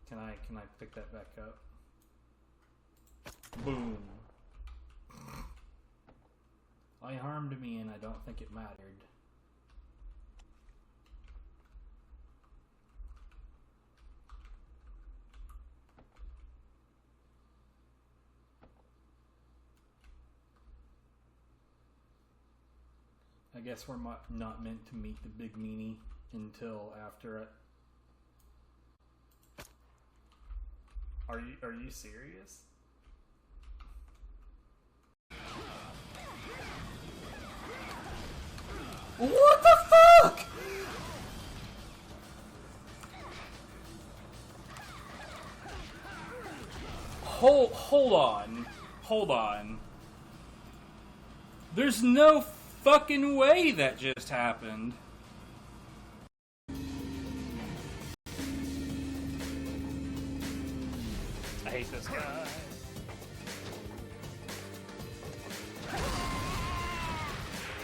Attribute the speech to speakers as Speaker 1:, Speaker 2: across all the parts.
Speaker 1: Can I pick that back up? Boom. I harmed me and I don't think it mattered. I guess we're not meant to meet the big meanie until after it. Are you serious? What the fuck? Hold on. There's no fucking way that just happened. I hate this guy.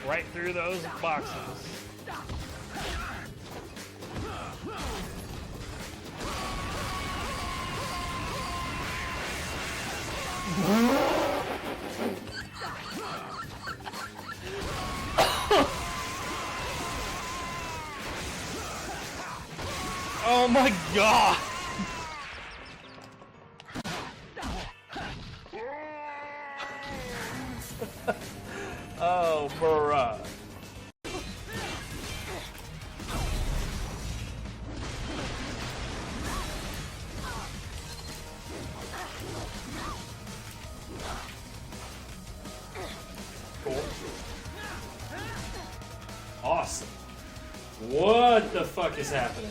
Speaker 1: Right through those boxes. Oh my god! Oh, bruh. Cool. Awesome. What the fuck is happening?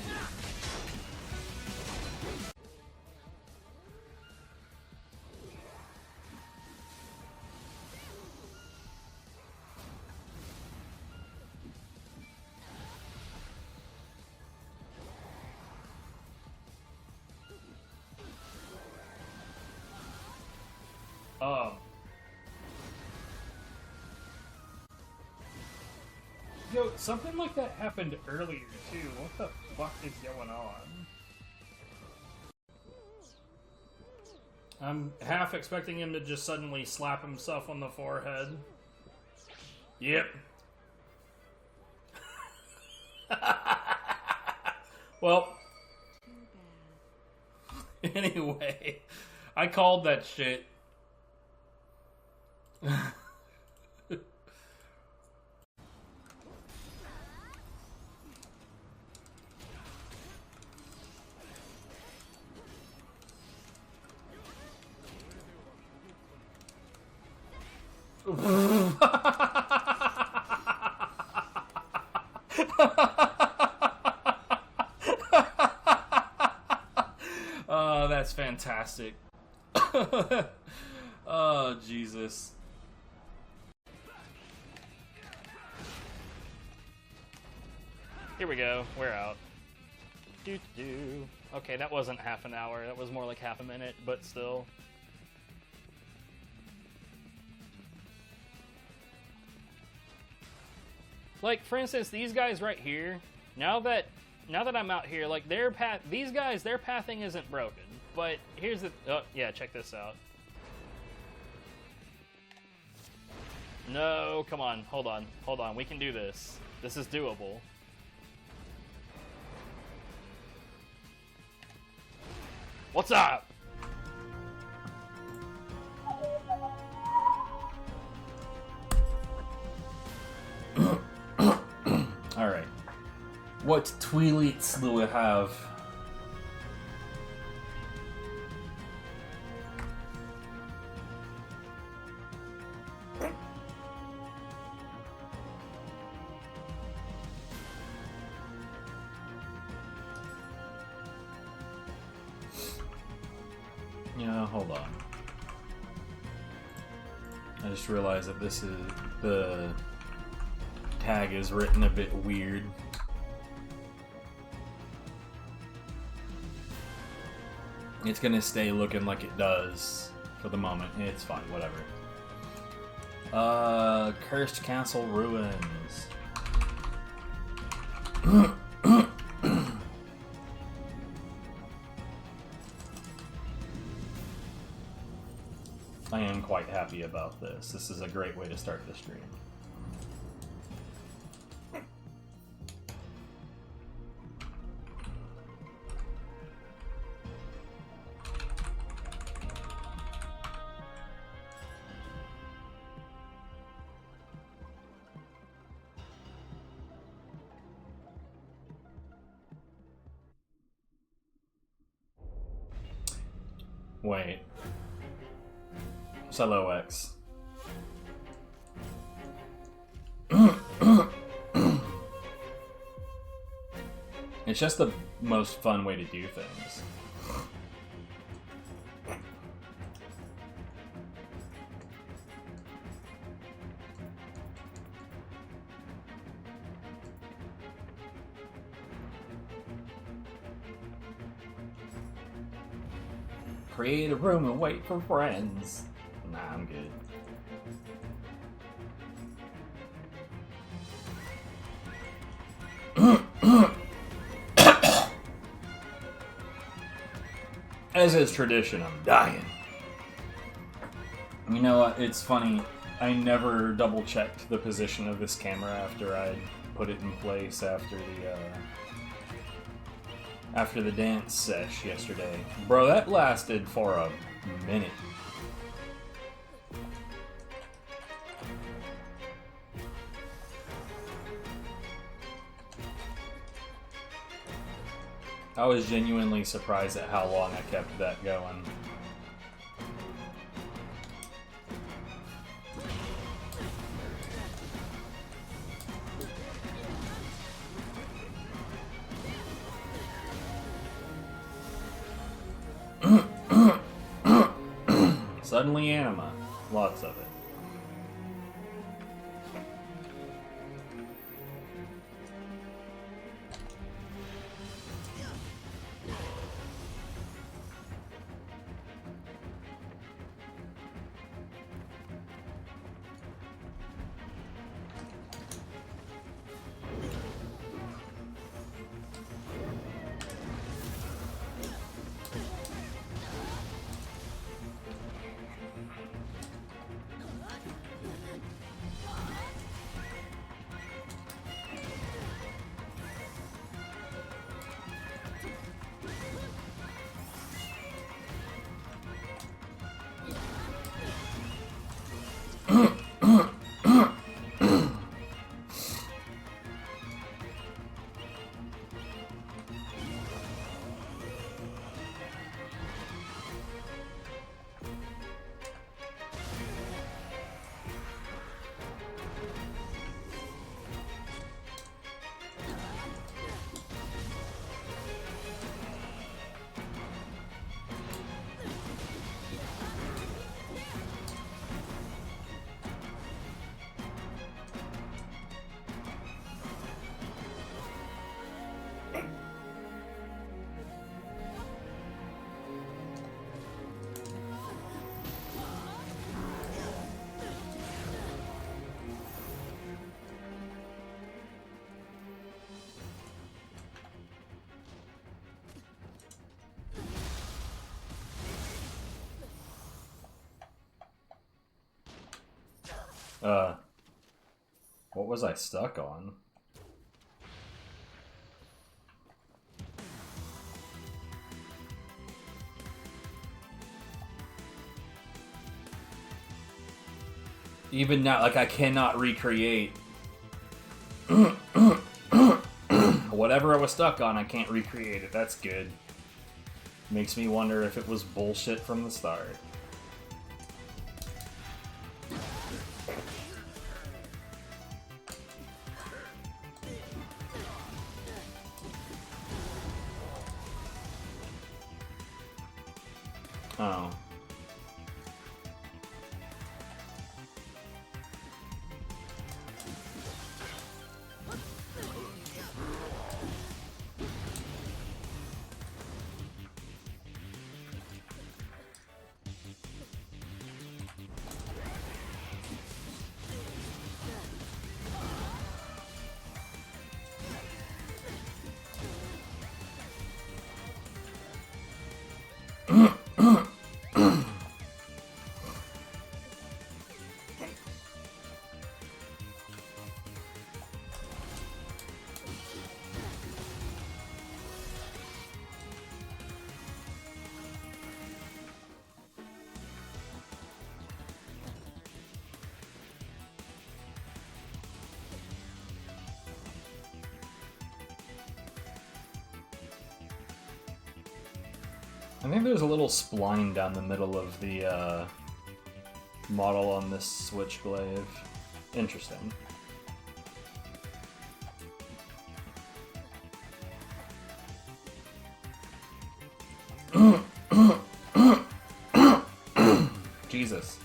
Speaker 1: Yo, something like that happened earlier too. What the fuck is going on? I'm half expecting him to just suddenly slap himself on the forehead. Yep. Well. Anyway, I called that shit. Oh, that's fantastic. Oh, Jesus. Here we go. We're out. Doo-doo. Okay, that wasn't half an hour. That was more like half a minute, but still. Like, for instance, these guys right here, now that I'm out here, like, these guys, their pathing isn't broken. But here's the, oh, yeah, check this out. No, come on, hold on, we can do this. This is doable. What's up? Alright. What tweets do we have? Yeah, hold on. I just realized that this is the tag is written a bit weird. It's gonna stay looking like it does for the moment. It's fine, whatever. Cursed Castle Ruins.
Speaker 2: I am quite happy about this. This is a great way to start the stream. Wait. Hello, X. It's just the most fun way to do things. Create a room and wait for friends. Nah, I'm good. As is tradition, I'm dying. You know what? It's funny. I never double-checked the position of this camera after I put it in place after the dance sesh yesterday. Bro, that lasted for a minute. I was genuinely surprised at how long I kept that going. Suddenly anima. Lots of it. What was I stuck on? Even now, like, I cannot recreate. Whatever I was stuck on, I can't recreate it. That's good. Makes me wonder if it was bullshit from the start. Oh. I think there's a little spline down the middle of the model on this switchblade. Interesting. Jesus.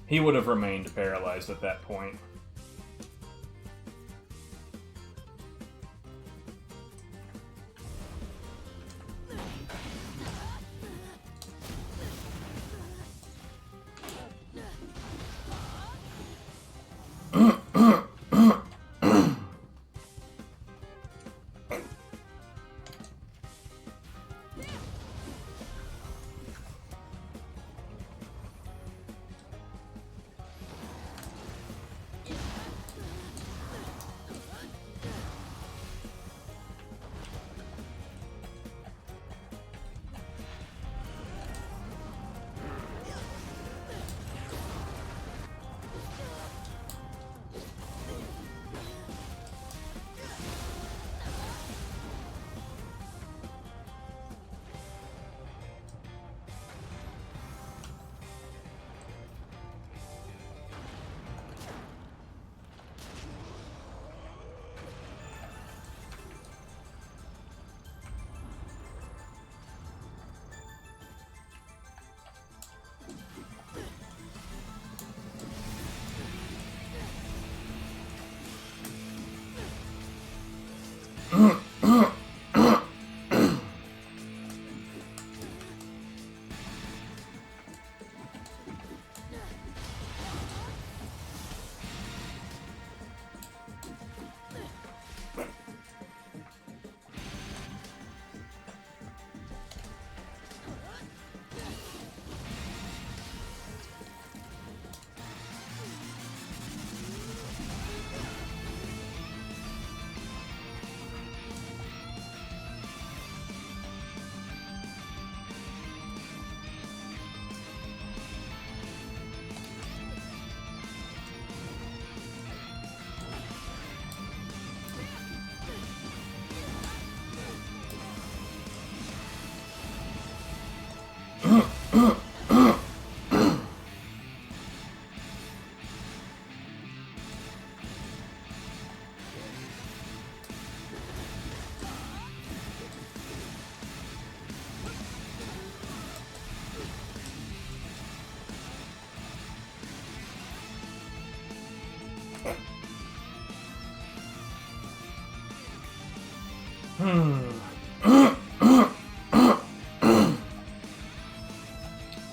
Speaker 2: He would have remained paralyzed at that point.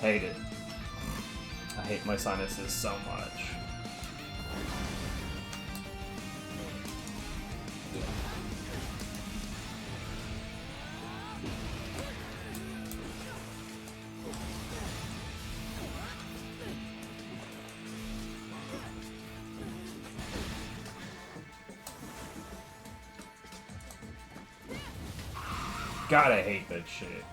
Speaker 2: Hate it. I hate my sinuses so much. God, I hate that shit.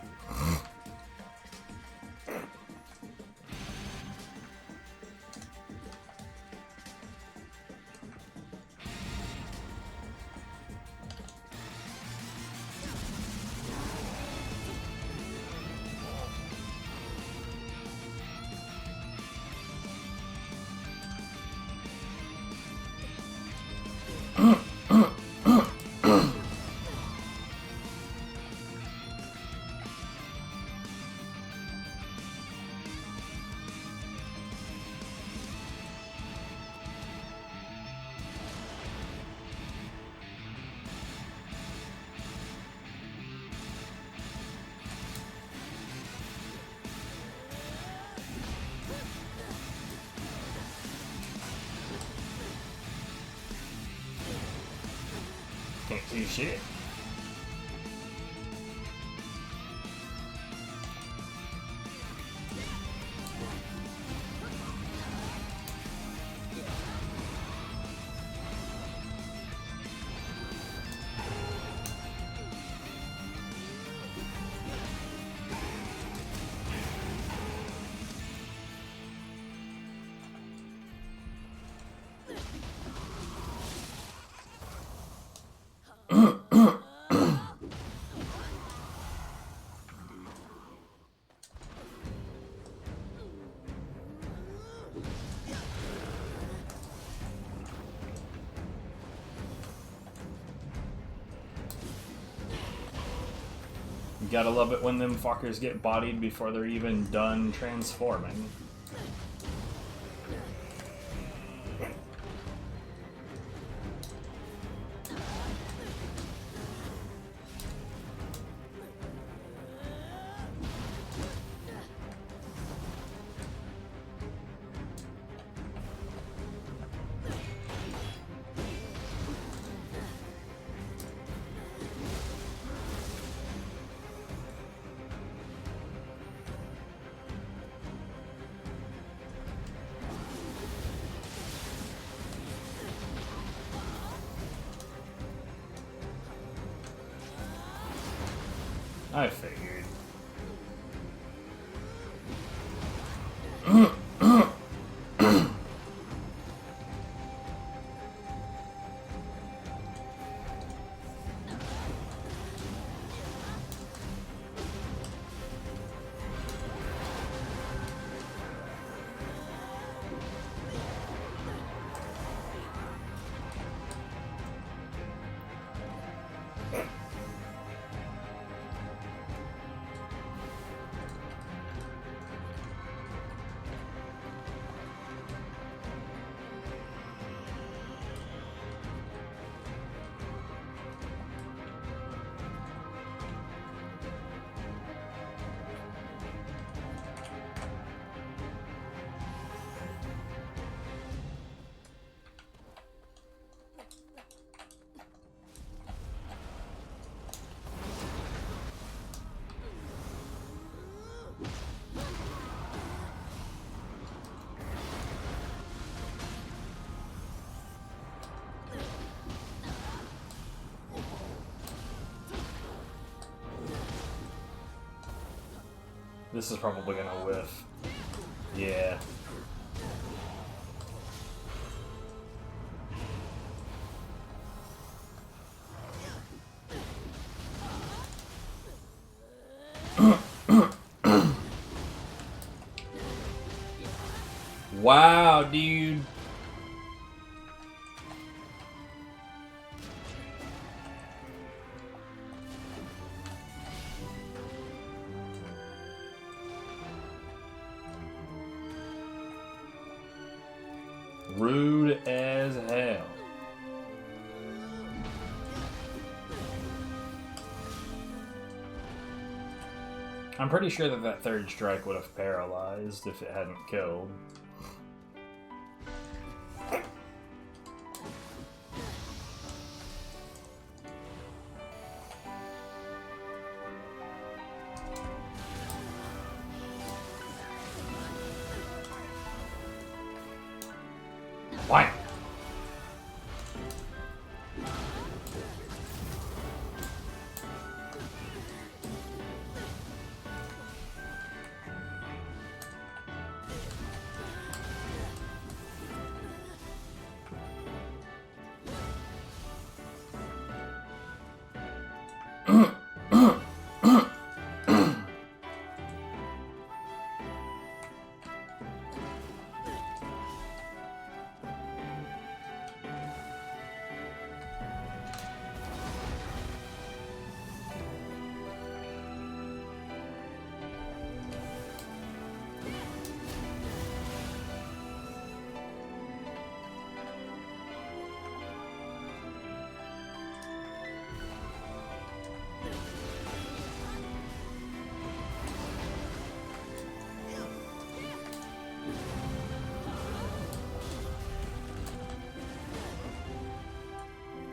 Speaker 2: Can't see shit. Gotta love it when them fuckers get bodied before they're even done transforming. I figured. This is probably gonna whiff. Yeah. Wow, dude. Rude as hell. I'm pretty sure that that third strike would have paralyzed if it hadn't killed. Why?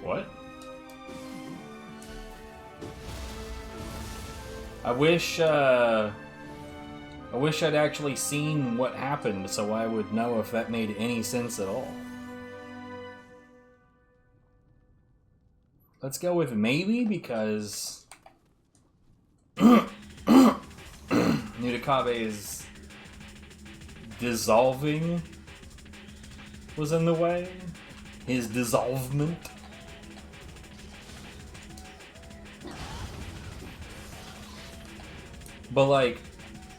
Speaker 2: What? I wish I'd actually seen what happened so I would know if that made any sense at all. Let's go with maybe, because Nutakabe's dissolving was in the way. His dissolvement. But, like,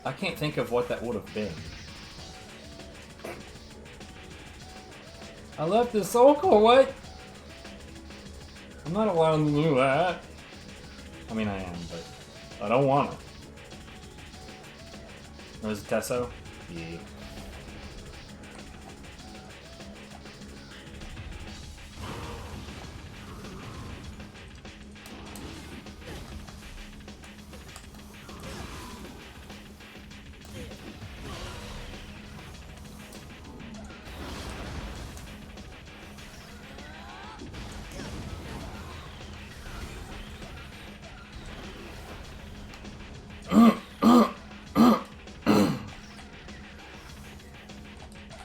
Speaker 2: I can't think of what that would have been. I left the circle, what? I'm not allowed to do that. I mean, I am, but... I don't want it. Was it Tesso? Yeah.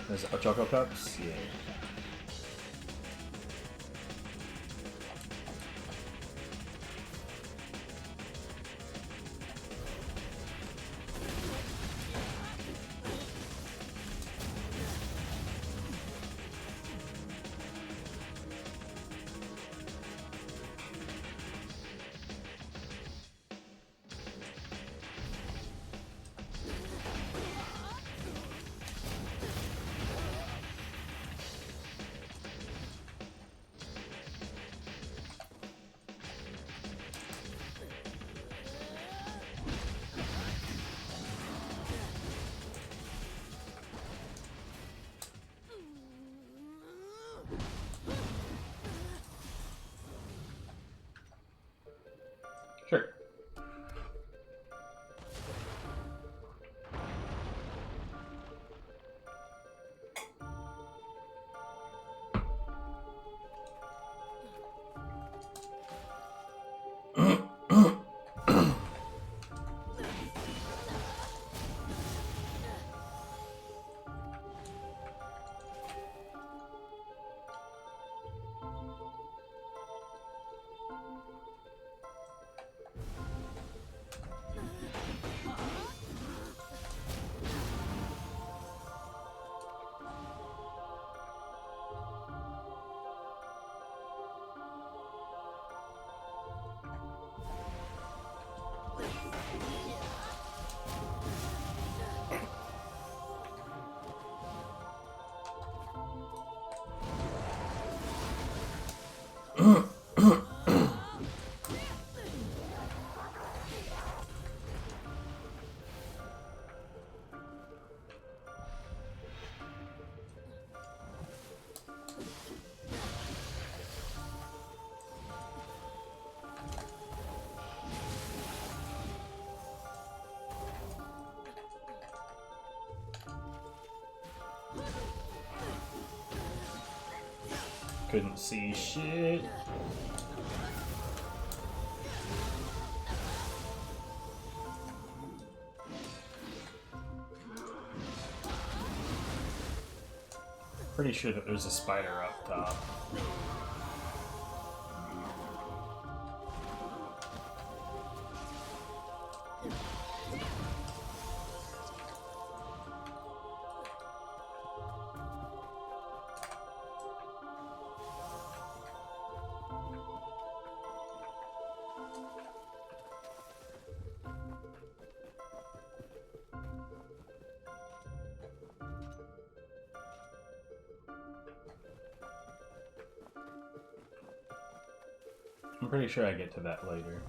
Speaker 2: There's Choco Cups? Yeah. Sure. Couldn't see shit. Pretty sure that there's a spider up top. I'm pretty sure I get to that later.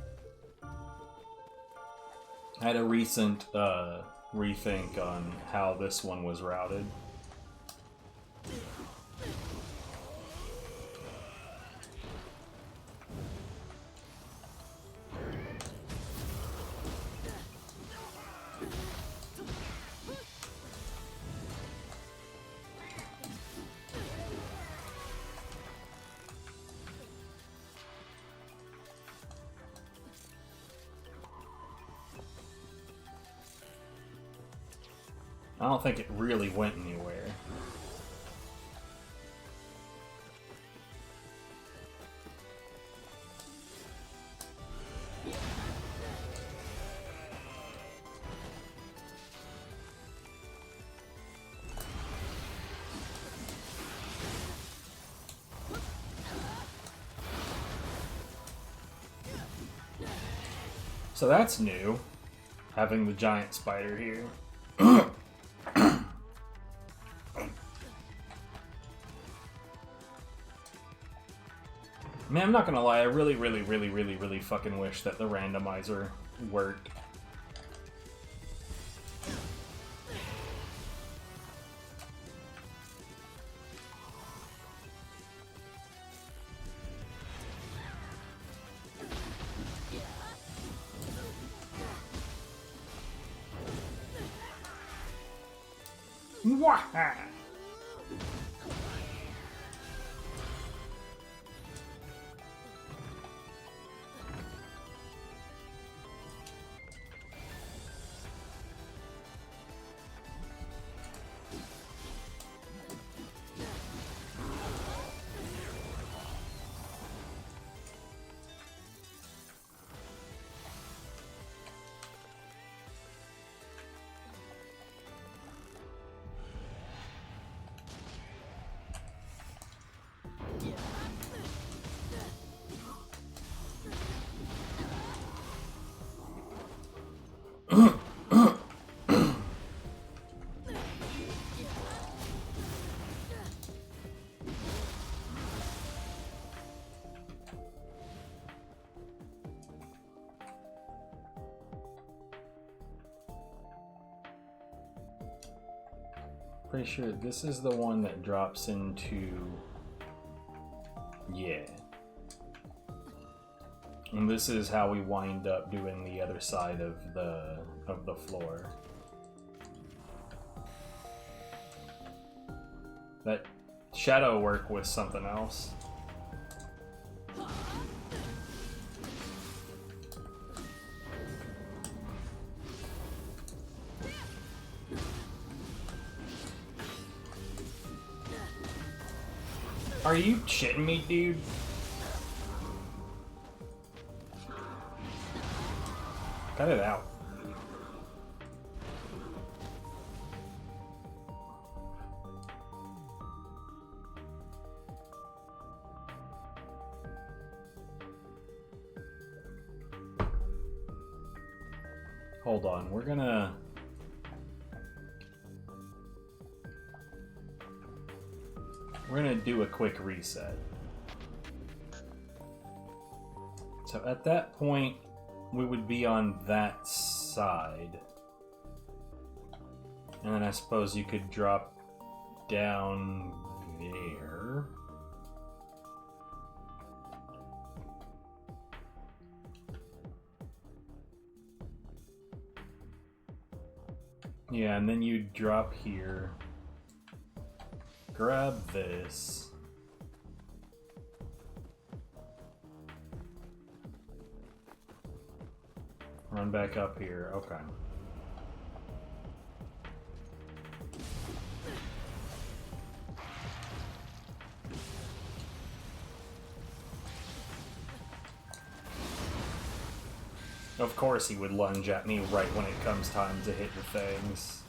Speaker 2: I had a recent rethink on how this one was routed. I don't think it really went anywhere. So that's new, having the giant spider here. Man, I'm not gonna lie, I really fucking wish that the randomizer work. Mwaha! Pretty sure this is the one that drops into... Yeah. And this is how we wind up doing the other side of the floor. That shadow work was something else. Are you shitting me, dude? Cut it out. Hold on, we're gonna do a quick reset. So at that point, we would be on that side. And then I suppose you could drop down there. Yeah, and then you drop here. Grab this. Run back up here. Okay. Of course he would lunge at me right when it comes time to hit the fangs.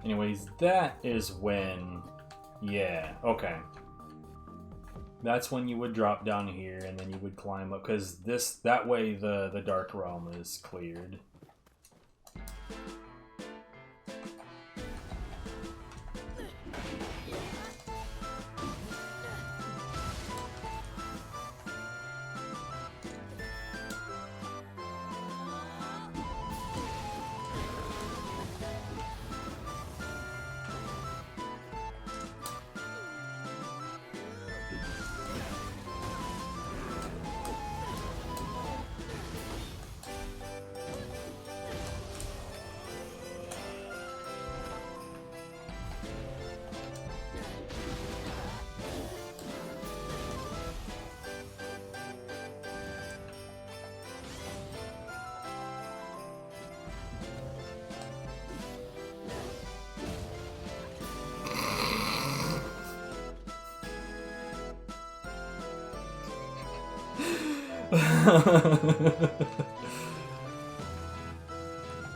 Speaker 2: Anyways, that is when... Yeah, okay. That's when you would drop down here and then you would climb up, because that way the Dark Realm is cleared.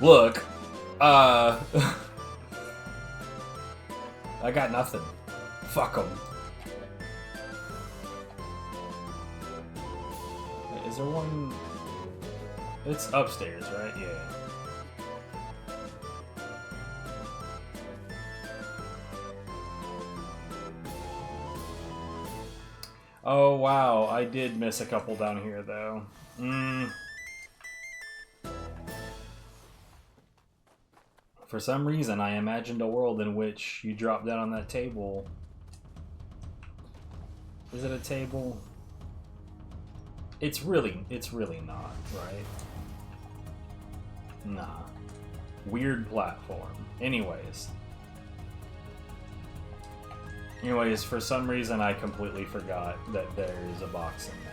Speaker 2: Look, I got nothing. Fuck them. Is there one? It's upstairs, right? Yeah. Oh wow, I did miss a couple down here though. For some reason, I imagined a world in which you drop down on that table. Is it a table? It's really not, right? Nah. Weird platform. Anyways, for some reason I completely forgot that there's a box in there.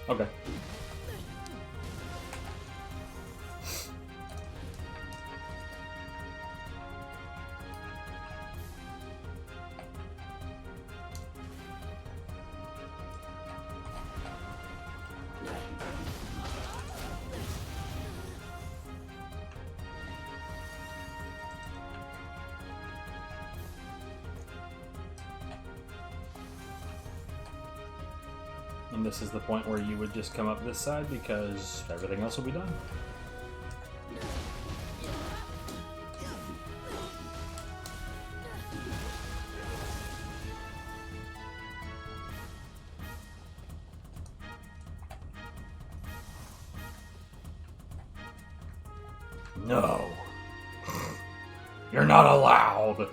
Speaker 2: Okay. And this is the point where you would just come up this side because everything else will be done. No. You're not allowed.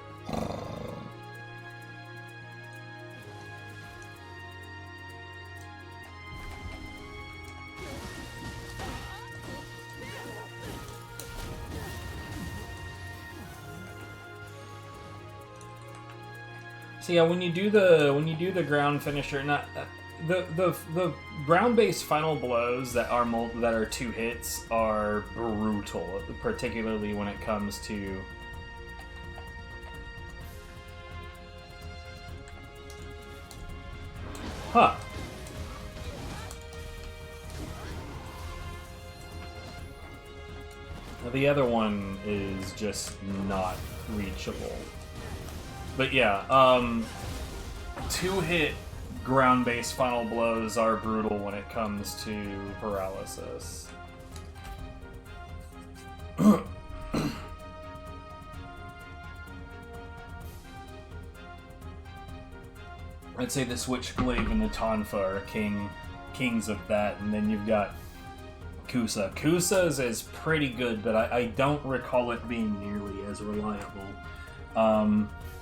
Speaker 2: So yeah, when you do the ground finisher, not the ground based final blows that are 2 hits are brutal, particularly when it comes to The other one is just not reachable. But yeah, 2-hit ground-based final blows are brutal when it comes to paralysis. I'd say the Switchblade and the Tonfa are kings of that, and then you've got Kusa. Kusa's is pretty good, but I don't recall it being nearly as reliable.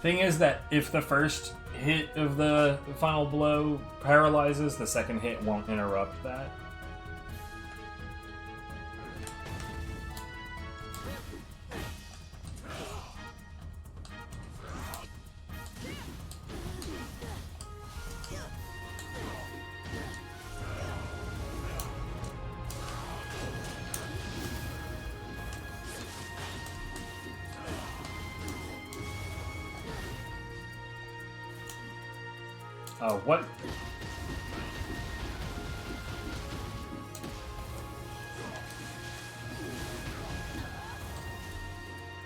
Speaker 2: Thing is that if the first hit of the final blow paralyzes, the second hit won't interrupt that. What?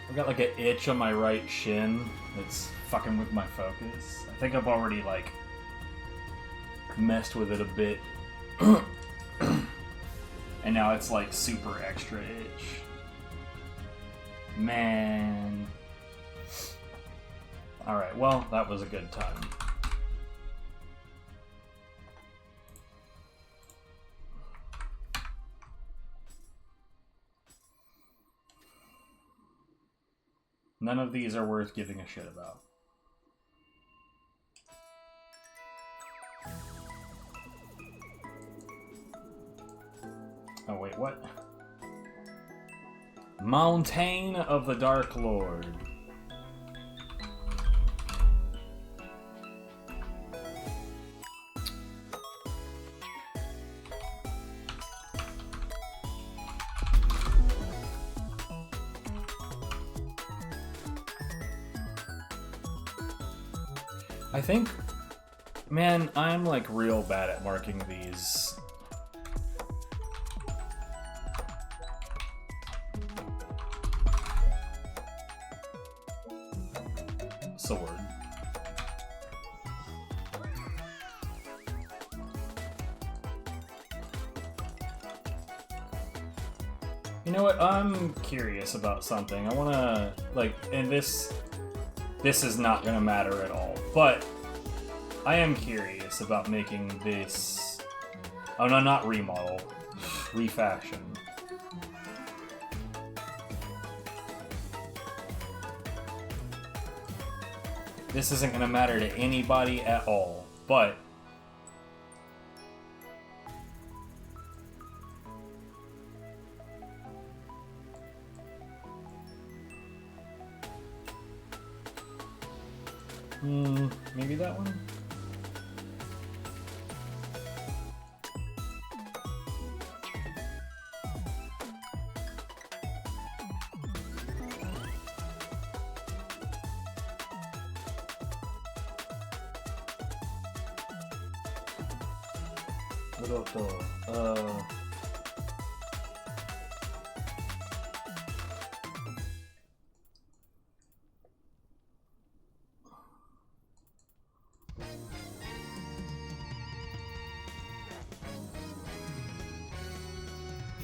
Speaker 2: I've got like an itch on my right shin that's fucking with my focus. I think I've already like messed with it a bit. And now it's like super extra itch. Man. Alright, well, that was a good time. None of these are worth giving a shit about. Oh wait, what? Mountain of the Dark Lord. I think, man, I'm like real bad at marking these. Sword. You know what? I'm curious about something. I want to, like, and this is not going to matter at all, but I am curious about making this, oh no, not remodel, refashion. This isn't going to matter to anybody at all, but maybe that one?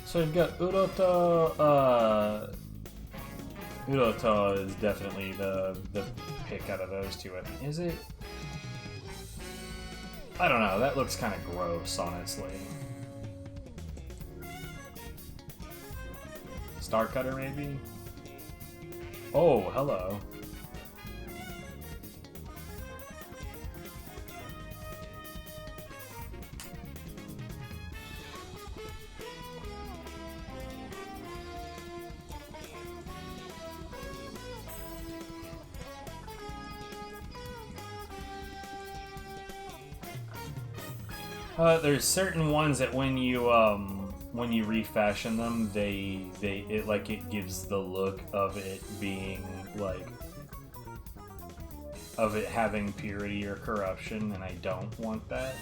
Speaker 2: So you've got Urota. Urota is definitely the pick out of those two. Is it? I don't know. That looks kind of gross, honestly. Star Cutter, maybe? Oh, hello. There's certain ones that when you refashion them, it gives the look of it being like of it having purity or corruption, and I don't want that.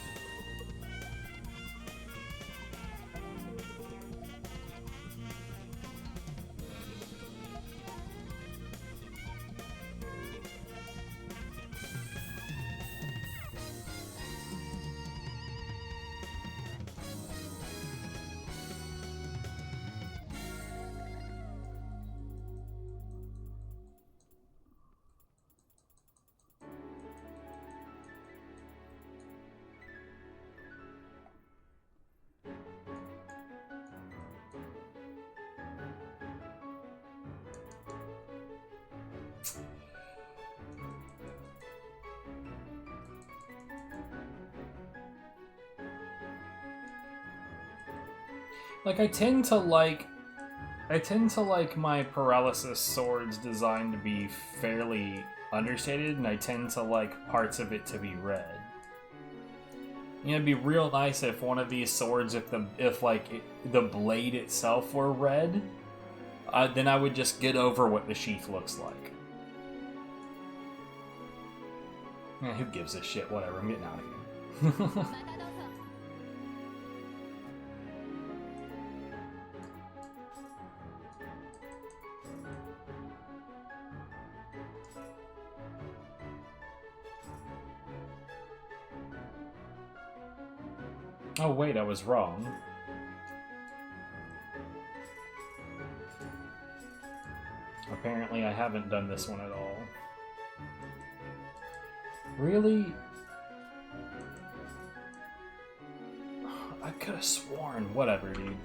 Speaker 2: Like, I tend to like my paralysis swords designed to be fairly understated, and I tend to like parts of it to be red. You know, it'd be real nice if one of these swords, if the blade itself were red, then I would just get over what the sheath looks like. Yeah, who gives a shit? Whatever, I'm getting out of here. Oh wait, I was wrong. Apparently I haven't done this one at all. Really? I could have sworn. Whatever, dude.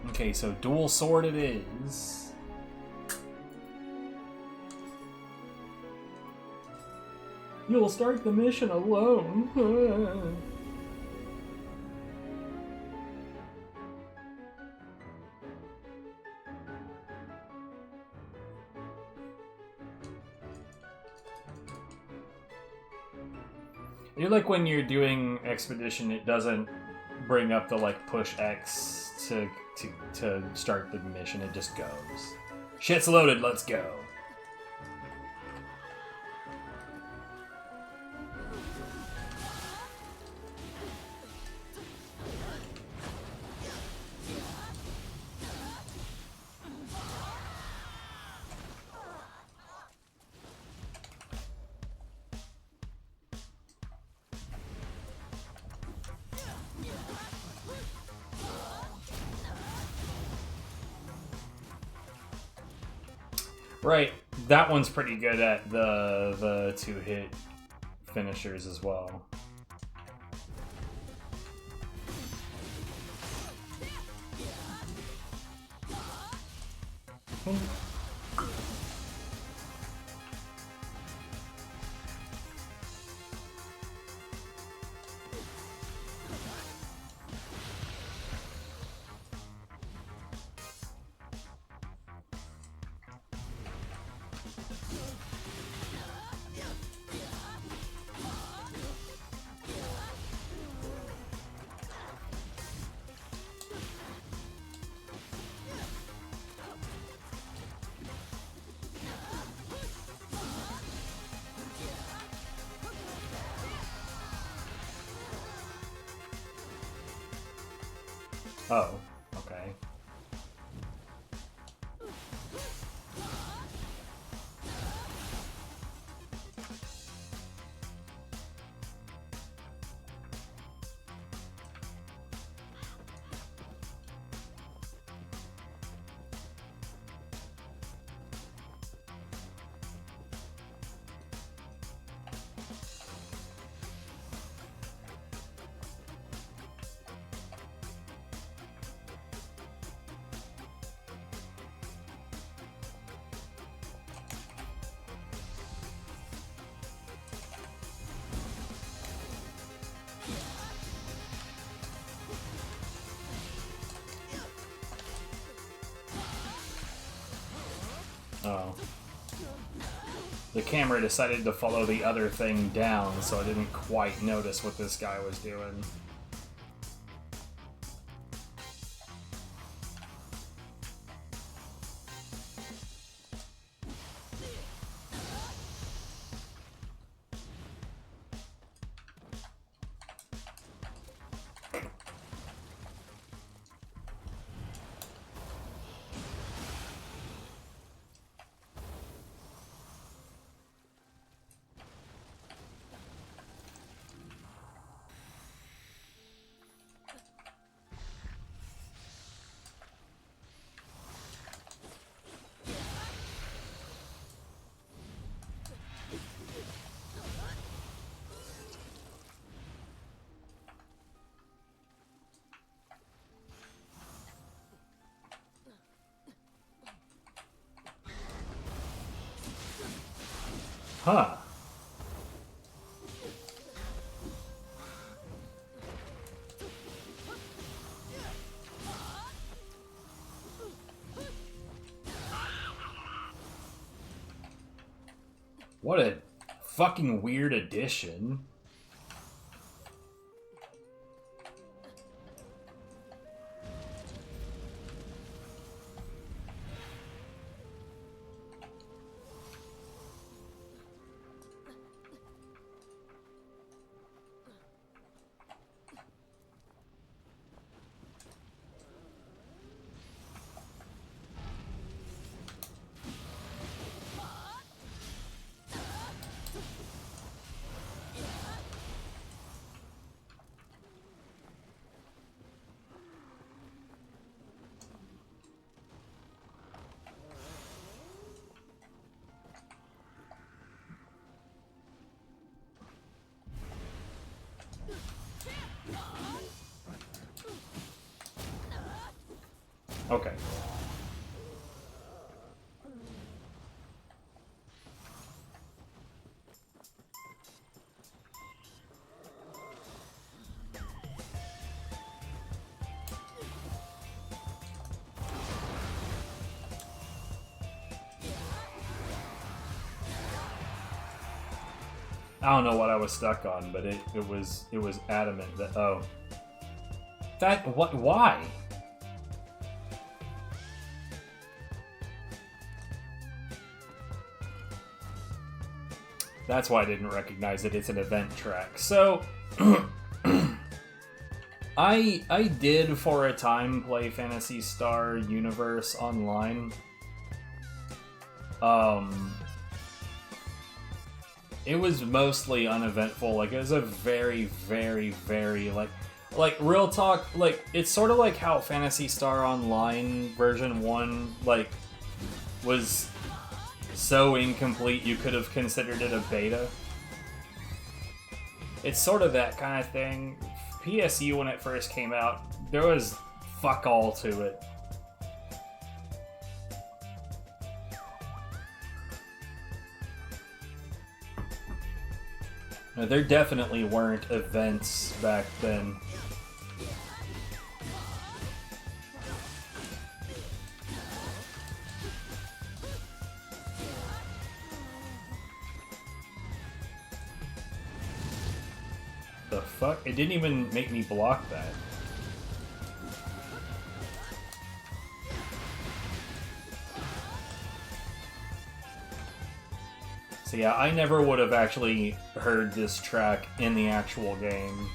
Speaker 2: Okay, so dual sword it is. You'll start the mission alone. You're like when you're doing expedition, it doesn't bring up the like push X to start the mission. It just goes. Shit's loaded. Let's go. Right, that one's pretty good at the 2-hit finishers as well. Oh, okay. Oh. The camera decided to follow the other thing down, so I didn't quite notice what this guy was doing. Huh. What a fucking weird addition. Okay. I don't know what I was stuck on, but it was adamant that why? That's why I didn't recognize it. It's an event track. So I did for a time play Phantasy Star Universe online. It was mostly uneventful. Like, it was a very, very, very, like real talk, like, it's sort of like how Phantasy Star Online version 1, like, was so incomplete you could have considered it a beta. It's sort of that kind of thing. PSU, when it first came out, there was fuck all to it. Now, there definitely weren't events back then. The fuck? It didn't even make me block that. So yeah, I never would have actually heard this track in the actual game.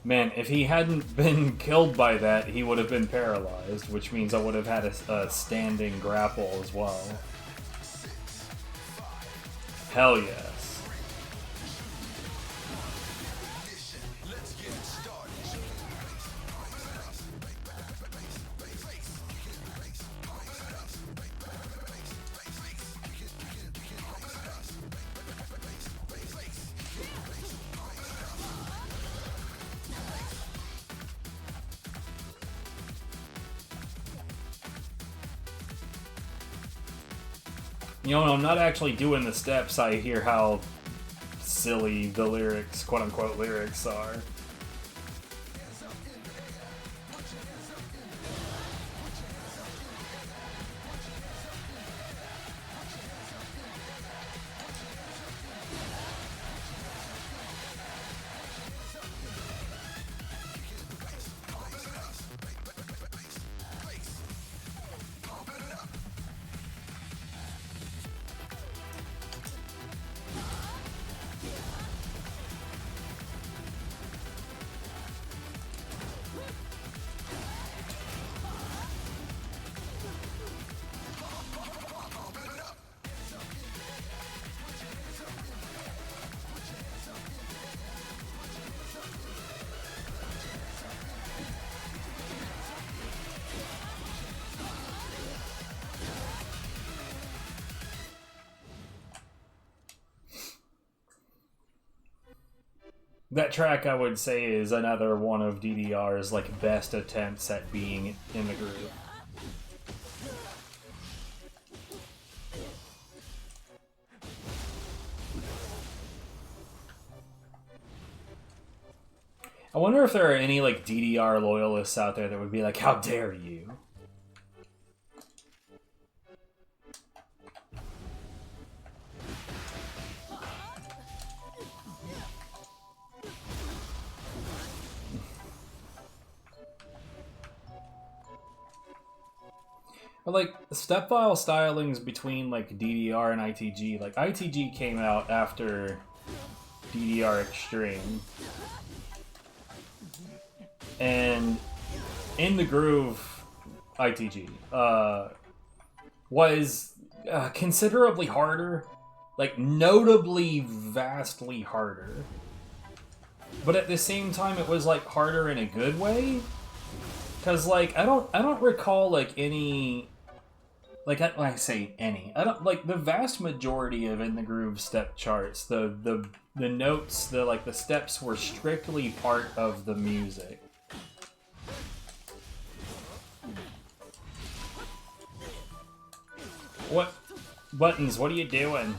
Speaker 2: Man, if he hadn't been killed by that, he would have been paralyzed, which means I would have had a standing grapple as well. Hell yes. You know, when I'm not actually doing the steps, I hear how silly the lyrics, quote-unquote lyrics, are. That track, I would say, is another one of DDR's like best attempts at being in the groove. I wonder if there are any like DDR loyalists out there that would be like, "How dare you?" But like step file stylings between like DDR and ITG, like ITG came out after DDR Extreme, and In the Groove ITG was considerably harder, like notably vastly harder. But at the same time, it was like harder in a good way, because like I don't recall like any. Like, when I say any, I don't like the vast majority of In the Groove step charts. The notes, the steps were strictly part of the music. What buttons? What are you doing?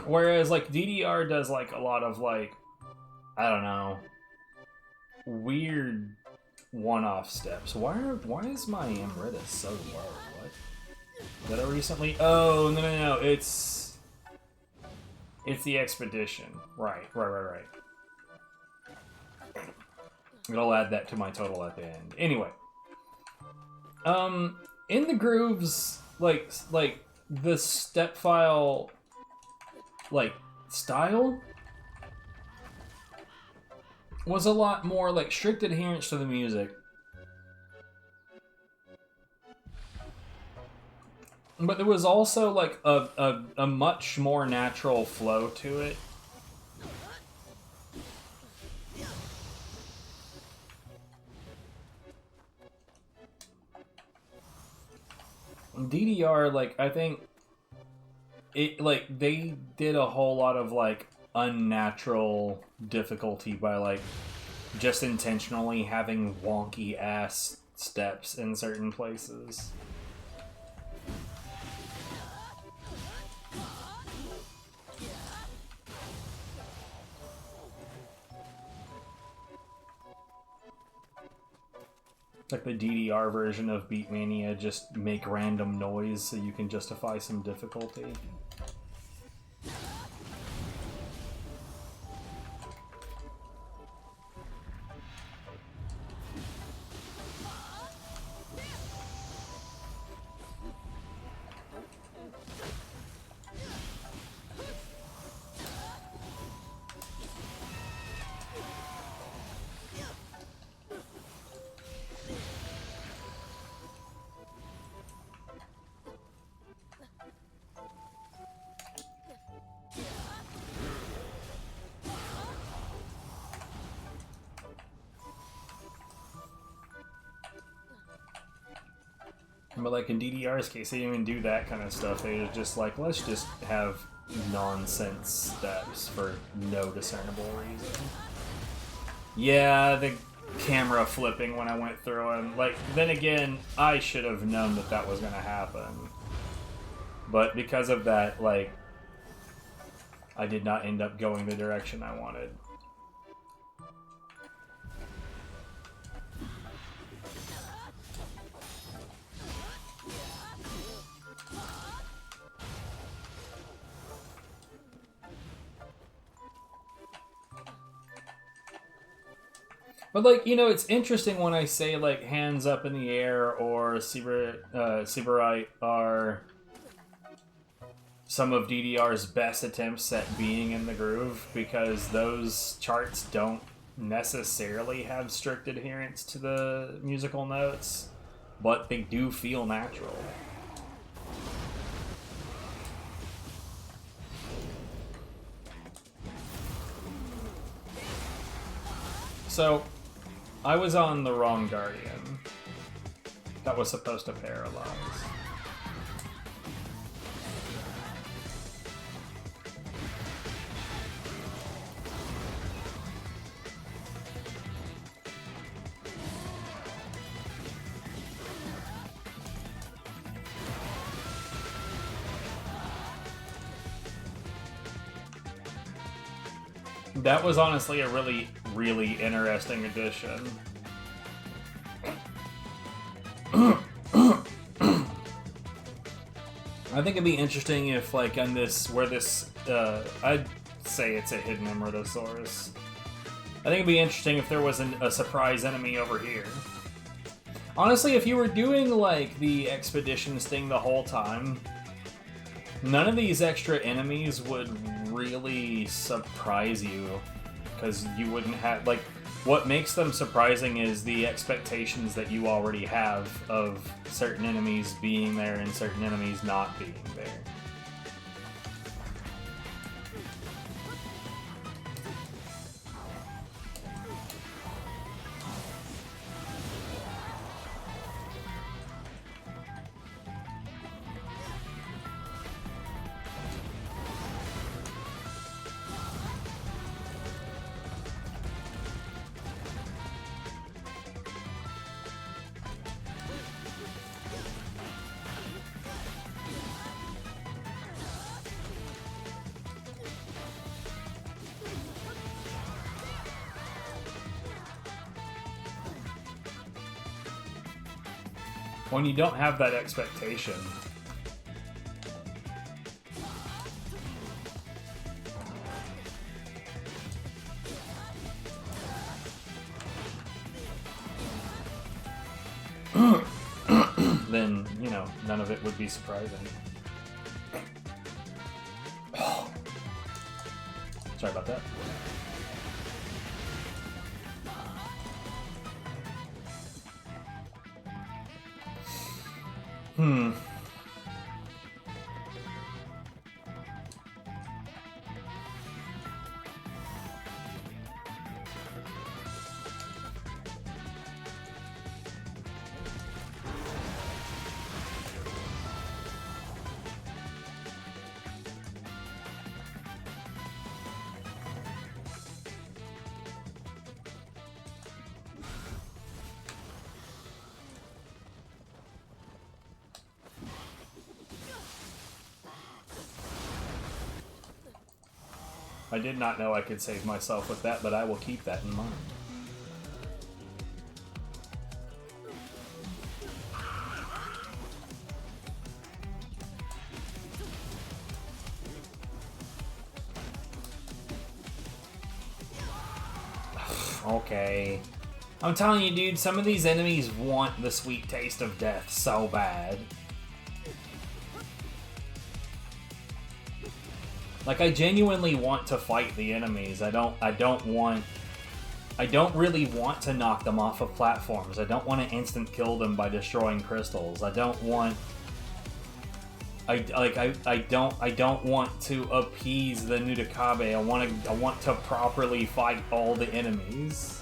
Speaker 2: Whereas like DDR does like a lot of like, I don't know, weird one-off steps. Why is my Amrita so low? What? Is that a recently? Oh, no. It's the expedition. Right. I'll add that to my total at the end. Anyway. In the grooves, like the step file, like, style was a lot more, like, strict adherence to the music. But there was also, like, a much more natural flow to it. DDR, like, I think it, like, they did a whole lot of, like, unnatural difficulty by, like, just intentionally having wonky ass steps in certain places. Like the DDR version of Beatmania, just make random noise so you can justify some difficulty. But like in DDR's case, they didn't even do that kind of stuff. They were just like, let's just have nonsense steps for no discernible reason. Yeah, the camera flipping when I went through and like, then again, I should have known that that was going to happen. But because of that, like, I did not end up going the direction I wanted. But, like, you know, it's interesting when I say, like, hands up in the air or Sybarite are some of DDR's best attempts at being in the groove, because those charts don't necessarily have strict adherence to the musical notes, but they do feel natural. So, I was on the wrong Guardian. That was supposed to paralyze. That was honestly a really, really interesting addition. I think it'd be interesting if, like, on this, where this, I'd say it's a hidden Emeritosaurus. I think it'd be interesting if there was a surprise enemy over here. Honestly, if you were doing, like, the expeditions thing the whole time, none of these extra enemies would really surprise you, because you wouldn't have, like, what makes them surprising is the expectations that you already have of certain enemies being there and certain enemies not being there. When you don't have that expectation, you know, none of it would be surprising. Sorry about that. I did not know I could save myself with that, but I will keep that in mind. Okay. I'm telling you, dude, some of these enemies want the sweet taste of death so bad. Like, I genuinely want to fight the enemies. I don't really want to knock them off of platforms. I don't want to instant kill them by destroying crystals. I don't want to appease the Nudakabe. I want to properly fight all the enemies.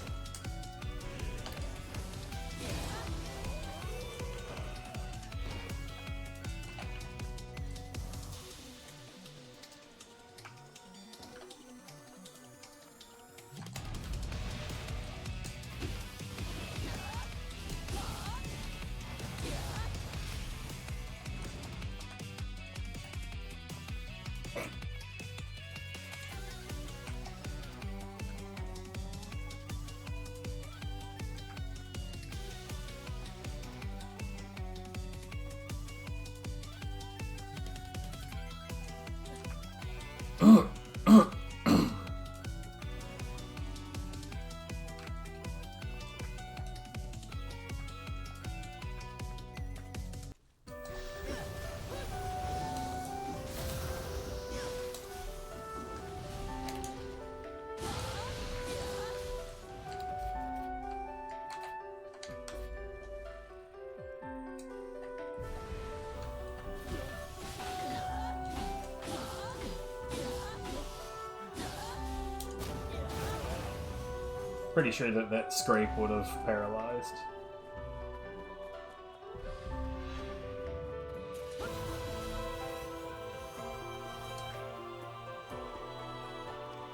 Speaker 2: Pretty sure that scrape would have paralyzed.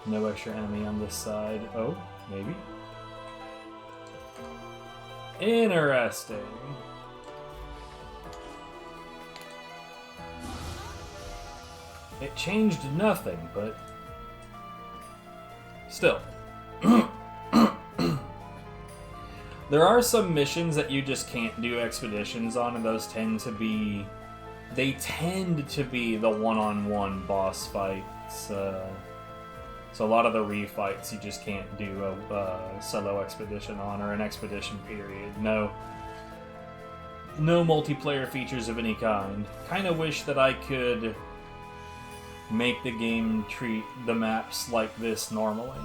Speaker 2: No extra enemy on this side. Oh, maybe. Interesting. It changed nothing, but still. There are some missions that you just can't do expeditions on, and those tend to be... They tend to be the one-on-one boss fights. So a lot of the refights you just can't do a solo expedition on, or an expedition period. No multiplayer features of any kind. Kinda wish that I could make the game treat the maps like this normally.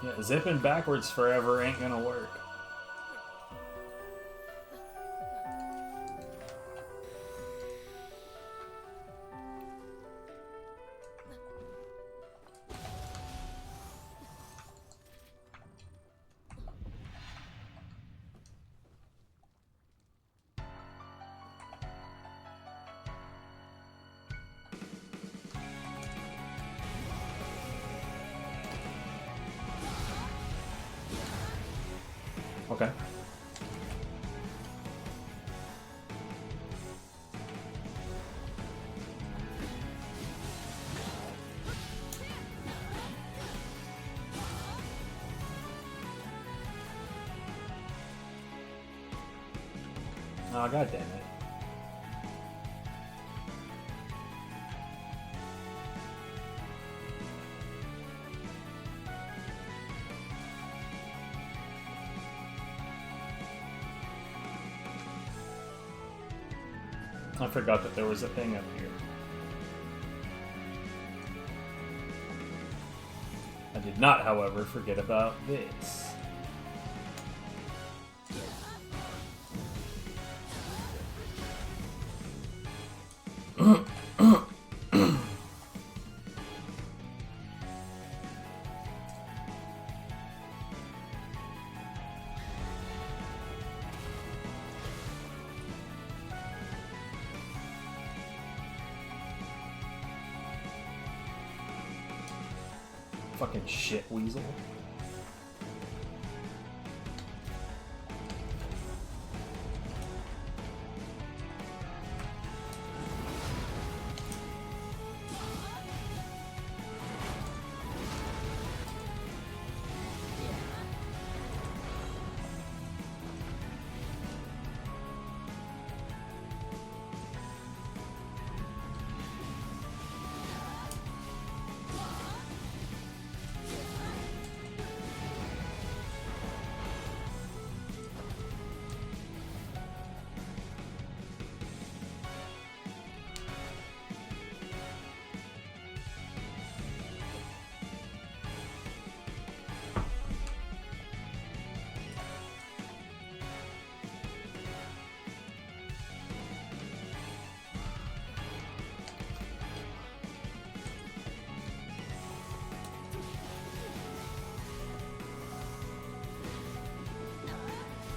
Speaker 2: Yeah, zipping backwards forever ain't gonna work. Okay. Oh, god damn it. I forgot that there was a thing up here. I did not, however, forget about this. Fucking shit weasel.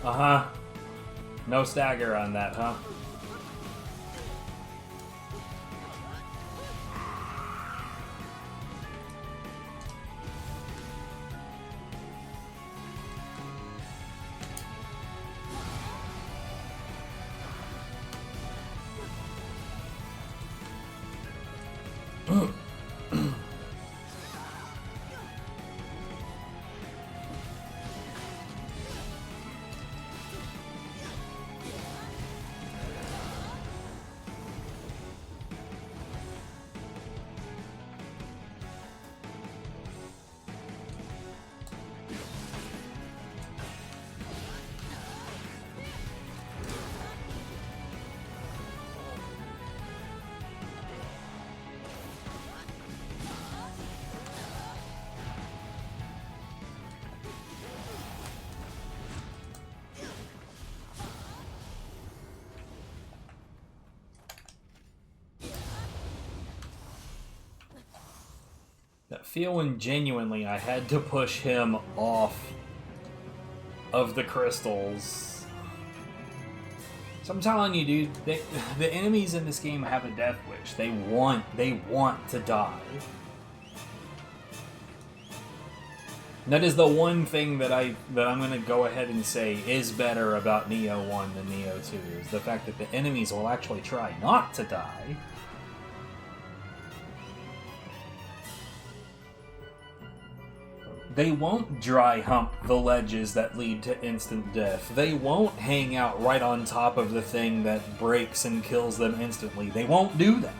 Speaker 2: Uh-huh. No stagger on that, huh? That feeling genuinely I had to push him off of the crystals. So I'm telling you, dude, the enemies in this game have a death wish. They want to die. And that is the one thing that I'm gonna go ahead and say is better about Nioh 1 than Nioh 2, is the fact that the enemies will actually try not to die. They won't dry hump the ledges that lead to instant death. They won't hang out right on top of the thing that breaks and kills them instantly. They won't do that.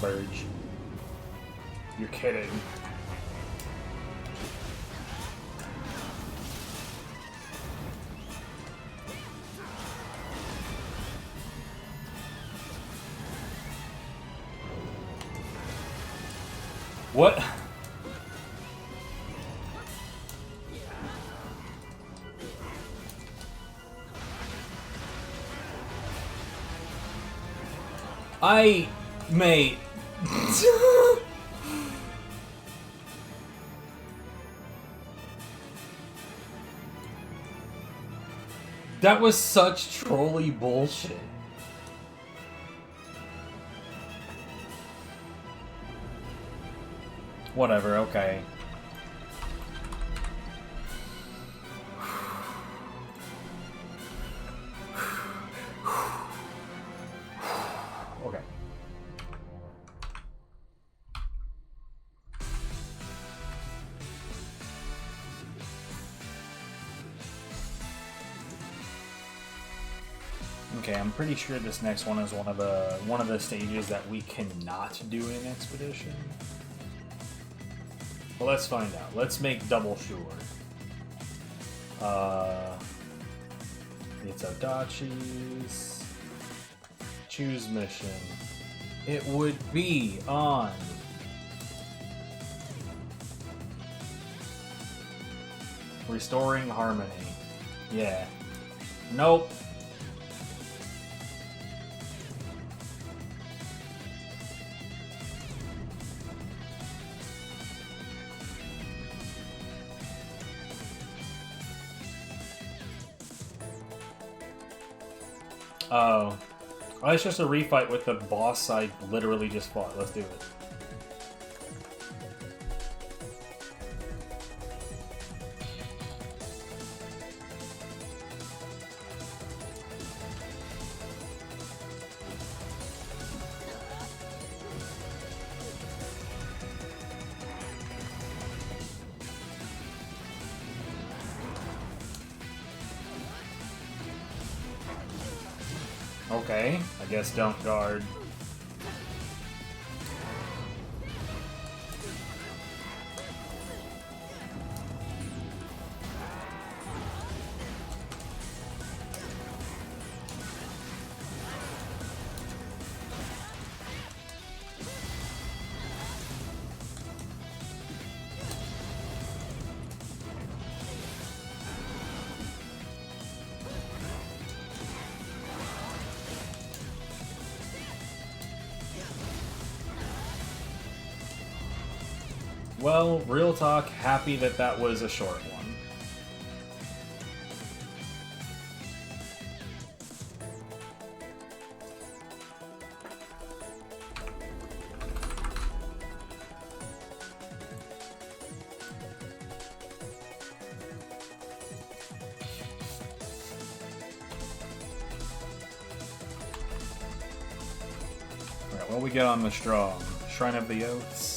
Speaker 2: Burge. You're kidding. What? Mate. That was such trolly bullshit. Whatever, okay. Okay. Okay, I'm pretty sure this next one is one of the stages that we cannot do in an expedition. Well, let's find out. Let's make double sure. It's Adachi's. Choose mission. It would be on Restoring Harmony. Yeah. Nope. Oh. Oh, it's just a refight with the boss I literally just fought. Let's do it. Okay, I guess don't guard. Well, real talk, happy that that was a short one. Alright, what we get on the strong? Shrine of the Oaths.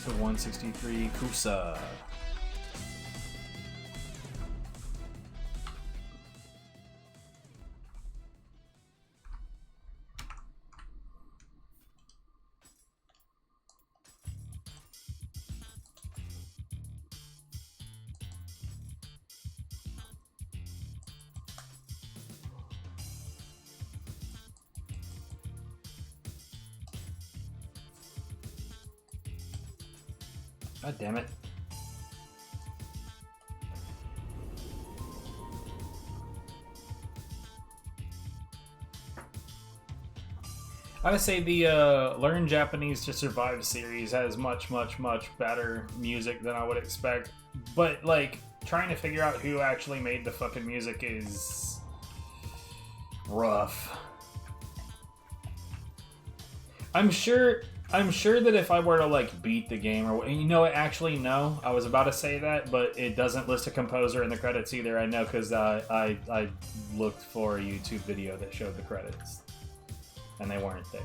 Speaker 2: So 163 Kusa. God damn it. I would say the Learn Japanese to Survive series has much better music than I would expect. But, like, trying to figure out who actually made the fucking music is rough. I'm sure that if I were to, like, beat the game or... You know what? Actually, no. I was about to say that, but it doesn't list a composer in the credits either. I know because I looked for a YouTube video that showed the credits. And they weren't there.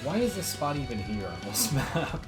Speaker 2: Why is this spot even here on this map?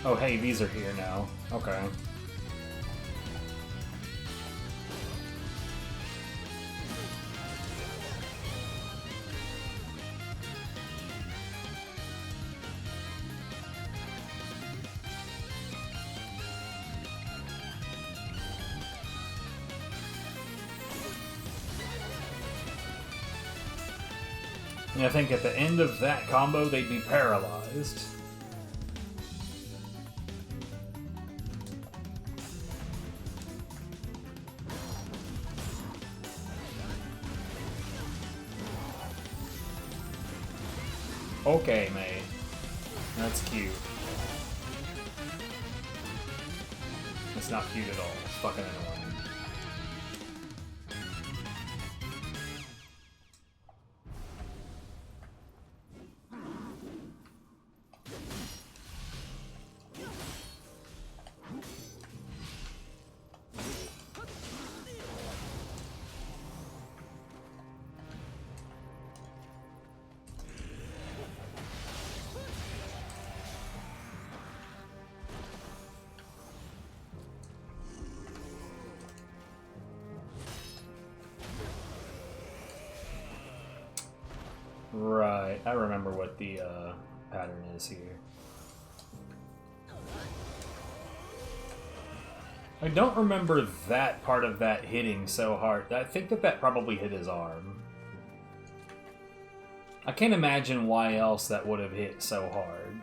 Speaker 2: Oh, hey, these are here now. Okay. And I think at the end of that combo, they'd be paralyzed. Okay, May. That's cute. It's not cute at all. It's fucking annoying. Right, I remember what the pattern is here. I don't remember that part of that hitting so hard. I think that probably hit his arm. I can't imagine why else that would have hit so hard.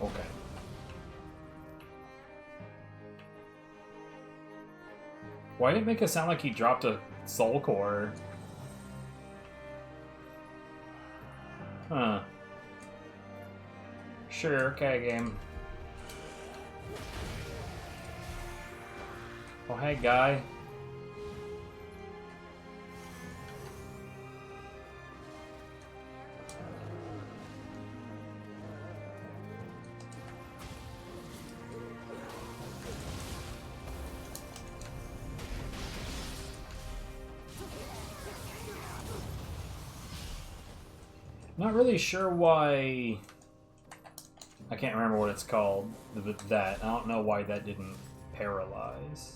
Speaker 2: Okay. Why did it make it sound like he dropped a soul core? Huh. Sure, okay, game. Oh, hey, guy. Not really sure why. I can't remember what it's called. That. I don't know why that didn't paralyze.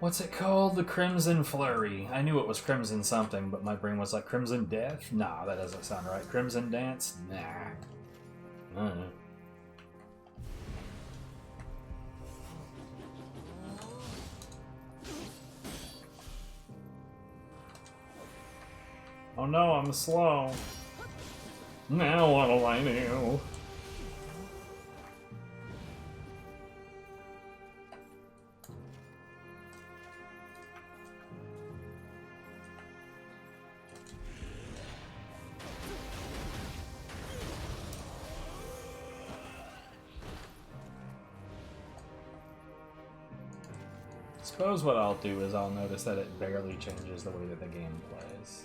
Speaker 2: What's it called? The Crimson Flurry. I knew it was Crimson something, but my brain was like, Crimson Death? Nah, that doesn't sound right. Crimson Dance? Nah. Oh no, I'm slow. Now what'll I do? Suppose what I'll do is I'll notice that it barely changes the way that the game plays.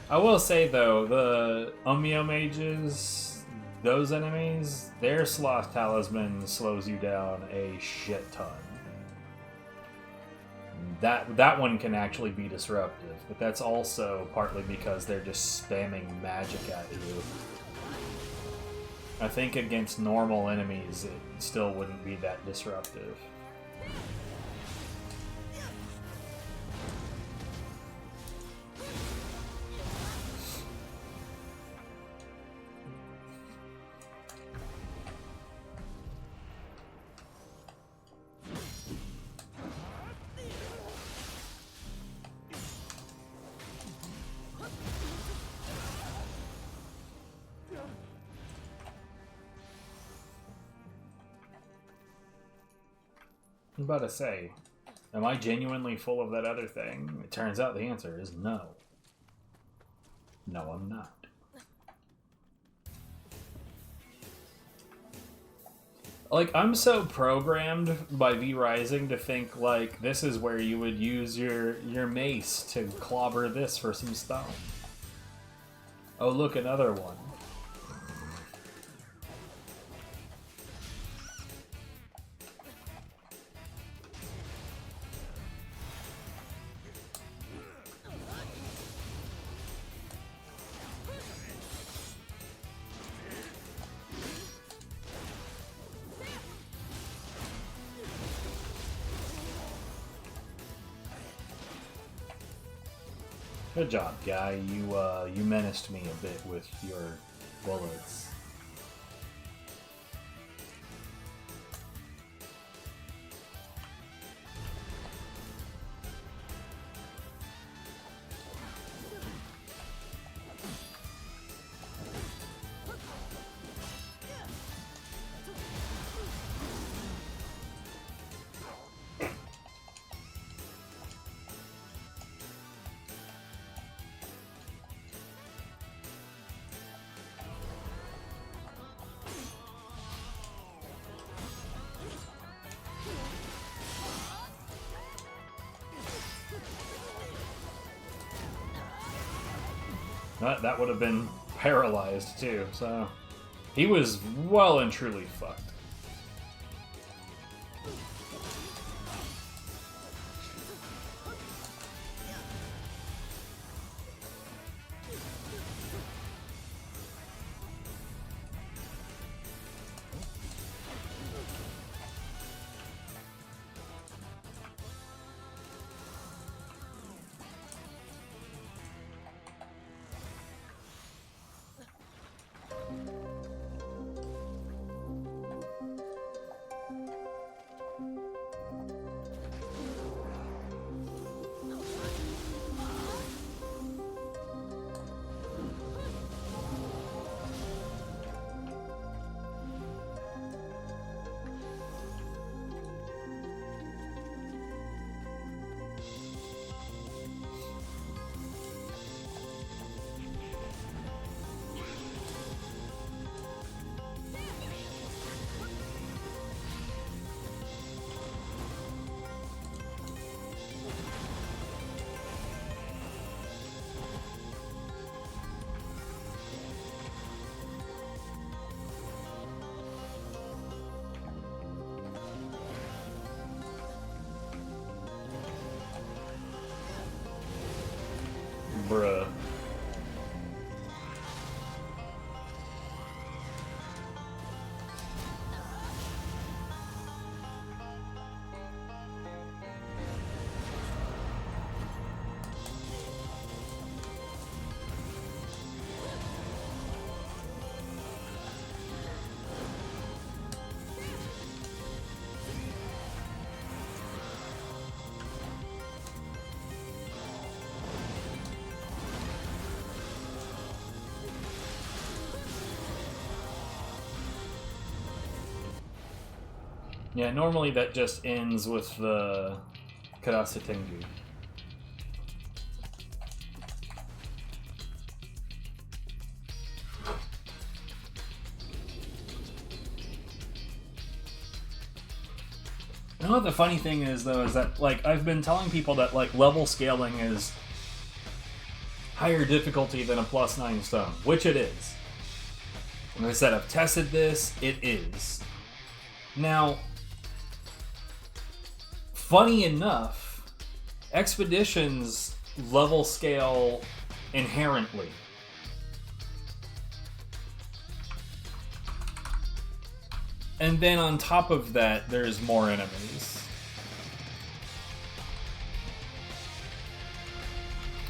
Speaker 2: I will say though, the Omeo mages, those enemies, their Sloth Talisman slows you down a shit ton. that one can actually be disruptive, but that's also partly because they're just spamming magic at you. I think against normal enemies, it still wouldn't be that disruptive. I'm about to say, am I genuinely full of that other thing? It turns out the answer is no. No, I'm not. Like, I'm so programmed by V Rising to think, like, this is where you would use your mace to clobber this for some stone. Oh, look, another one. Good job, guy. You menaced me a bit with your bullets. That would have been paralyzed too, so he was well and truly fucked. Bruh. Yeah, normally that just ends with the Karasa Tengu. You know what the funny thing is, though, is that, like, I've been telling people that, like, level scaling is higher difficulty than a +9 stone, which it is. And I said I've tested this, it is. Now, funny enough, Expeditions level scale inherently. And then on top of that, there's more enemies.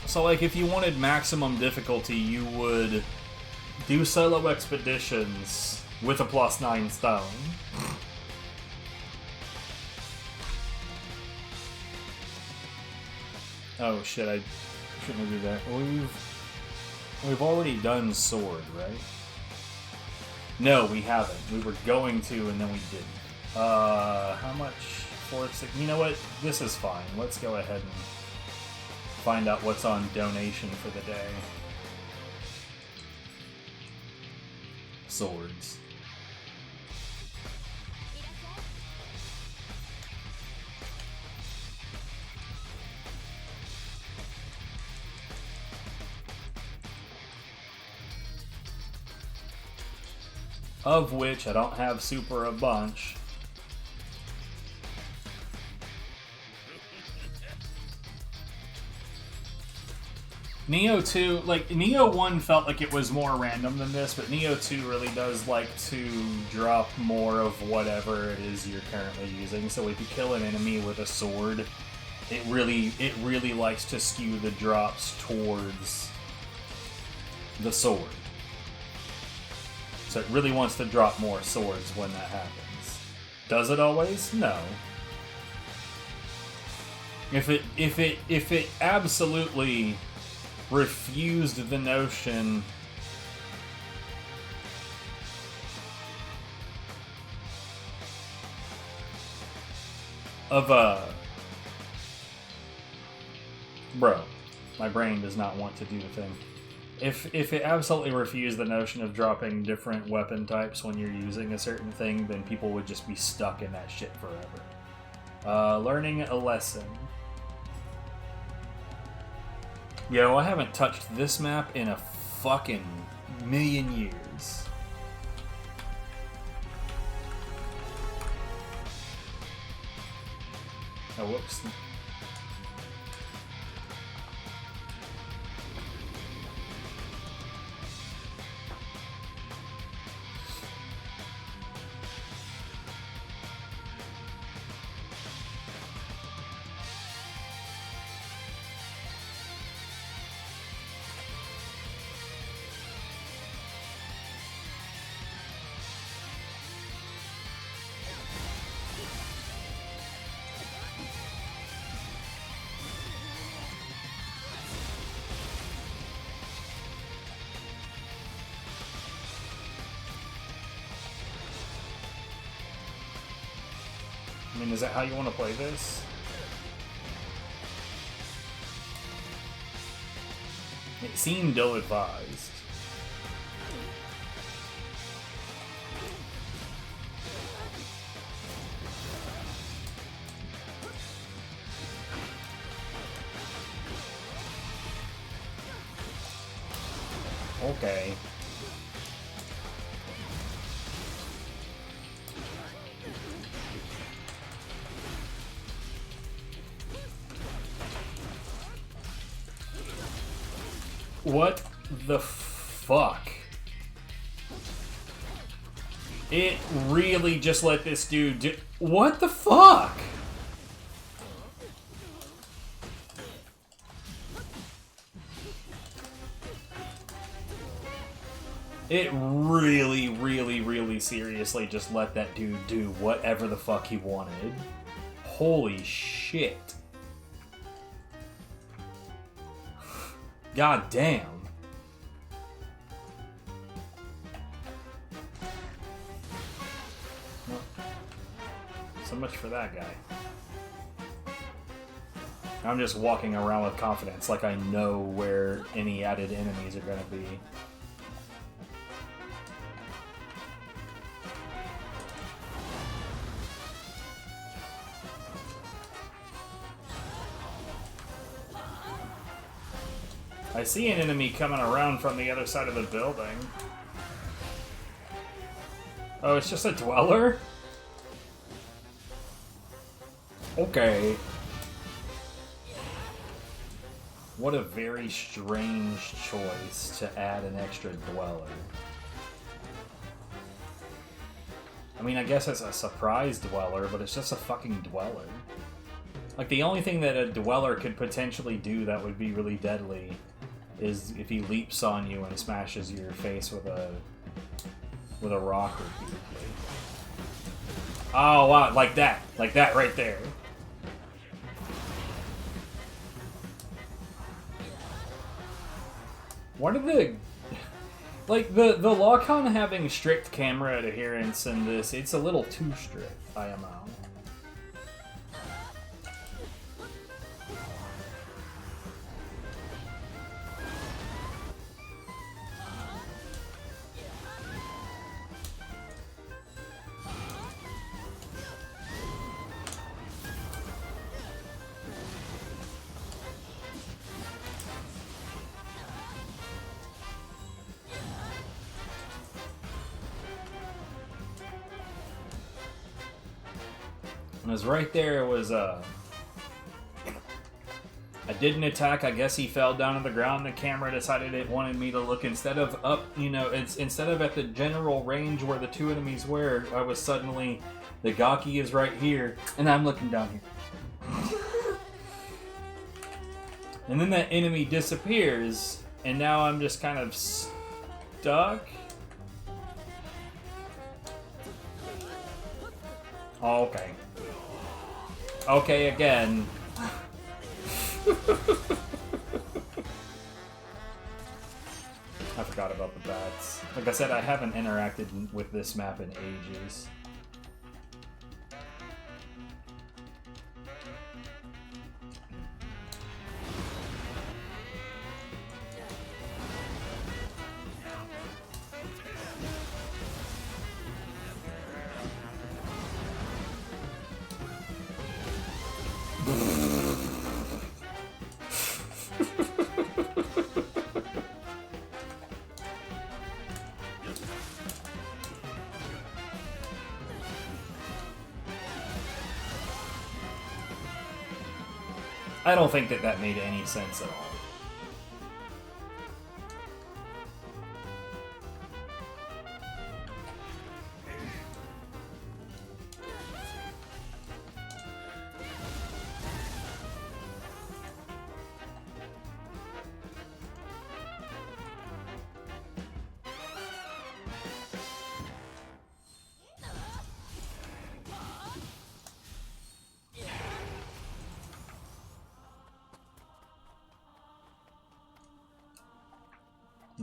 Speaker 2: So like if you wanted maximum difficulty, you would do solo expeditions with a +9 stone. Oh shit, I shouldn't do that. We've already done sword, right? No, we haven't. We were going to, and then we didn't. How much? 4, 6. You know what? This is fine. Let's go ahead and find out what's on donation for the day. Swords. Of which I don't have super a bunch. Nioh 2, like, Nioh 1 felt like it was more random than this, but Nioh 2 really does like to drop more of whatever it is you're currently using. So if you kill an enemy with a sword, it really likes to skew the drops towards the sword. So it really wants to drop more swords when that happens. Does it always? No. If it absolutely refused the notion of bro, my brain does not want to do the thing. If it absolutely refused the notion of dropping different weapon types when you're using a certain thing, then people would just be stuck in that shit forever. Learning a lesson. Yo, I haven't touched this map in a fucking million years. Oh, whoops. I mean, is that how you want to play this? It seemed ill-advised. Okay. What the fuck? It really just let this dude do... What the fuck? It really seriously just let that dude do whatever the fuck he wanted. Holy shit. God damn. Well, so much for that guy. I'm just walking around with confidence, like I know where any added enemies are gonna be. I see an enemy coming around from the other side of the building. Oh, it's just a dweller? What a very strange choice to add an extra dweller. I mean, I guess it's a surprise dweller, but it's just a fucking dweller. Like, the only thing that a dweller could potentially do that would be really deadly is if he leaps on you and smashes your face with a rock repeatedly. Oh, wow, like that right there. What are the... Like, the lock-on having strict camera adherence in this, it's a little too strict, IMO. It was right there. It was I didn't attack. I guess he fell down on the ground. The camera decided it wanted me to look instead of up. You know, it's instead of at the general range where the two enemies were. I was suddenly the Gaki is right here, and I'm looking down here. And then that enemy disappears, and now I'm just kind of stuck. Oh, okay. Okay, again. I forgot about the bats. Like I said, I haven't interacted with this map in ages. I don't think that made any sense at all.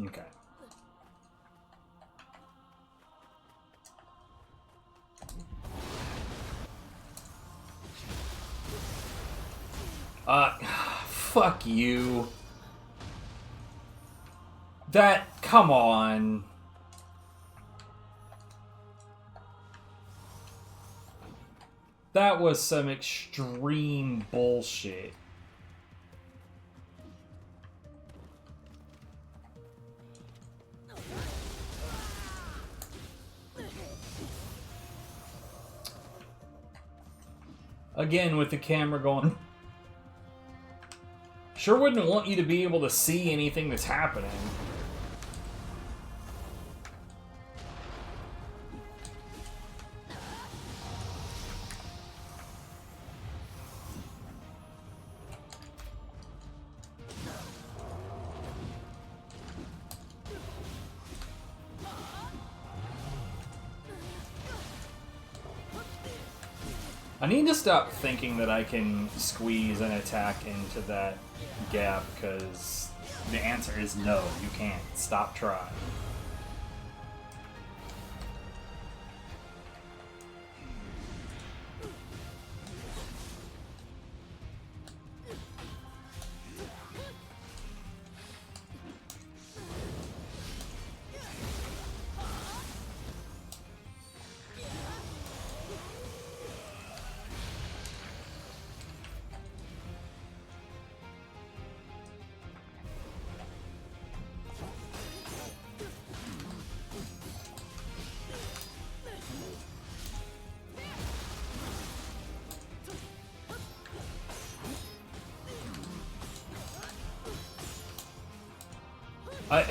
Speaker 2: Okay. Fuck you. Come on. That was some extreme bullshit. Again, with the camera going... Sure wouldn't want you to be able to see anything that's happening. I need to stop thinking that I can squeeze an attack into that gap, because the answer is no, you can't. Stop trying. I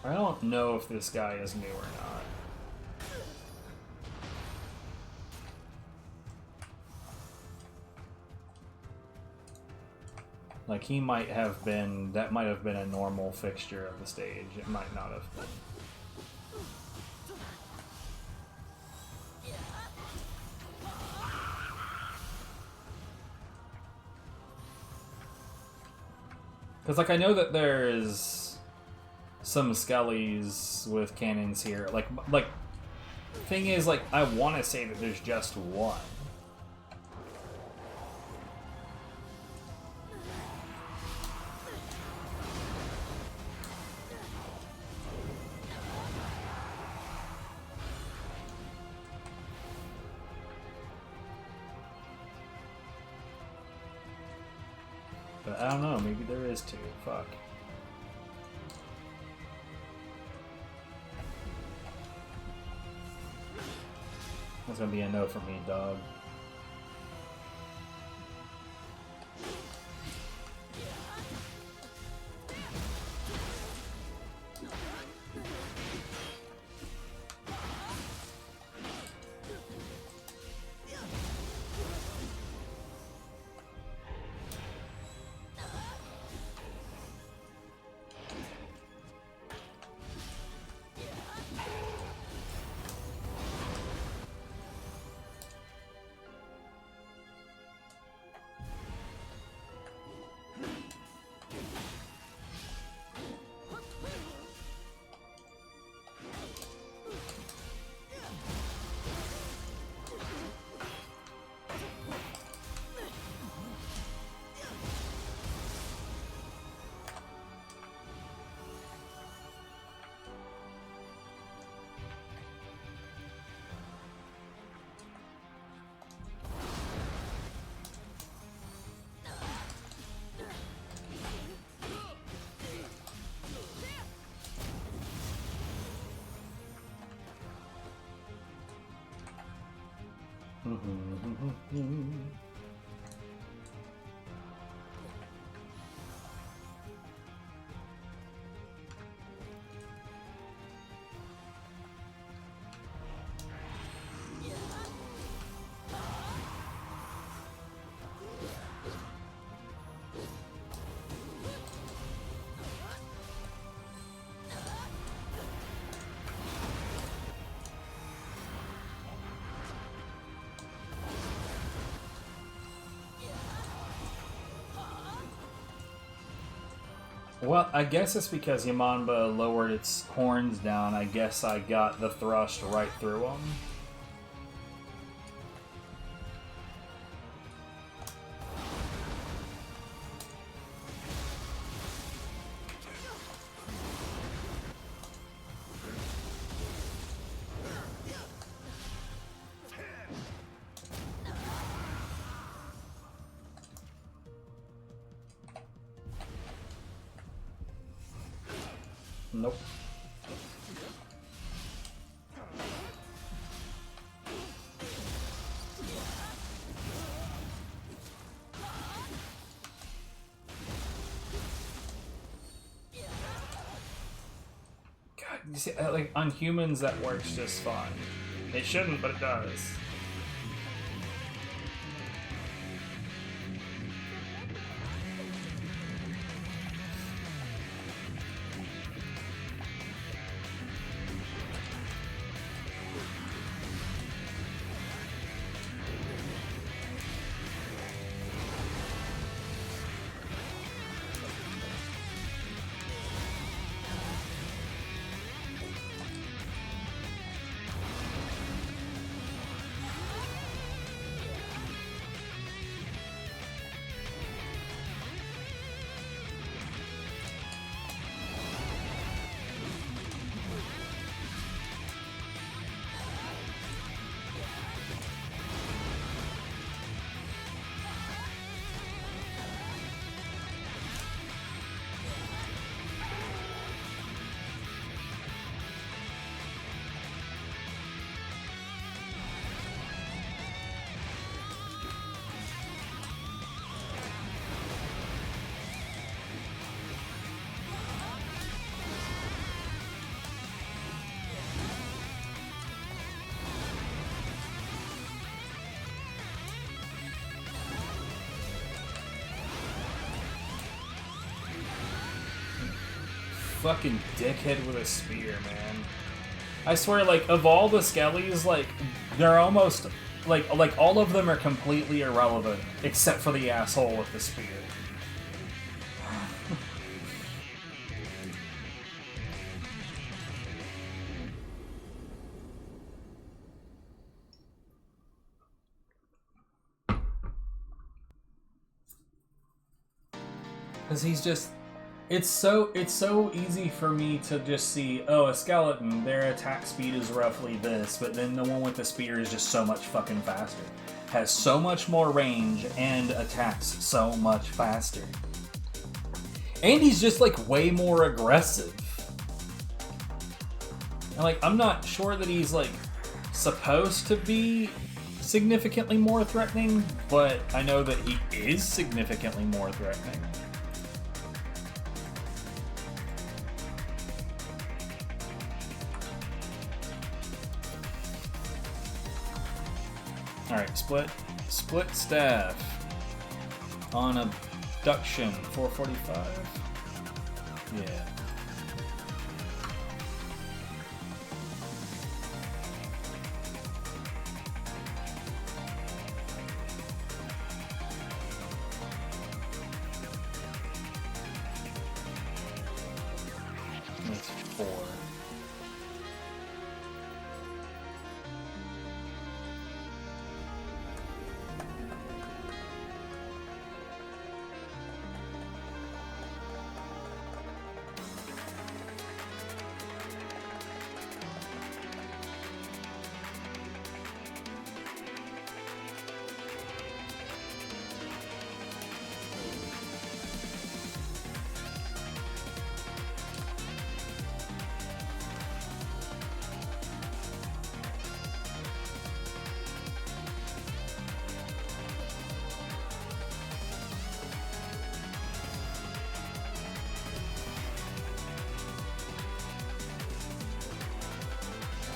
Speaker 2: I don't know if this guy is new or not. Like, he might have been... That might have been a normal fixture of the stage. It might not have been. Because, like, I know that there's some skellies with cannons here. Like, thing is, like, I want to say that there's just one. But I don't know, maybe there is two. Fuck. That's gonna be a no for me, dog. Well, I guess it's because Yamanba lowered its horns down. I guess I got the thrust right through them. Nope. God, you see, like, on humans that works just fine. It shouldn't, but it does. fucking dickhead with a spear, man. I swear, like, of all the skellies, like, they're almost, like all of them are completely irrelevant, except for the asshole with the spear. Because he's just... It's so easy for me to just see, oh, a skeleton, their attack speed is roughly this, but then the one with the spear is just so much fucking faster. Has so much more range and attacks so much faster. And he's just, like, way more aggressive. And, like, I'm not sure that he's, like, supposed to be significantly more threatening, but I know that he is significantly more threatening. Alright, split staff on abduction, 445. Yeah. That's 4.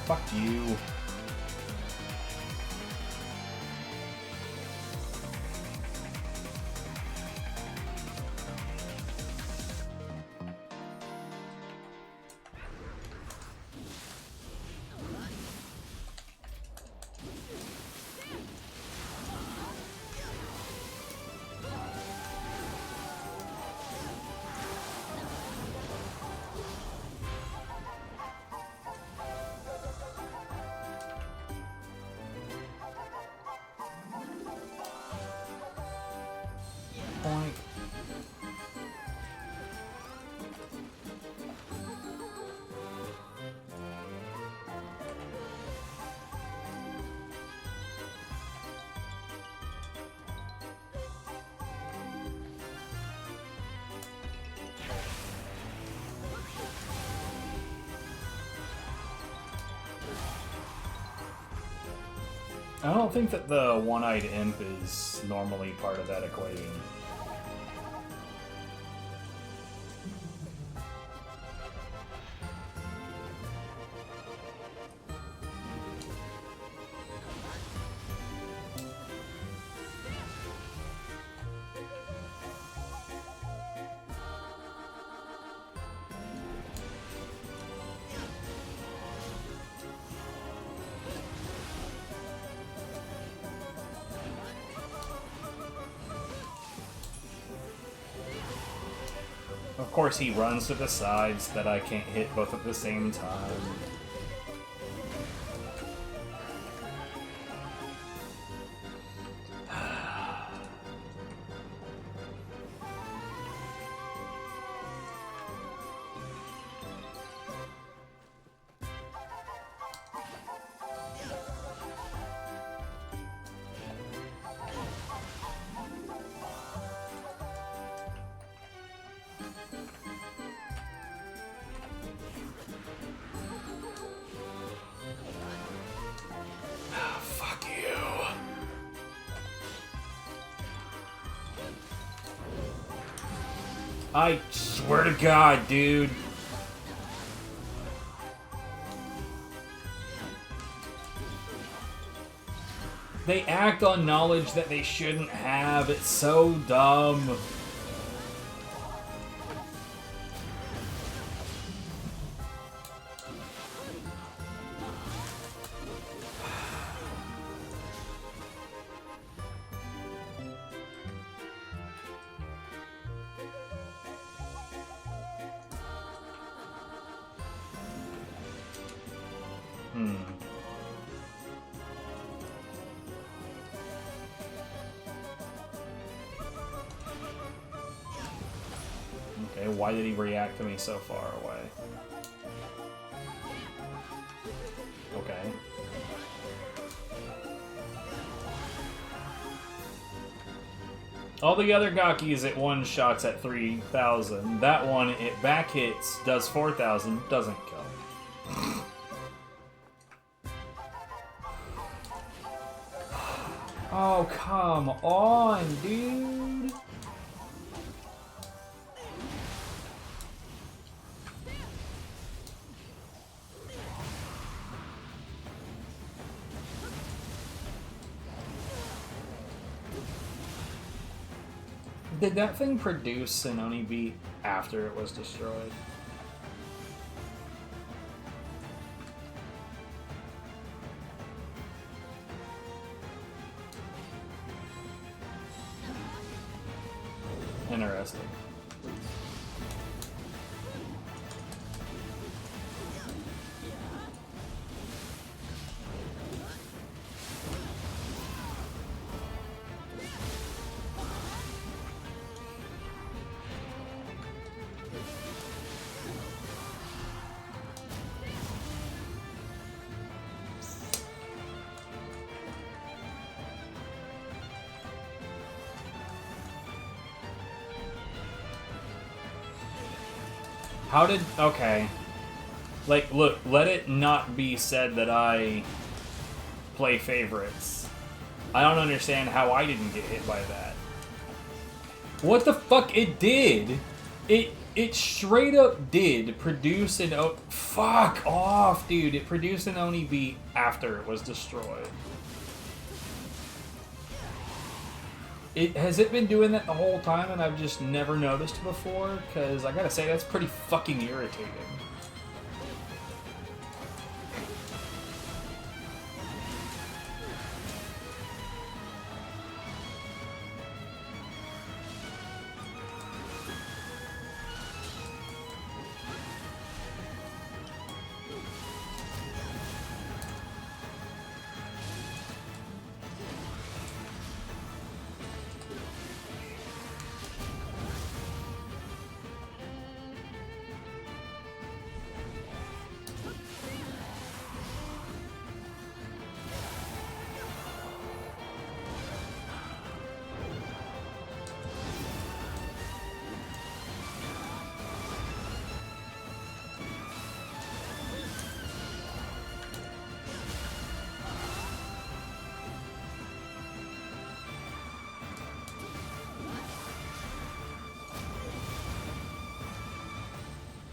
Speaker 2: Fuck you. I don't think that the one-eyed imp is normally part of that equation. Of course, he runs to the sides that I can't hit both at the same time. I swear to God, dude. They act on knowledge that they shouldn't have. It's so dumb. Okay, why did he react to me so far away? Okay. All the other Gakis it one shots at 3,000. That one, it back hits, does 4,000, doesn't kill. Oh, come on, dude. Did that thing produce an Oni beat after it was destroyed? Interesting. How did... Okay. Like, look, let it not be said that I play favorites. I don't understand how I didn't get hit by that. What the fuck? It did! It straight up did produce an... Fuck off, dude. It produced an Oni beat after it was destroyed. Has it been doing that the whole time and I've just never noticed before? Because I gotta say, that's pretty fucking irritating.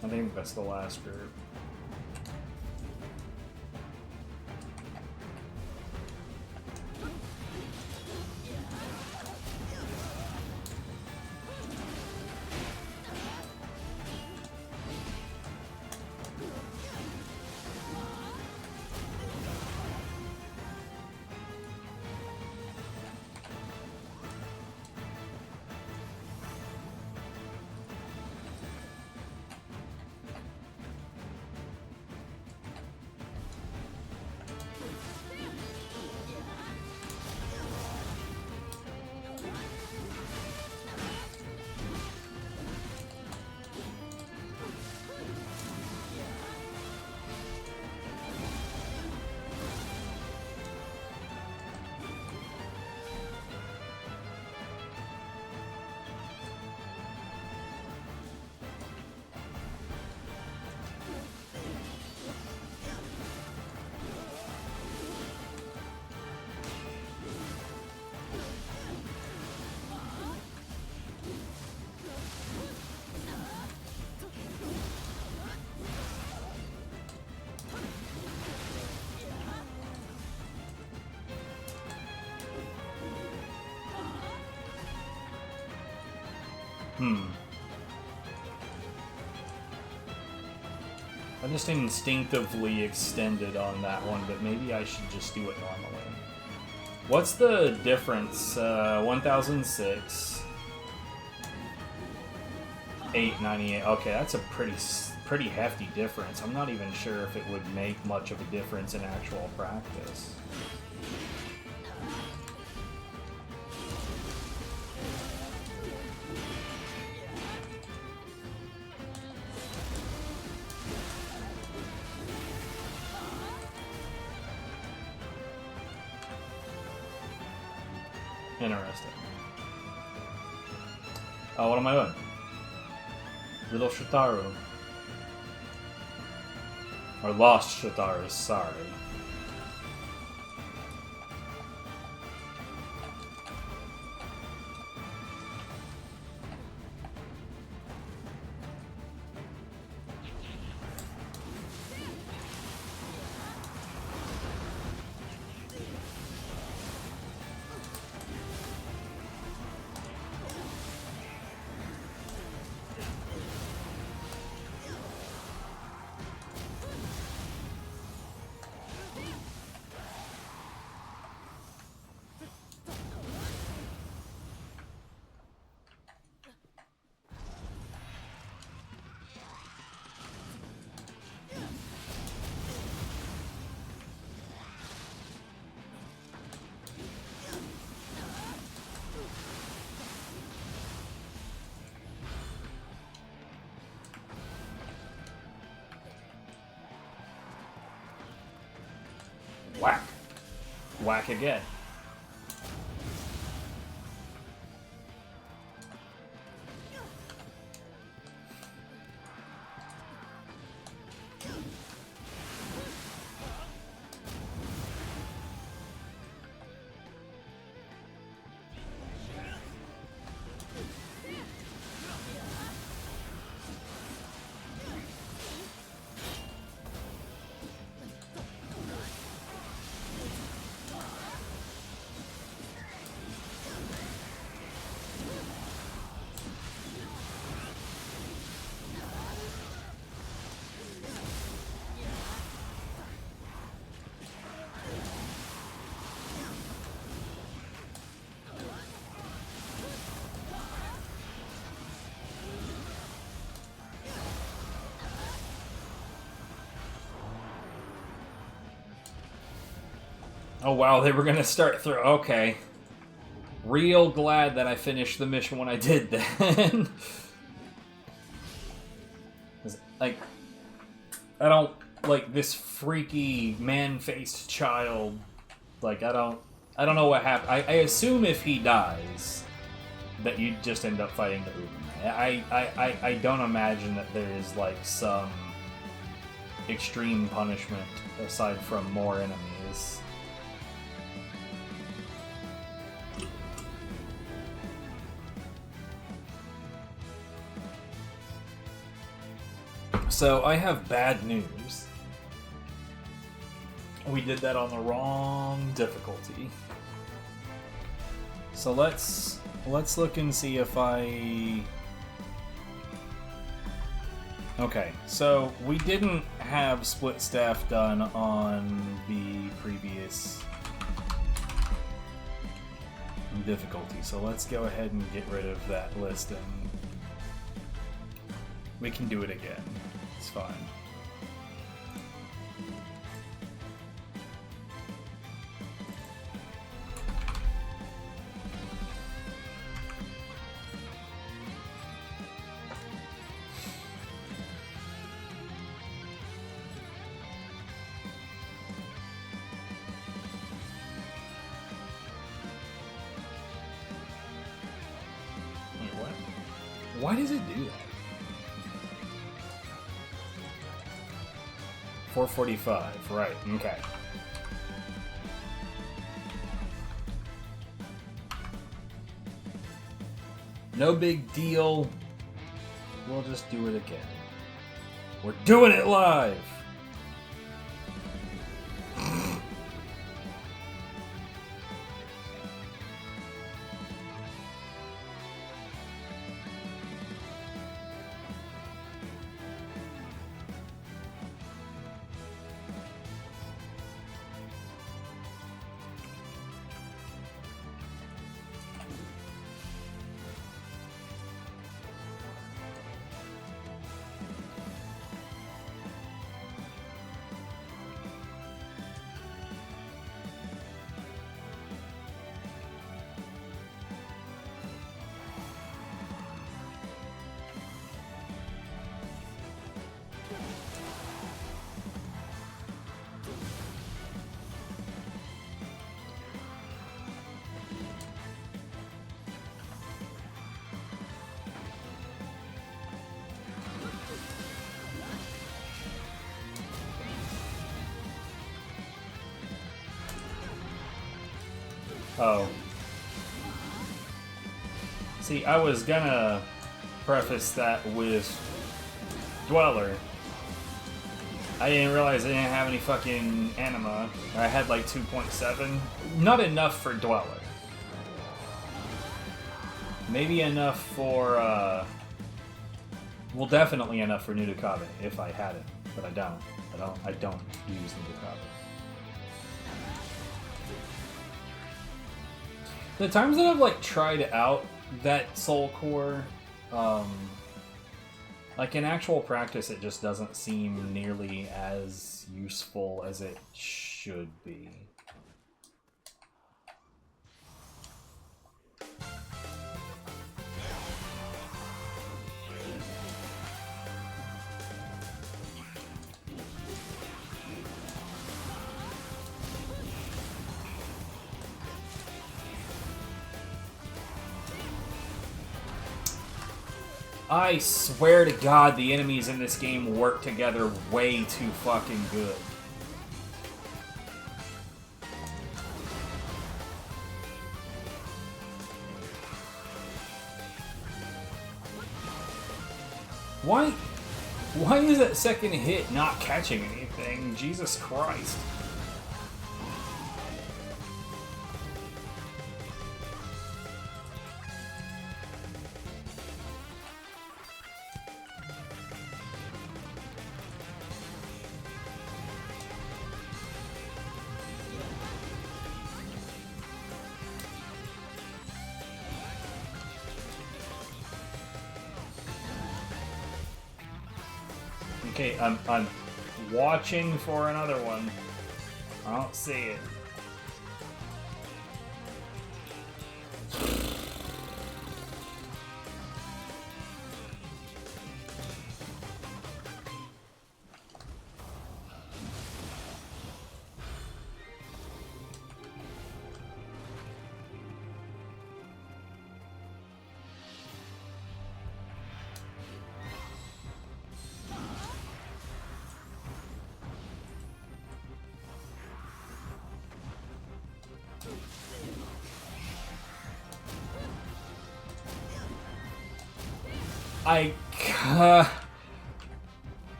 Speaker 2: I think that's the last group. I just instinctively extended on that one, but maybe I should just do it normally. What's the difference? 1006, 898. Okay, that's a pretty hefty difference. I'm not even sure if it would make much of a difference in actual practice. Interesting. Oh, what am I doing? Little Shitaru. Or Lost Shitaru, sorry. Whack. Whack again. Oh wow, they were gonna start through. Okay. Real glad that I finished the mission when I did then. Like, I don't like this freaky man-faced child. Like, I don't know what happened. I assume if he dies, that you just end up fighting the Uberman. I don't imagine that there is like some extreme punishment aside from more enemies. So I have bad news. We did that on the wrong difficulty. So let's look and see if I... Okay, so we didn't have split staff done on the previous difficulty, so let's go ahead and get rid of that list and we can do it again. It's fine. Wait, what? Why does it do that? 445, right, okay. No big deal. We'll just do it again. We're doing it live! Oh. See, I was gonna preface that with Dweller. I didn't realize I didn't have any fucking anima. I had like 2.7. Not enough for Dweller. Maybe enough for, well, definitely enough for Nudakabe, if I had it. But I don't. I don't use Nudakabe. The times that I've, like, tried out that Soul Core, like, in actual practice, it just doesn't seem nearly as useful as it should be. I swear to God, the enemies in this game work together way too fucking good. Why is that second hit not catching anything? Jesus Christ. Okay, I'm watching for another one. I don't see it.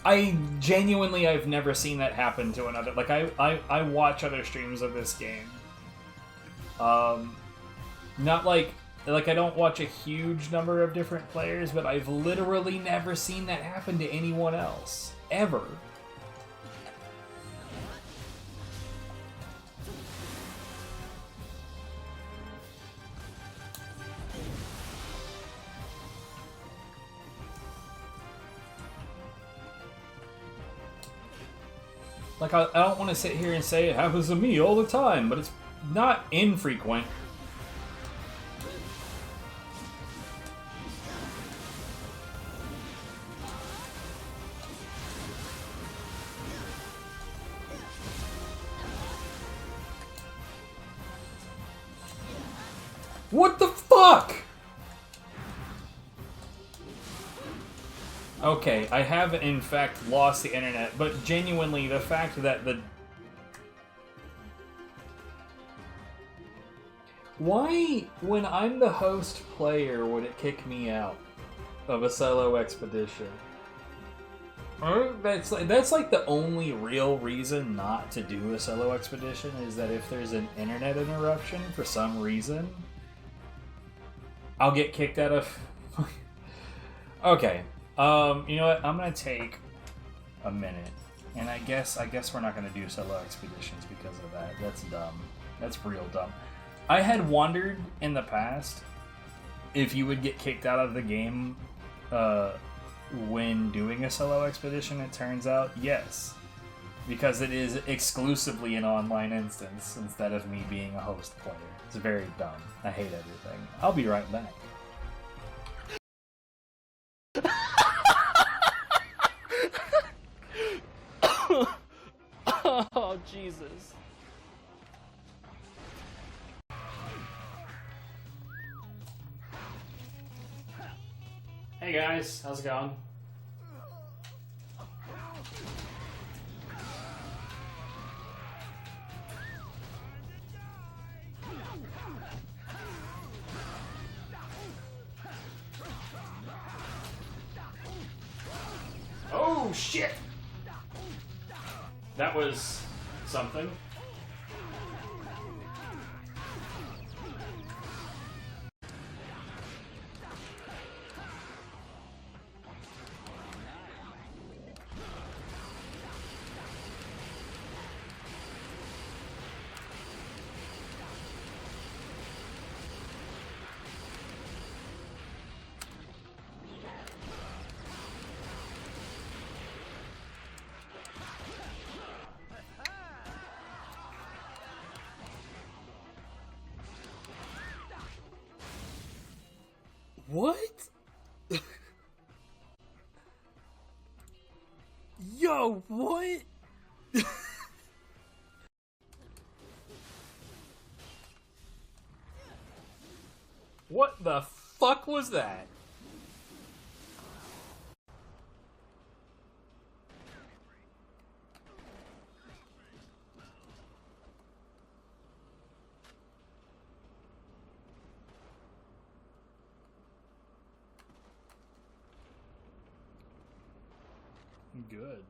Speaker 2: I genuinely, I've never seen that happen to another. Like, I watch other streams of this game. Not like I don't watch a huge number of different players, but I've literally never seen that happen to anyone else. Ever. Like, I don't want to sit here and say it happens to me all the time, but it's not infrequent. What the fuck? Okay, I have in fact lost the internet, but genuinely the fact that the... Why, when I'm the host player, would it kick me out of a solo expedition? That's like the only real reason not to do a solo expedition, is that if there's an internet interruption for some reason, I'll get kicked out of... Okay. You know what? I'm gonna take a minute, and I guess we're not gonna do solo expeditions because of that. That's dumb. That's real dumb. I had wondered in the past if you would get kicked out of the game when doing a solo expedition. It turns out yes, because it is exclusively an online instance instead of me being a host player. It's very dumb. I hate everything. I'll be right back.
Speaker 1: Oh, Jesus. Hey guys, how's it going? Oh, shit! That was something.
Speaker 3: What? Yo, what?
Speaker 2: What the fuck was that?
Speaker 1: Good.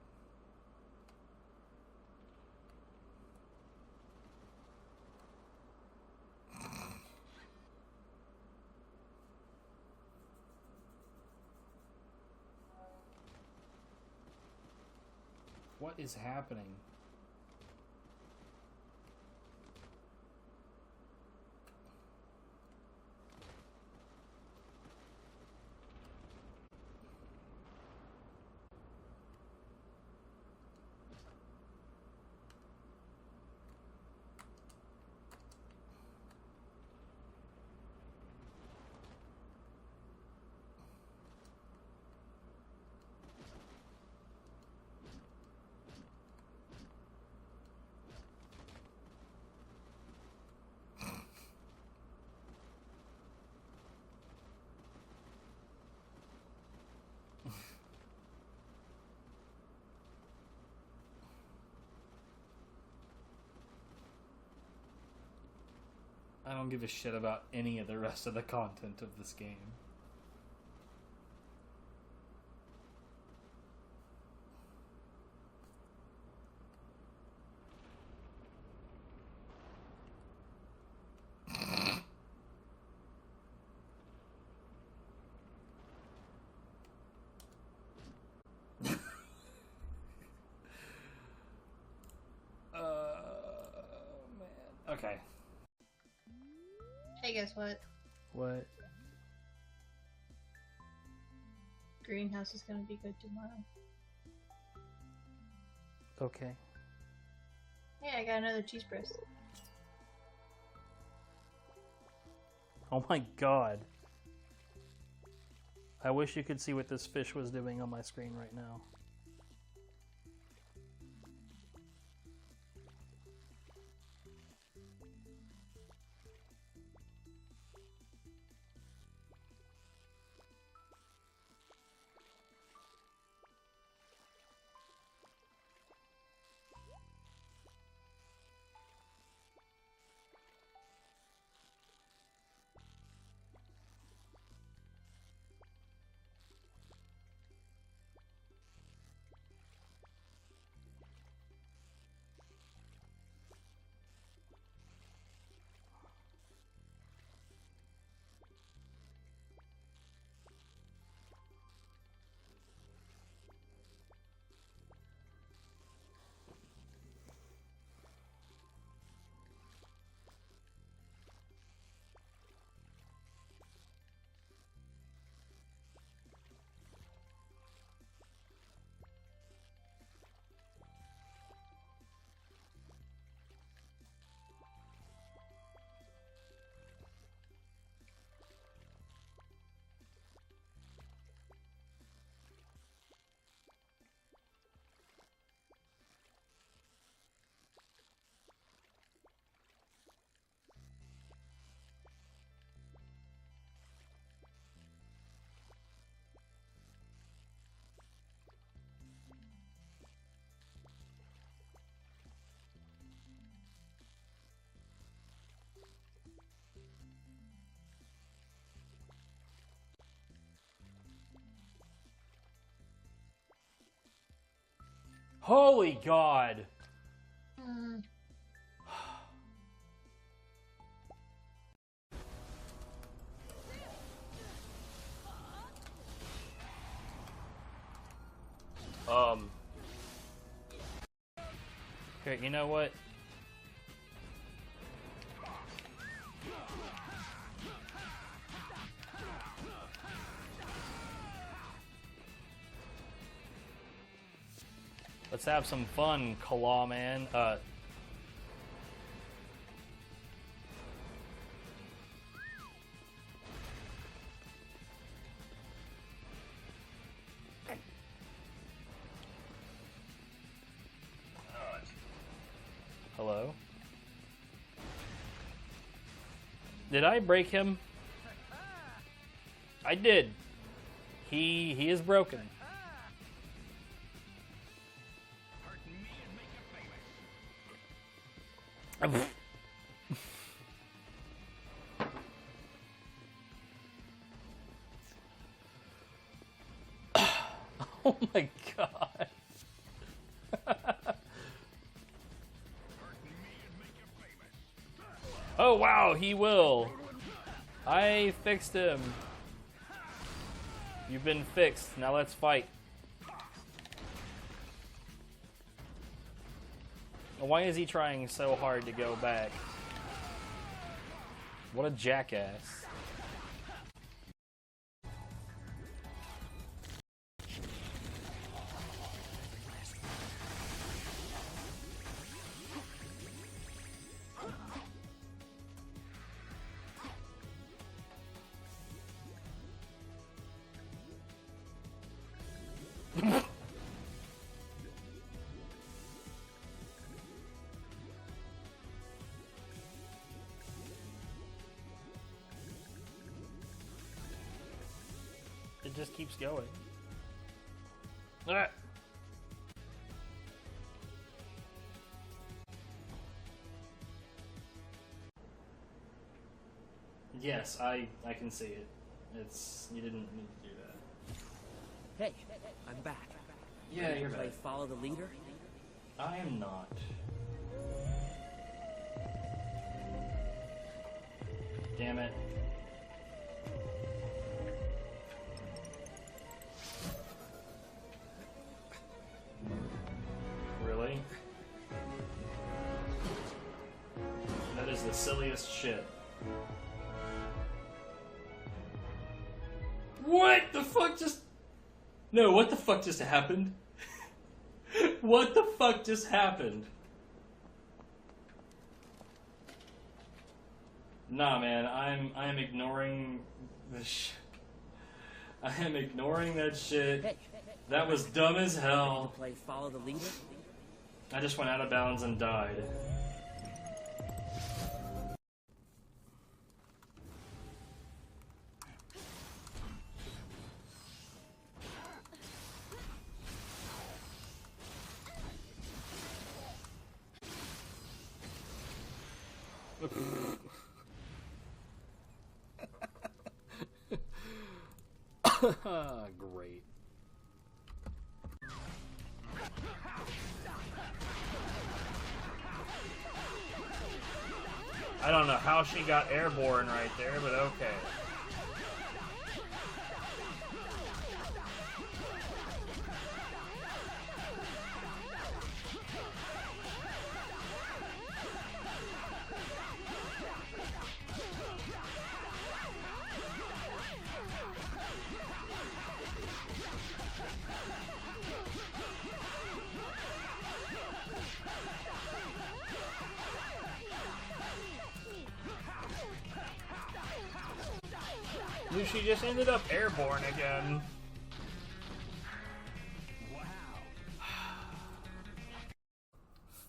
Speaker 1: What is happening? I don't give a shit about any of the rest of the content of this game. Man. Okay.
Speaker 4: Hey, guess what?
Speaker 1: What?
Speaker 4: Greenhouse is gonna be good tomorrow.
Speaker 1: Okay.
Speaker 4: Hey, I got another cheese press.
Speaker 1: Oh my god. I wish you could see what this fish was doing on my screen right now. Holy God!
Speaker 4: Mm.
Speaker 1: Okay, you know what? Let's have some fun, Claw Man. Hello? Did I break him? I did. He is broken. Oh my God. Oh wow, he will. I fixed him. You've been fixed. Now let's fight. Why is he trying so hard to go back? What a jackass. It just keeps going. Ah. Yes, I can see it. You didn't need to do that.
Speaker 5: Hey, I'm back.
Speaker 1: Yeah, you're
Speaker 5: Play
Speaker 1: back.
Speaker 5: follow the leader?
Speaker 1: I am not. Damn it. Really? That is the silliest shit. What the fuck just... No, what the fuck just happened? What the fuck just happened? Nah, man, I'm ignoring the I am ignoring that shit.
Speaker 5: Hey,
Speaker 1: That was dumb as hell.
Speaker 5: play follow the leader?
Speaker 1: I just went out of bounds and died.
Speaker 3: Great.
Speaker 1: I don't know how she got airborne right there, but okay. Dude, she just ended up airborne again.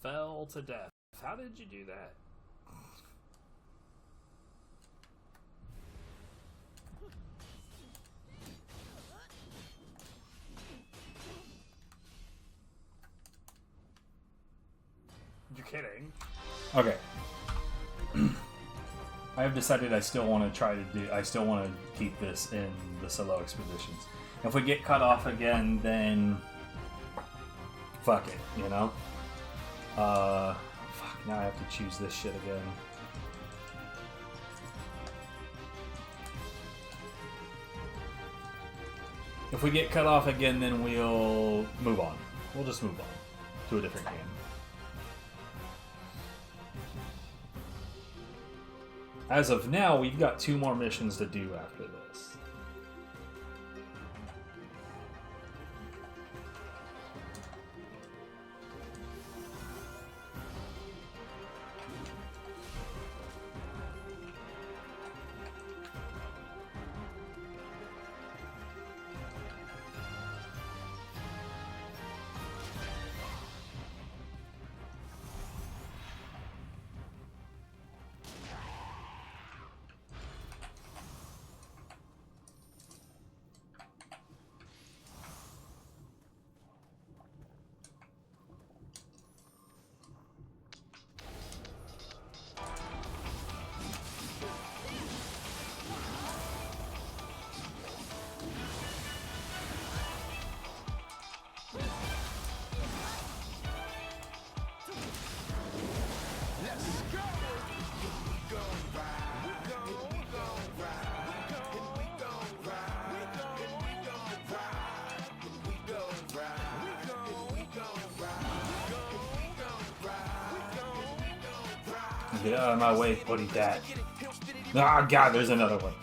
Speaker 1: Fell to death. How did you do that? You kidding?
Speaker 2: Okay. I have decided I still want to keep this in the solo expeditions. If we get cut off again, then fuck it, you know? Fuck, now I have to choose this shit again. If we get cut off again, then we'll move on. We'll just move on to a different game. As of now, we've got 2 more missions to do after this. Get out of my way, buddy dad. Ah, God, there's another one.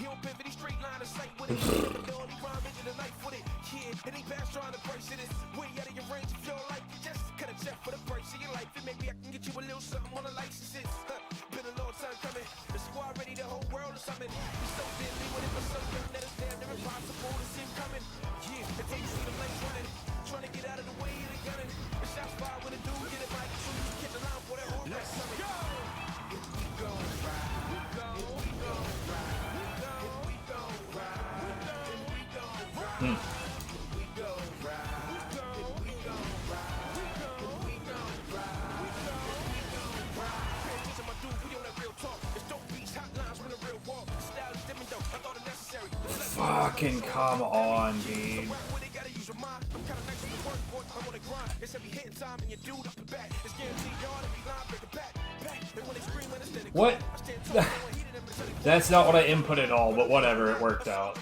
Speaker 2: Fucking come on, dude. What? That's not what I input at all, but whatever, it worked out.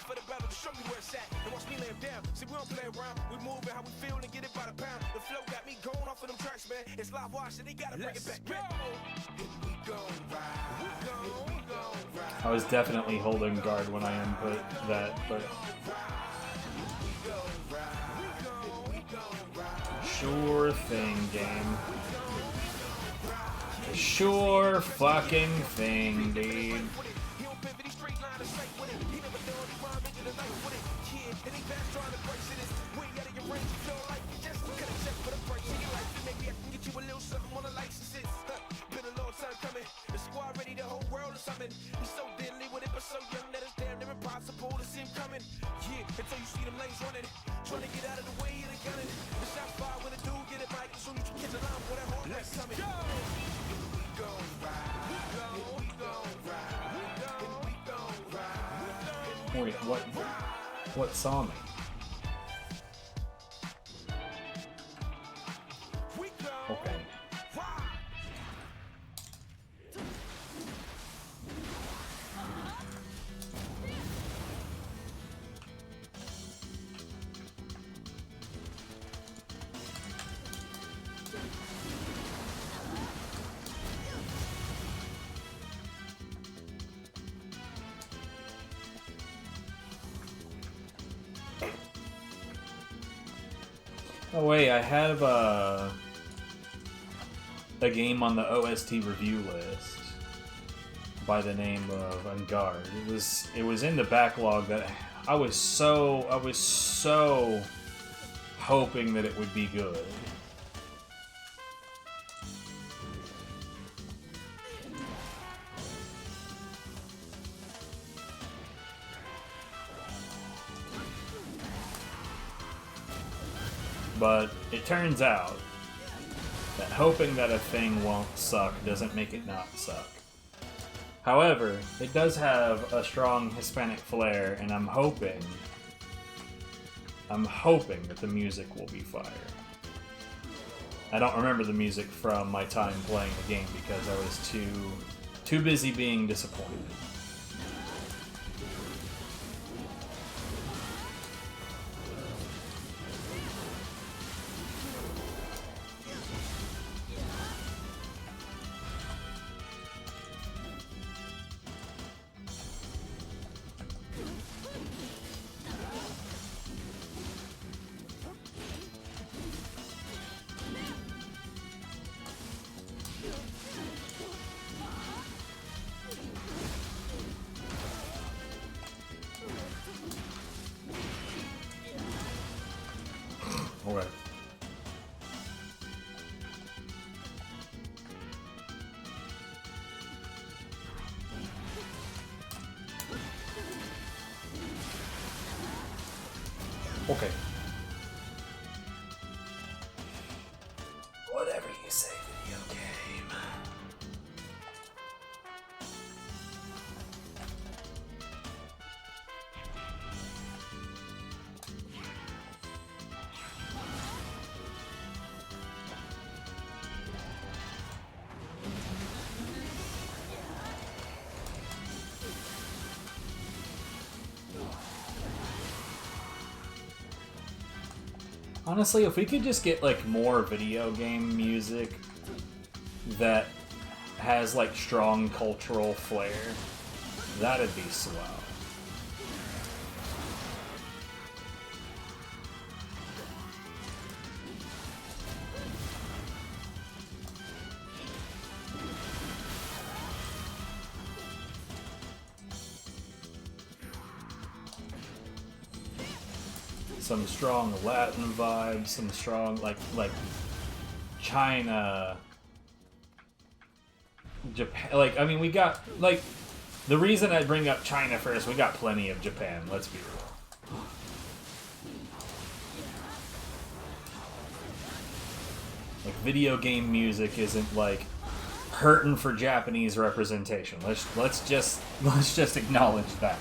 Speaker 2: I was definitely holding guard when I input that, but sure thing, game. Sure fucking thing, dude. Wait, what saw me? Okay. Oh wait, I have a game on the OST review list by the name of Unguard. It was in the backlog that I was so hoping that it would be good. But it turns out that hoping that a thing won't suck doesn't make it not suck. However, it does have a strong Hispanic flair, and I'm hoping that the music will be fire. I don't remember the music from my time playing the game because I was too busy being disappointed. Alright. Okay. Whatever you say, video game. Honestly, if we could just get like more video game music that has like strong cultural flair, that'd be swell. Some strong Latin vibes, some strong like China, Japan. Like I mean, we got like the reason I bring up China first. We got plenty of Japan. Let's be real. Like video game music isn't like hurting for Japanese representation. Let's just acknowledge that.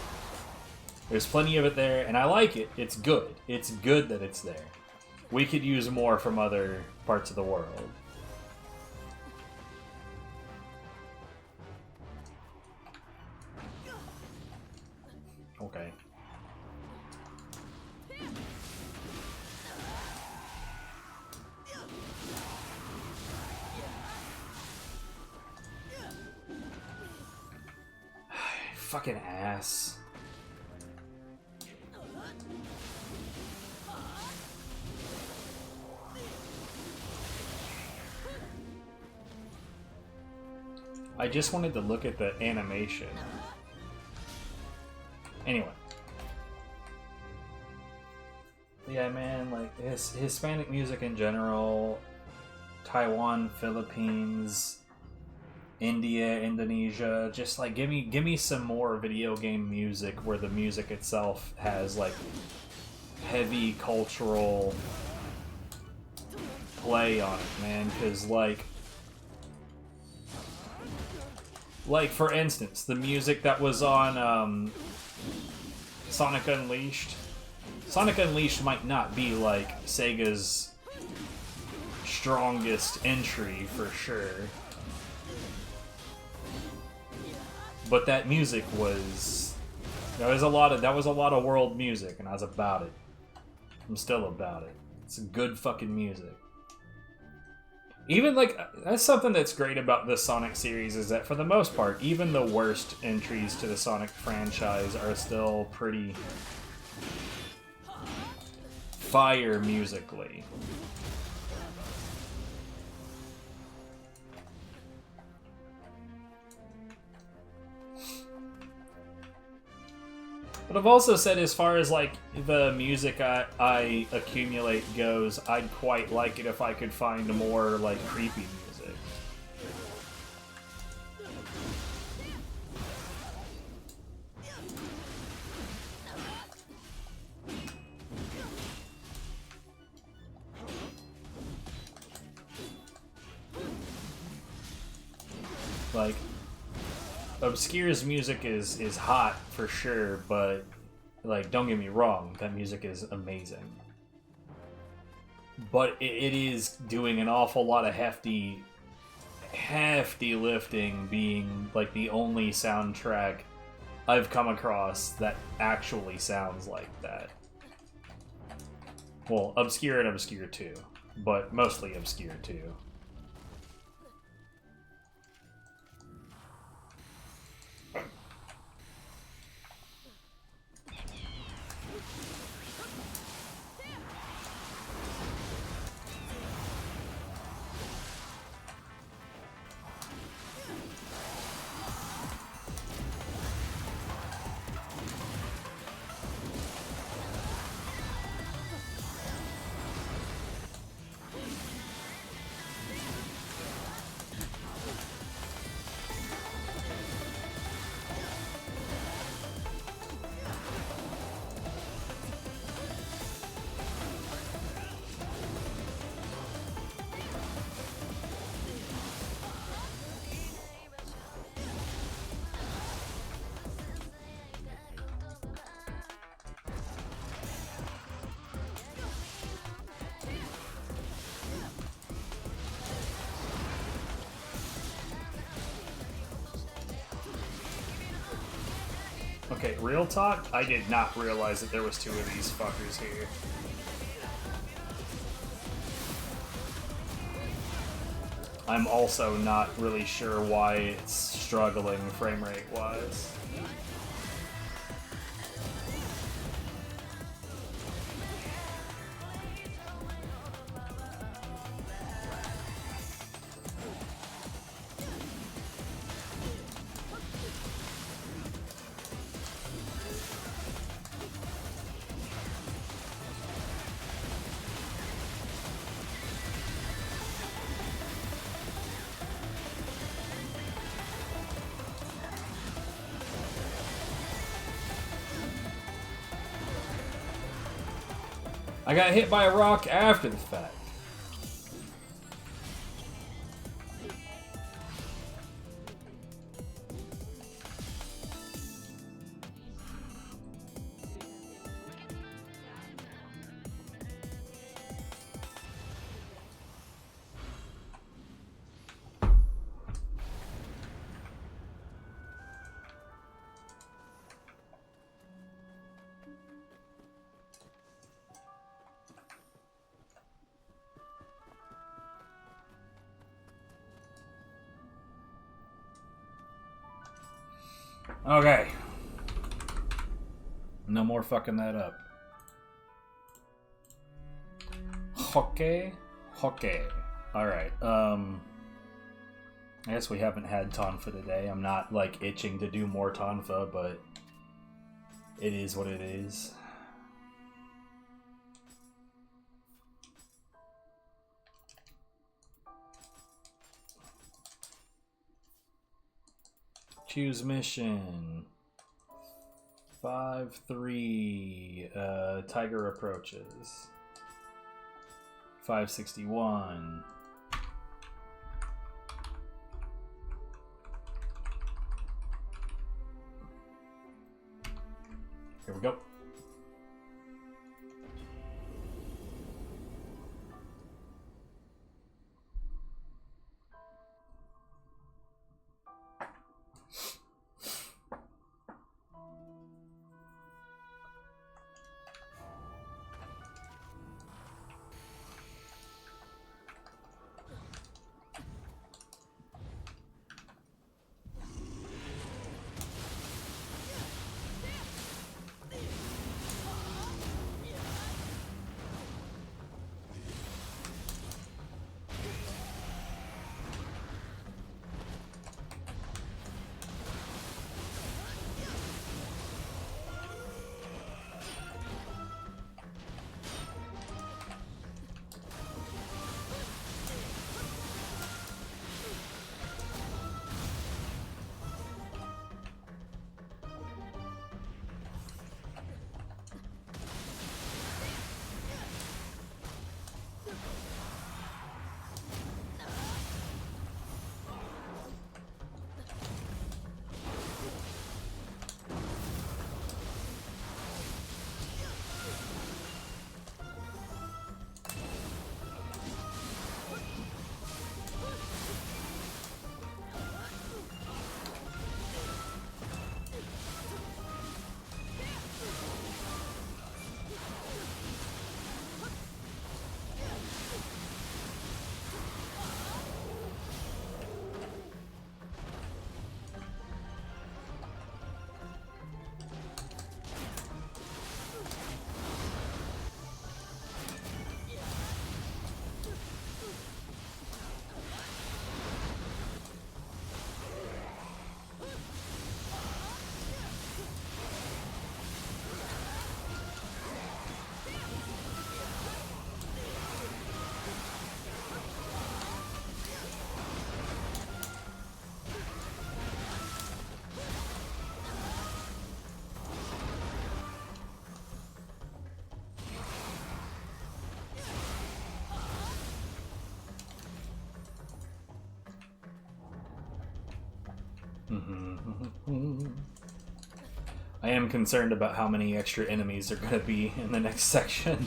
Speaker 2: There's plenty of it there, and I like it. It's good. It's good that it's there. We could use more from other parts of the world. Okay. Fucking ass. I just wanted to look at the animation. Anyway. Yeah, man, like, Hispanic music in general, Taiwan, Philippines, India, Indonesia, just, like, give me some more video game music where the music itself has, like, heavy cultural play on it, man, because, like, for instance, the music that was on Sonic Unleashed. Sonic Unleashed might not be, like, Sega's strongest entry, for sure. But that music was... That was a lot of world music, and I was about it. I'm still about it. It's good fucking music. Even, like, that's something that's great about the Sonic series, is that for the most part, even the worst entries to the Sonic franchise are still pretty fire musically. But I've also said, as far as, like, the music I accumulate goes, I'd quite like it if I could find more, like, creepy music. Like, Obscure's music is hot for sure, but, like, don't get me wrong, that music is amazing. but it is doing an awful lot of hefty lifting, being like the only soundtrack I've come across that actually sounds like that. Well, Obscure and Obscure 2, but mostly Obscure 2. Okay, real talk, I did not realize that there was two of these fuckers here. I'm also not really sure why it's struggling frame rate wise. I got hit by a rock after the fact. Okay. No more fucking that up. Okay. Okay. Alright, I guess we haven't had Tonfa today. I'm not, like, itching to do more Tonfa, but it is what it is. Choose mission. 5-3. Tiger approaches. 561. Here we go. I am concerned about how many extra enemies are going to be in the next section.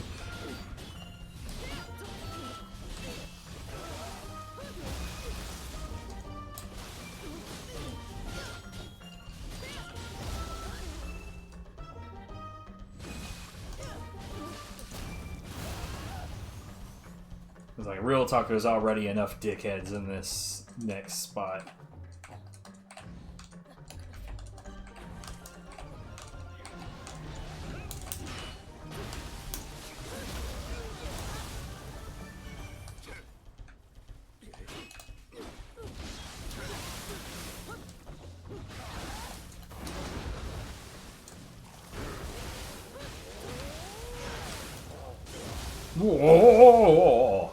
Speaker 2: It's like, real talk, there's already enough dickheads in this next spot. Whoa!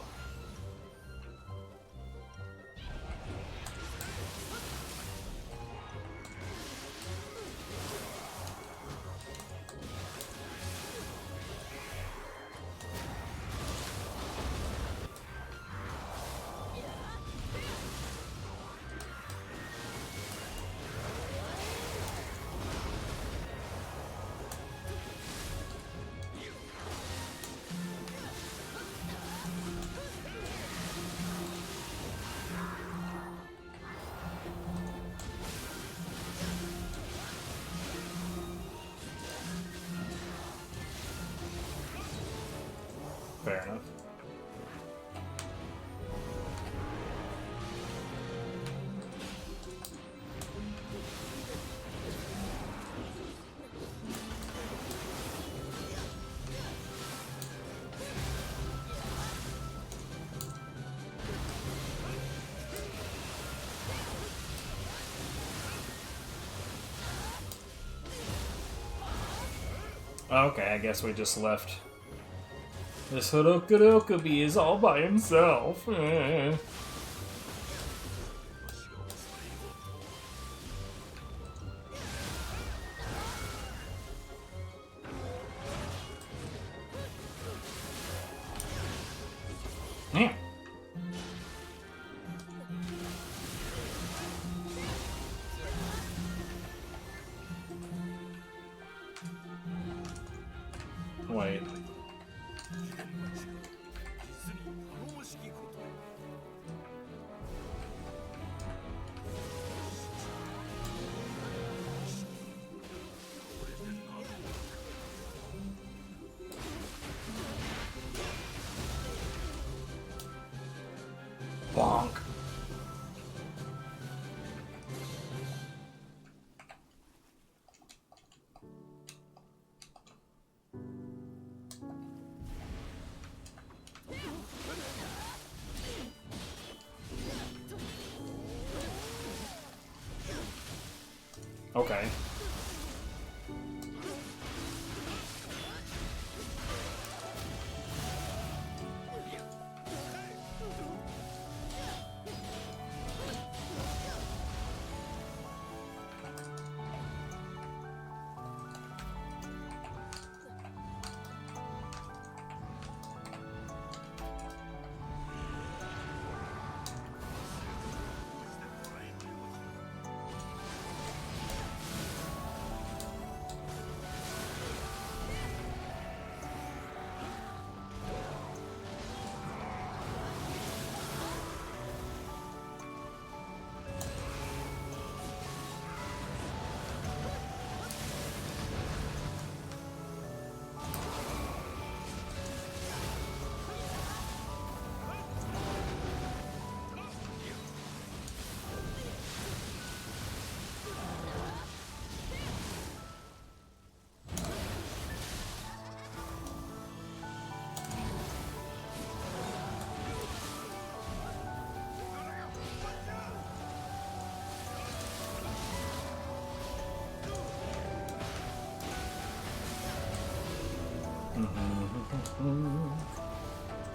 Speaker 2: Fair enough. Okay, I guess we just left. This Harukarukabi is all by himself. Yeah. Wait. Bonk. Okay.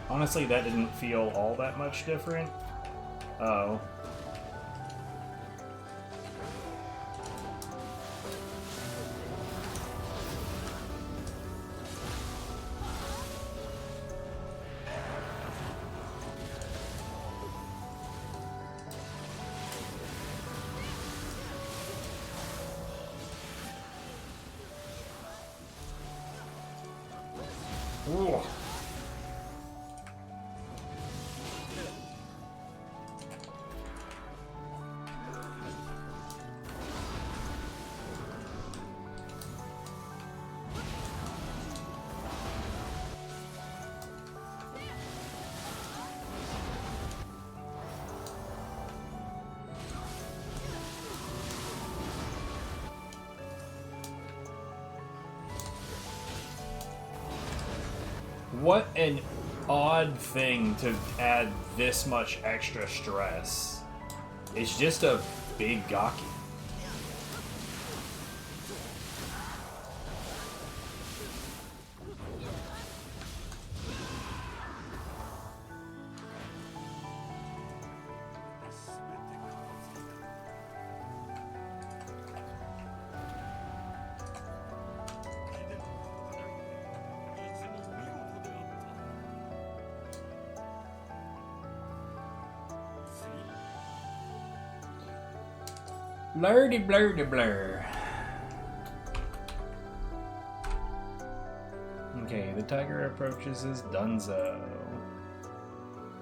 Speaker 2: Honestly, that didn't feel all that much different. Oh. Ooh. What an odd thing to add this much extra stress. It's just a big gaki. Blurdy blurdy blur. Okay, the tiger approaches his Dunzo.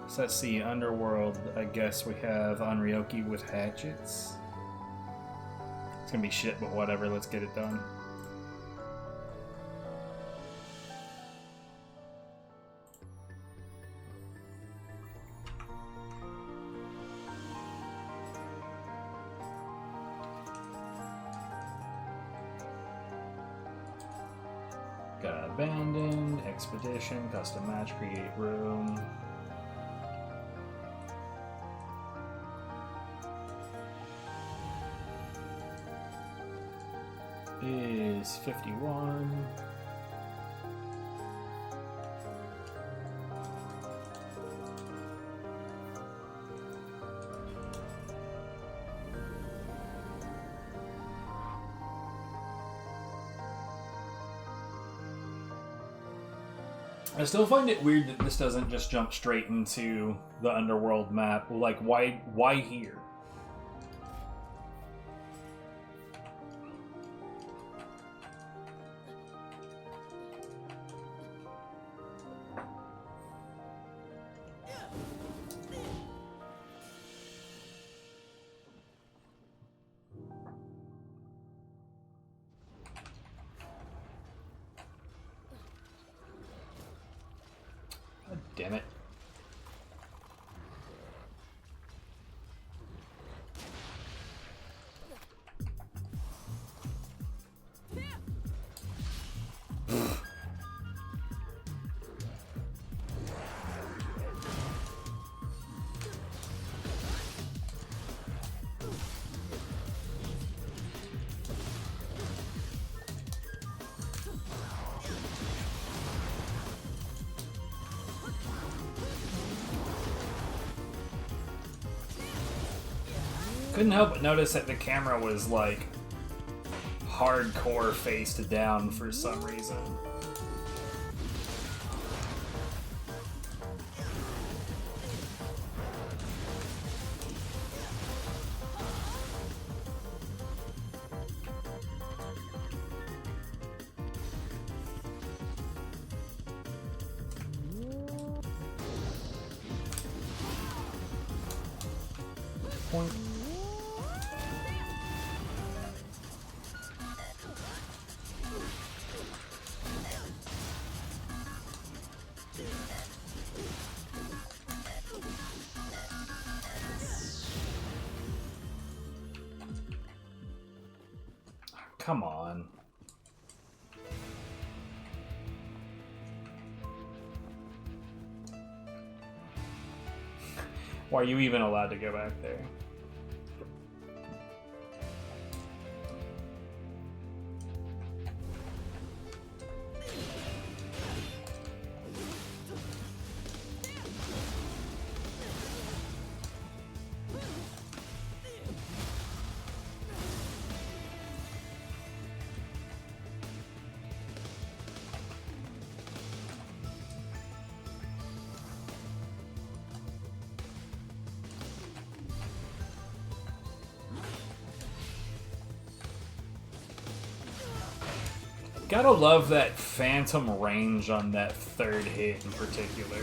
Speaker 2: So let's see, Underworld, I guess we have Onryoki with hatchets. It's gonna be shit, but whatever, let's get it done. Got abandoned, expedition, custom match, create room. Is 51. I still find it weird that this doesn't just jump straight into the Underworld map. Like, why here? God damn it. Couldn't help but notice that the camera was like hardcore faced down for some reason. Point. Come on. Why are you even allowed to go back there? Gotta love that phantom range on that third hit in particular.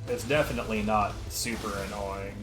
Speaker 2: It's definitely not super annoying.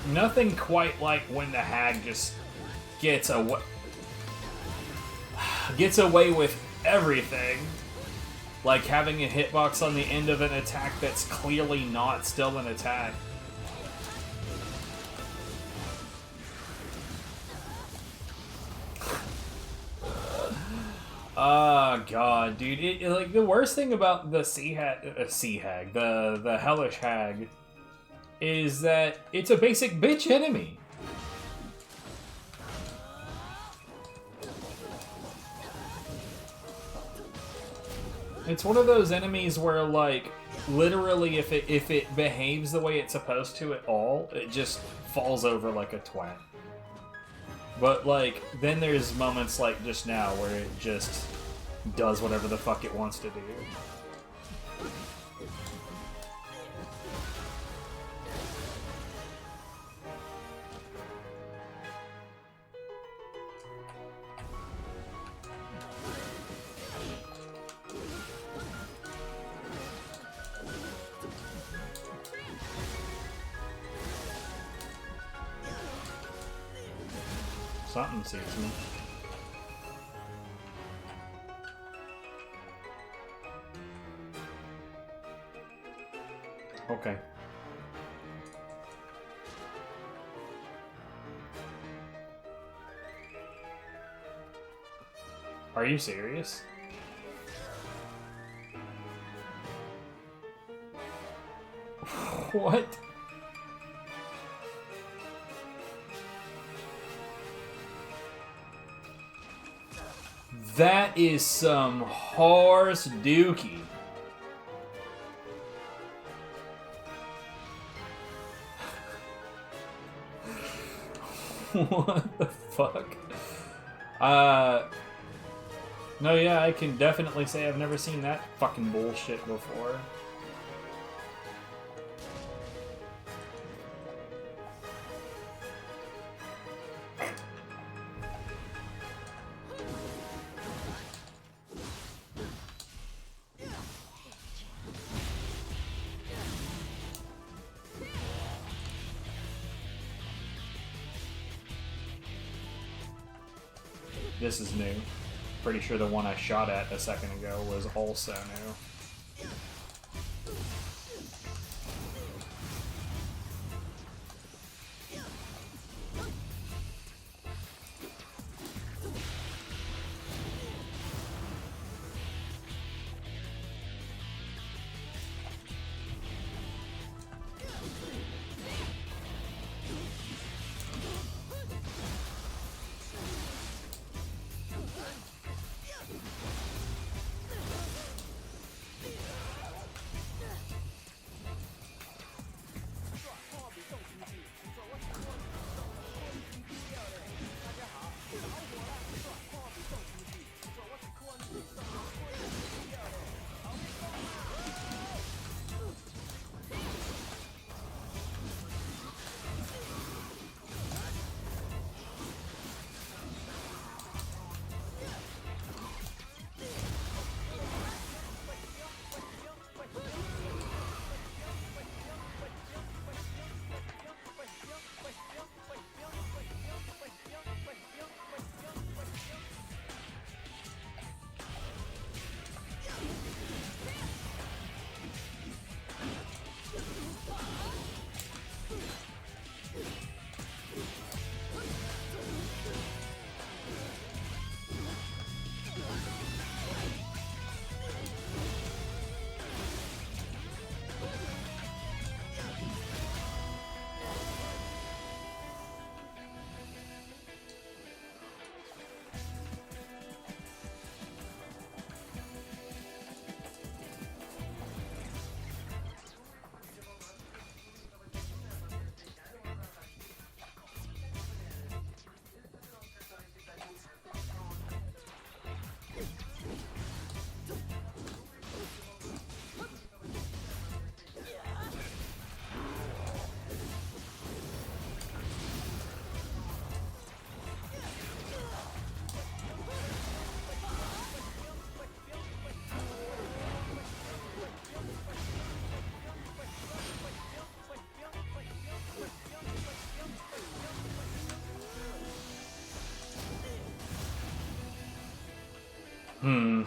Speaker 2: Nothing quite like when the hag just gets away with everything. Like having a hitbox on the end of an attack that's clearly not still an attack. Oh god, dude! Like the worst thing about the the hellish hag, is that it's a basic bitch enemy. It's one of those enemies where, like, literally, if it behaves the way it's supposed to at all, it just falls over like a twat. But, like, then there's moments like just now where it just does whatever the fuck it wants to do. Something sees me. Okay. Are you serious? What? That is some horse dookie. What the fuck? No, yeah, I can definitely say I've never seen that fucking bullshit before. This is new. Pretty sure the one I shot at a second ago was also new. Hmm.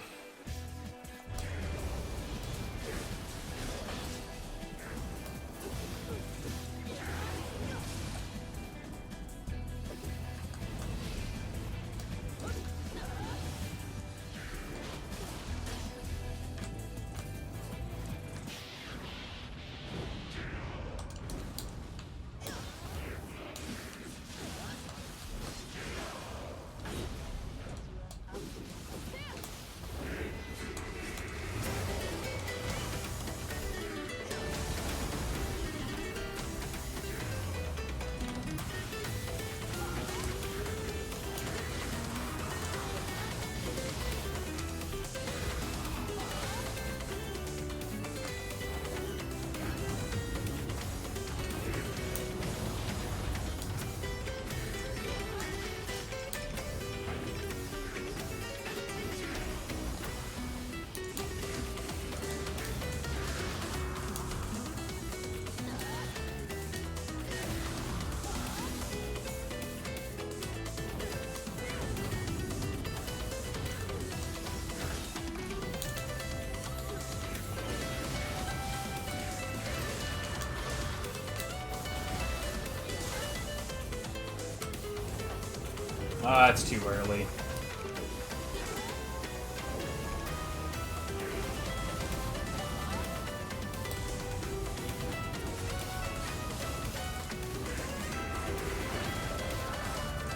Speaker 2: Ah, it's too early.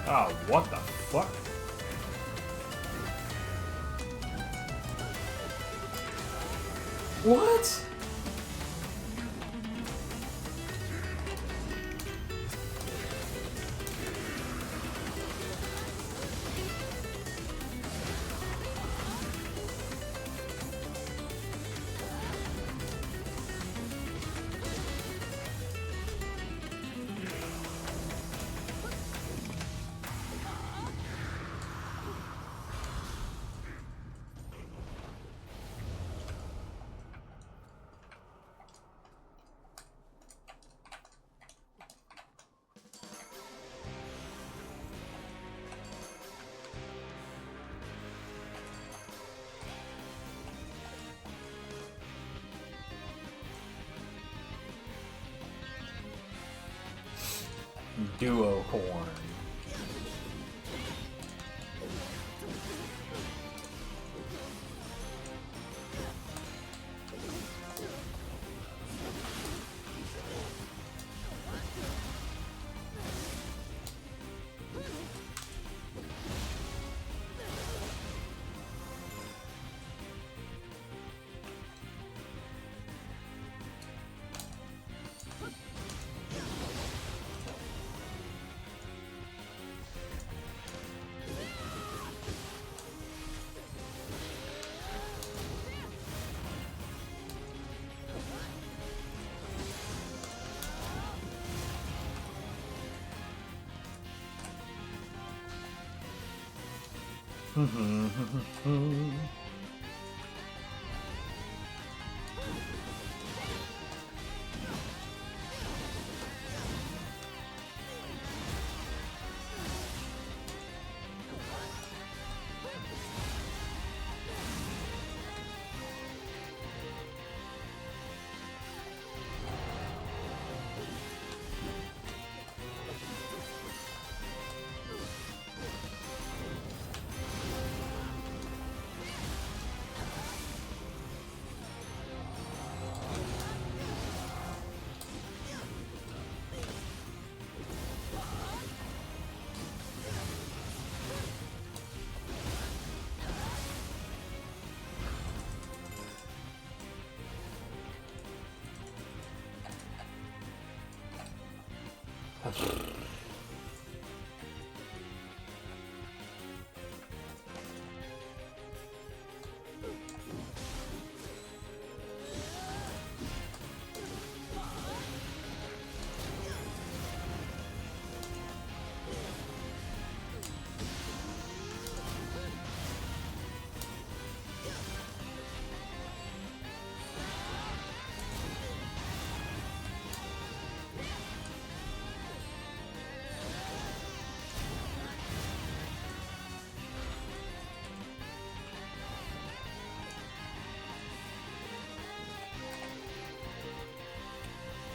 Speaker 2: Oh, what the fuck? What? Duo corn.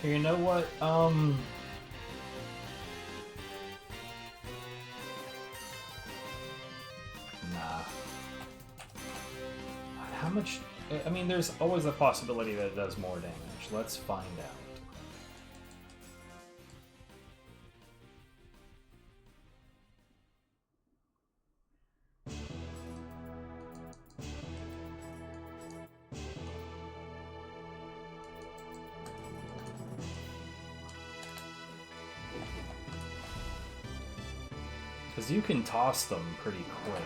Speaker 2: You know what? Nah. How much? I mean, there's always a possibility that it does more damage. Let's find out. Because you can toss them pretty quick.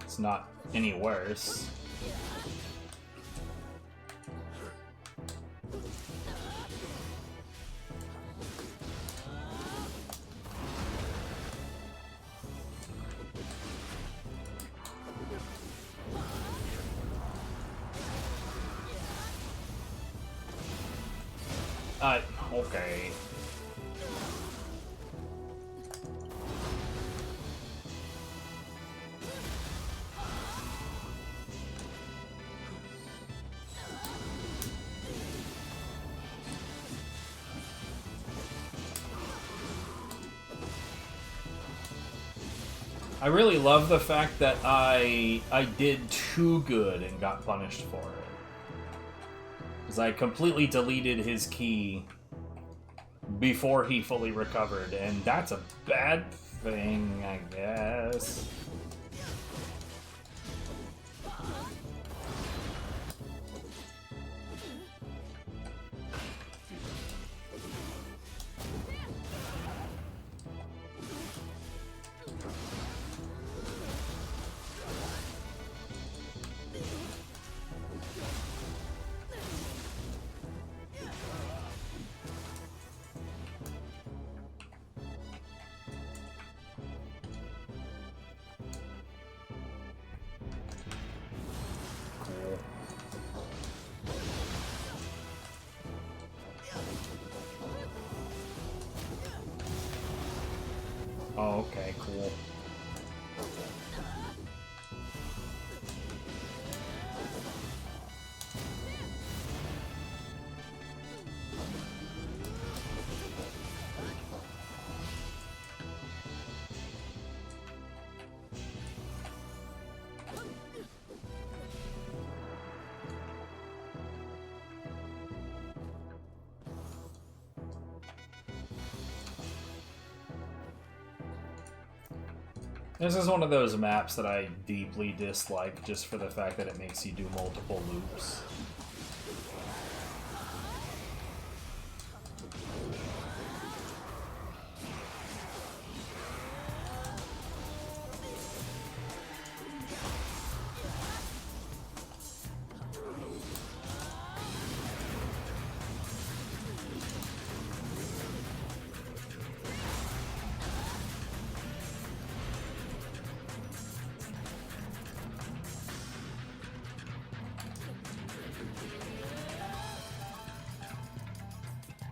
Speaker 2: It's not any worse. Okay. I really love the fact that I did too good and got punished for it. Because I completely deleted his key before he fully recovered, and that's a bad thing, I guess. Oh, okay, cool. This is one of those maps that I deeply dislike just for the fact that it makes you do multiple loops.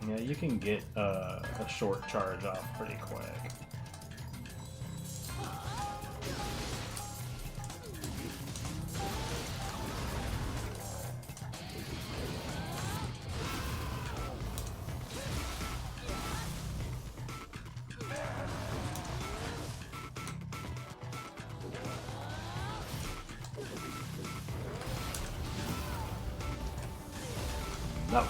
Speaker 2: Yeah, you can get a short charge off pretty quick. No.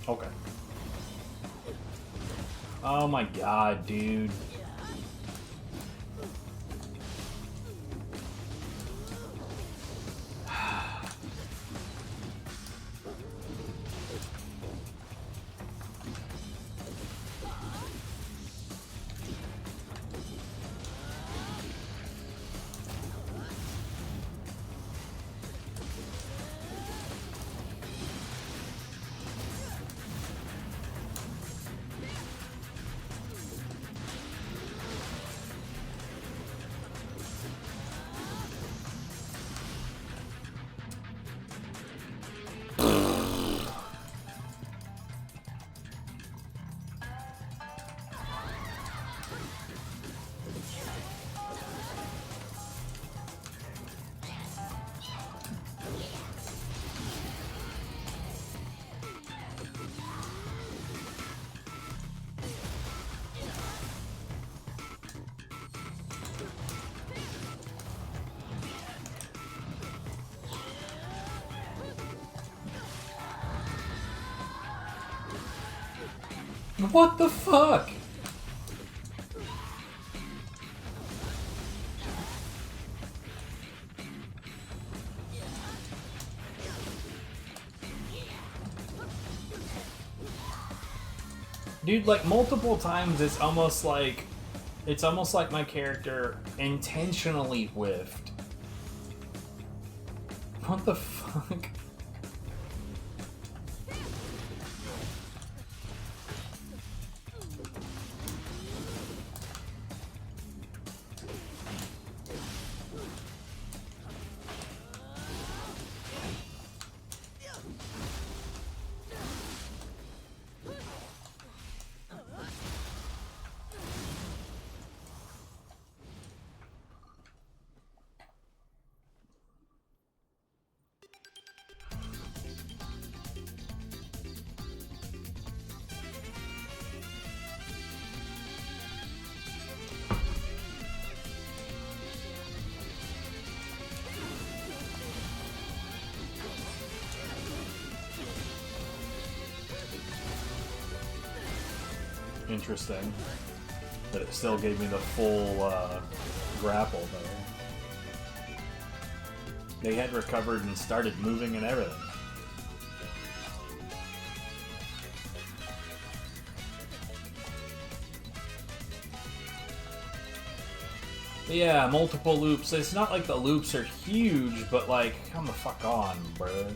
Speaker 2: Okay. Oh my god, dude. What the fuck? Dude, like multiple times it's almost like my character intentionally whiffed. What the fuck? Interesting. But it still gave me the full grapple, though. They had recovered and started moving and everything. Yeah, multiple loops. It's not like the loops are huge, but like, come the fuck on, bruh.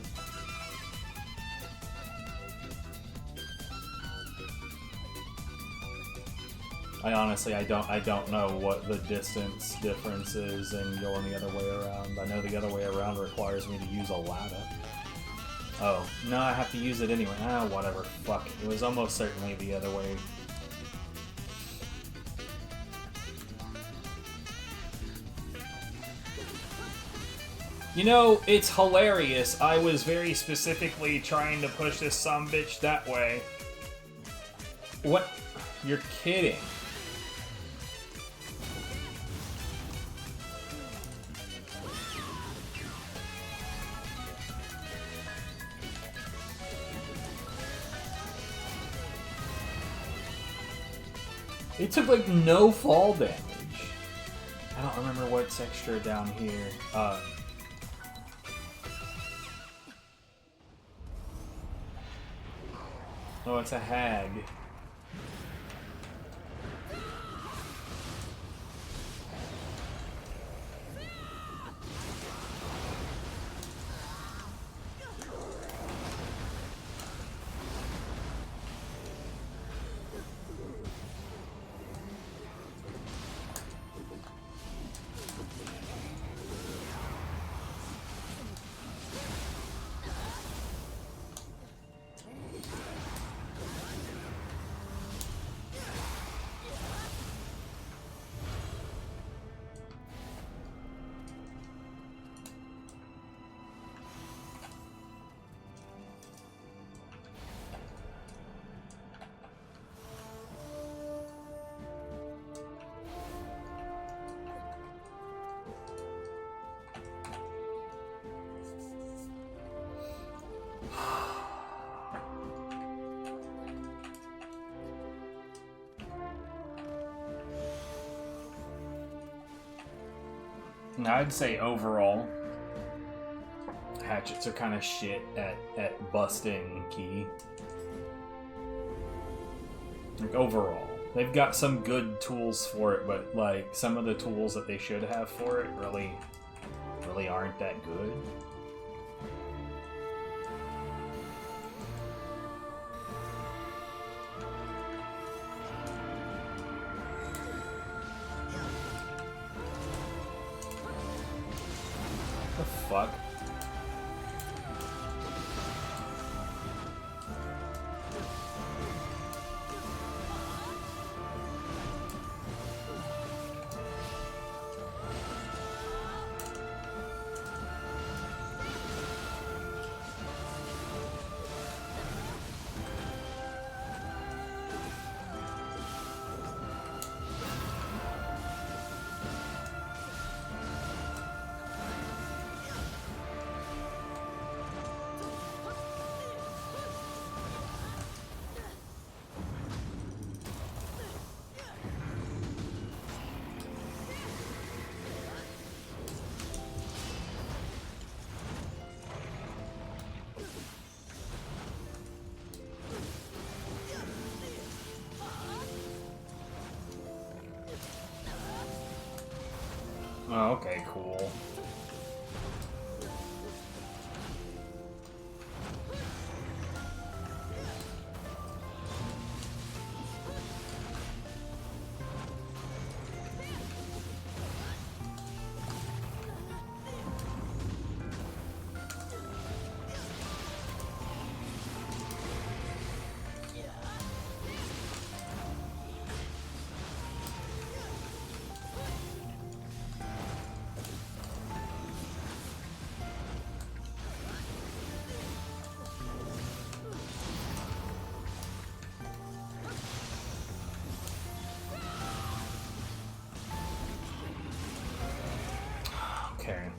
Speaker 2: I honestly, I don't know what the distance difference is in going the other way around. I know the other way around requires me to use a ladder. Oh, no, I have to use it anyway. Ah, whatever, fuck. It was almost certainly the other way. You know, it's hilarious. I was very specifically trying to push this sumbitch that way. What? You're kidding. It took like no fall damage. I don't remember what's extra down here. Oh, it's a hag. I'd say overall, hatchets are kind of shit at busting key. Like, overall. They've got some good tools for it, but, like, some of the tools that they should have for it really aren't that good. Fuck. Oh, okay, cool. Okay.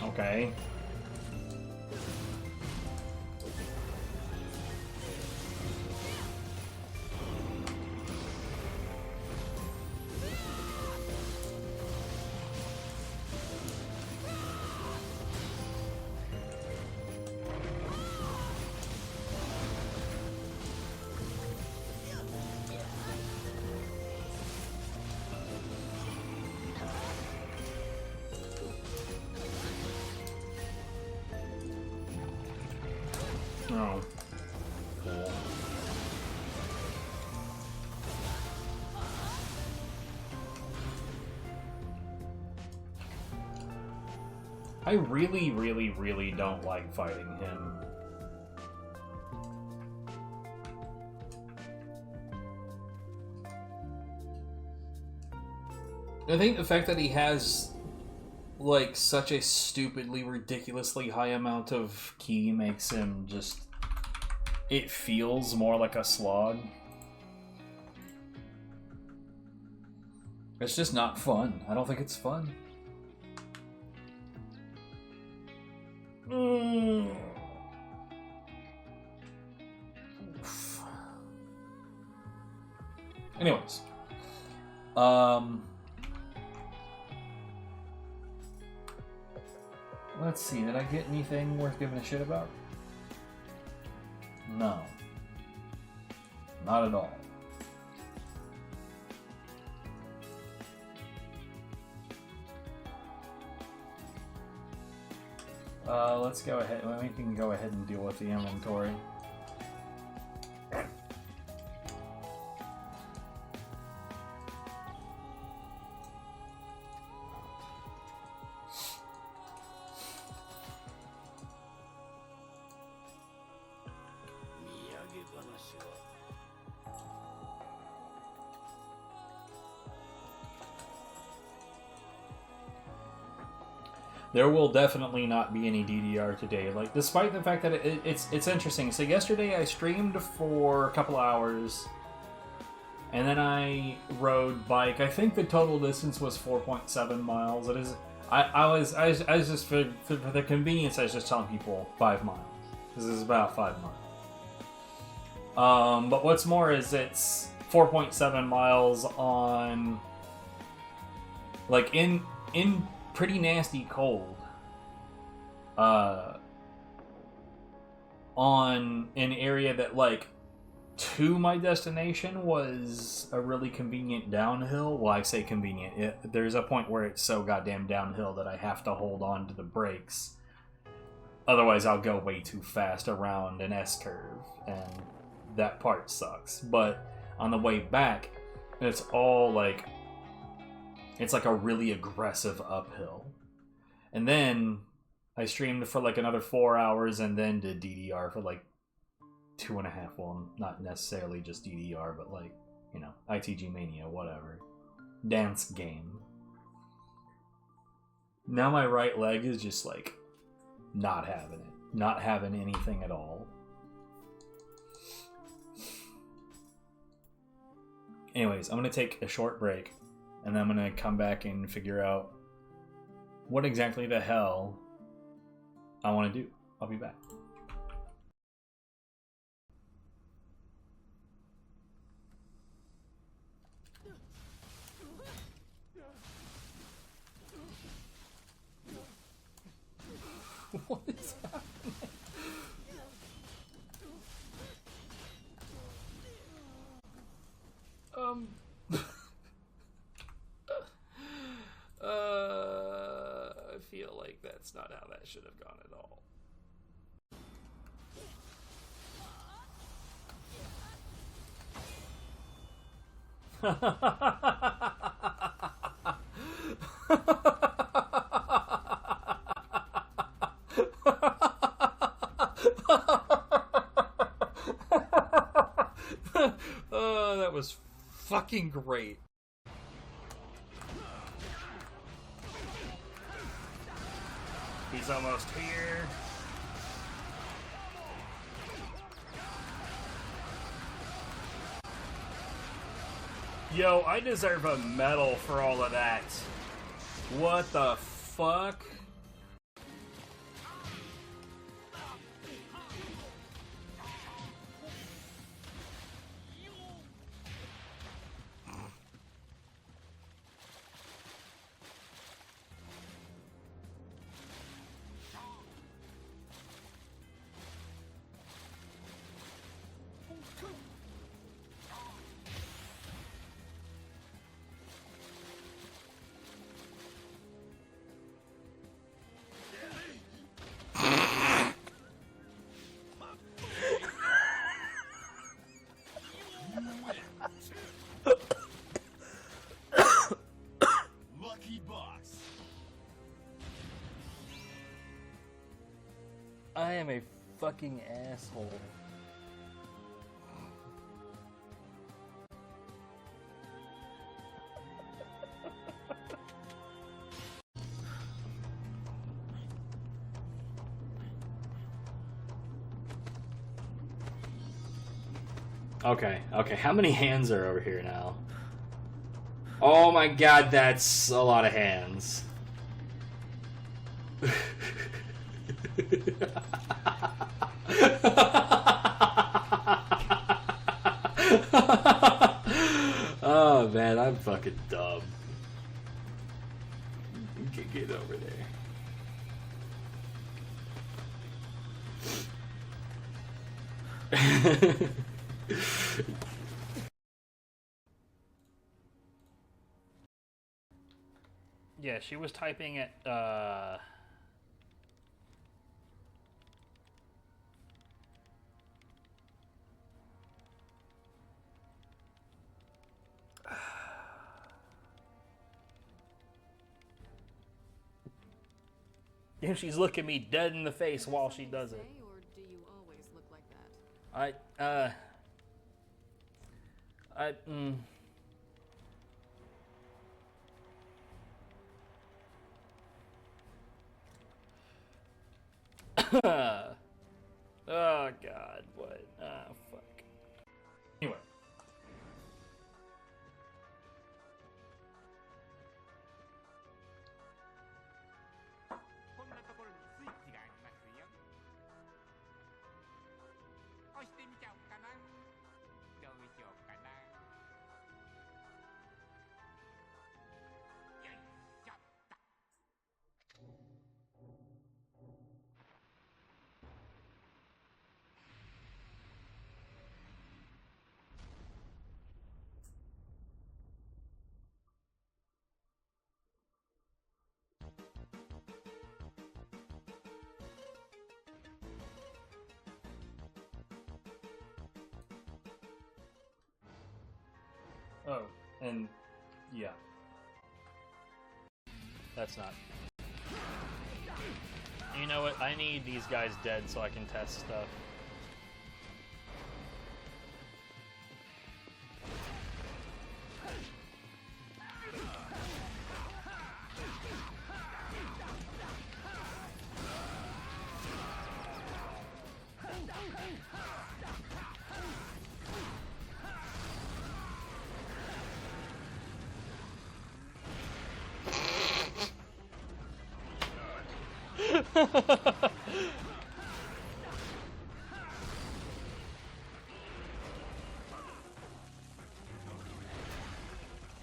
Speaker 2: Okay. Oh. Cool. I really, really, really don't like fighting him. I think the fact that he has, like, such a stupidly, ridiculously high amount of ki makes him just... It feels more like a slog. It's just not fun. I don't think it's fun. Oof. Anyways. Let's see, did I get anything worth giving a shit about? No. Not at all. Let's go ahead. We can go ahead and deal with the inventory. There will definitely not be any DDR today. Like, despite the fact that it's interesting. So yesterday I streamed for a couple hours, and then I rode bike. I think the total distance was 4.7 miles. It is. I was just for the convenience. I was just telling people 5 miles. This is about 5 miles. But what's more is it's 4.7 miles on, like, in pretty nasty cold, on an area that, like, to my destination was a really convenient downhill. Well, I say convenient. There's a point where it's so goddamn downhill that I have to hold on to the brakes. Otherwise, I'll go way too fast around an S curve, and that part sucks. But on the way back, it's all like, it's like a really aggressive uphill. And then I streamed for like another 4 hours and then did DDR for like 2.5. Well, not necessarily just DDR, but like, you know, ITG Mania, whatever. Dance game. Now my right leg is just like not having it. Not having anything at all. Anyways, I'm going to take a short break, and then I'm going to come back and figure out what exactly the hell I want to do. I'll be back.
Speaker 3: What is happening? I feel like that's not how that should have gone at all. Oh, that was fucking great.
Speaker 1: He's almost here. Yo, I deserve a medal for all of that. What the fuck?
Speaker 3: I am a fucking asshole.
Speaker 1: Okay, how many hands are over here now? Oh my god, that's a lot of hands. Oh man, I'm fucking dumb. Get over there. Yeah, she was typing it, and she's looking me dead in the face while she does it.
Speaker 5: Or do you always look like that?
Speaker 1: Oh god, what? Ah, fuck.
Speaker 2: Anyway. Oh, and yeah.
Speaker 1: That's not. You know what? I need these guys dead so I can test stuff.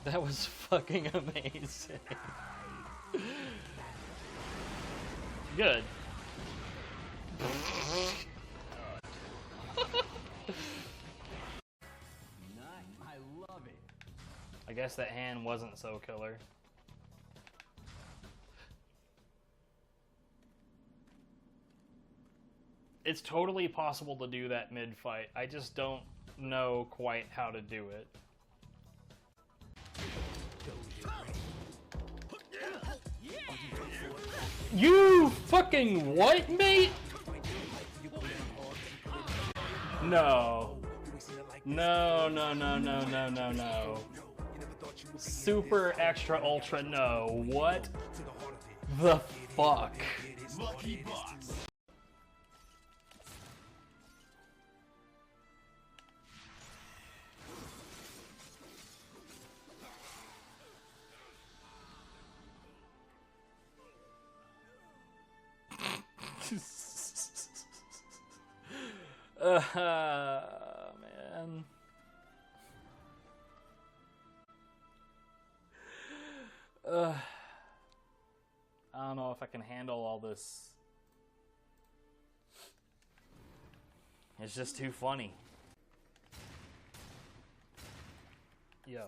Speaker 1: That was fucking amazing. Good.
Speaker 5: I love it.
Speaker 1: I guess that hand wasn't so killer. It's totally possible to do that mid-fight. I just don't know quite how to do it. You fucking what, mate? No. No, no, no, no, no, no, no. Super extra ultra no. What the fuck? Man. I don't know if I can handle all this. It's just too funny. Yo.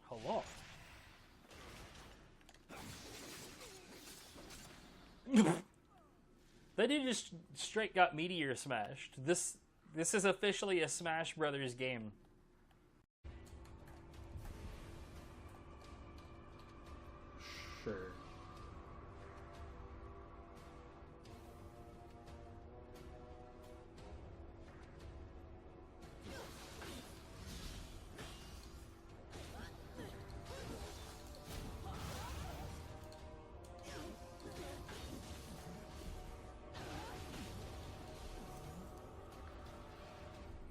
Speaker 1: Hello. That dude just straight got meteor smashed. This is officially a Smash Brothers game.
Speaker 2: Sure.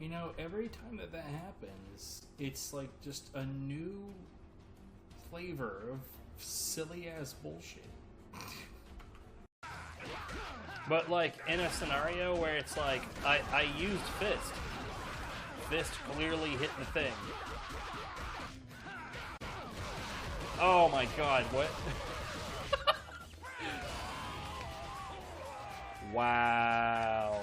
Speaker 2: You know, every time that happens, it's like just a new flavor of silly ass bullshit.
Speaker 1: But like in a scenario where it's like I used fist. Fist clearly hit the thing. Oh my god, what? Wow.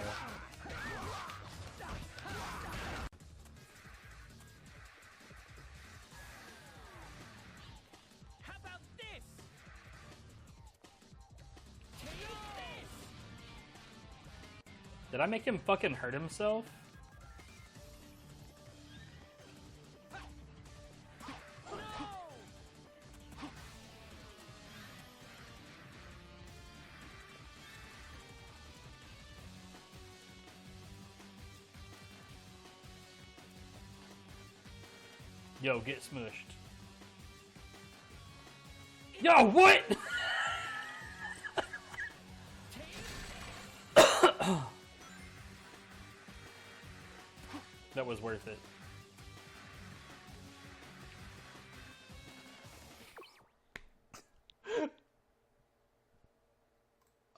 Speaker 1: Did I make him fucking hurt himself? Yo, get smushed. Yo, what? That was worth it.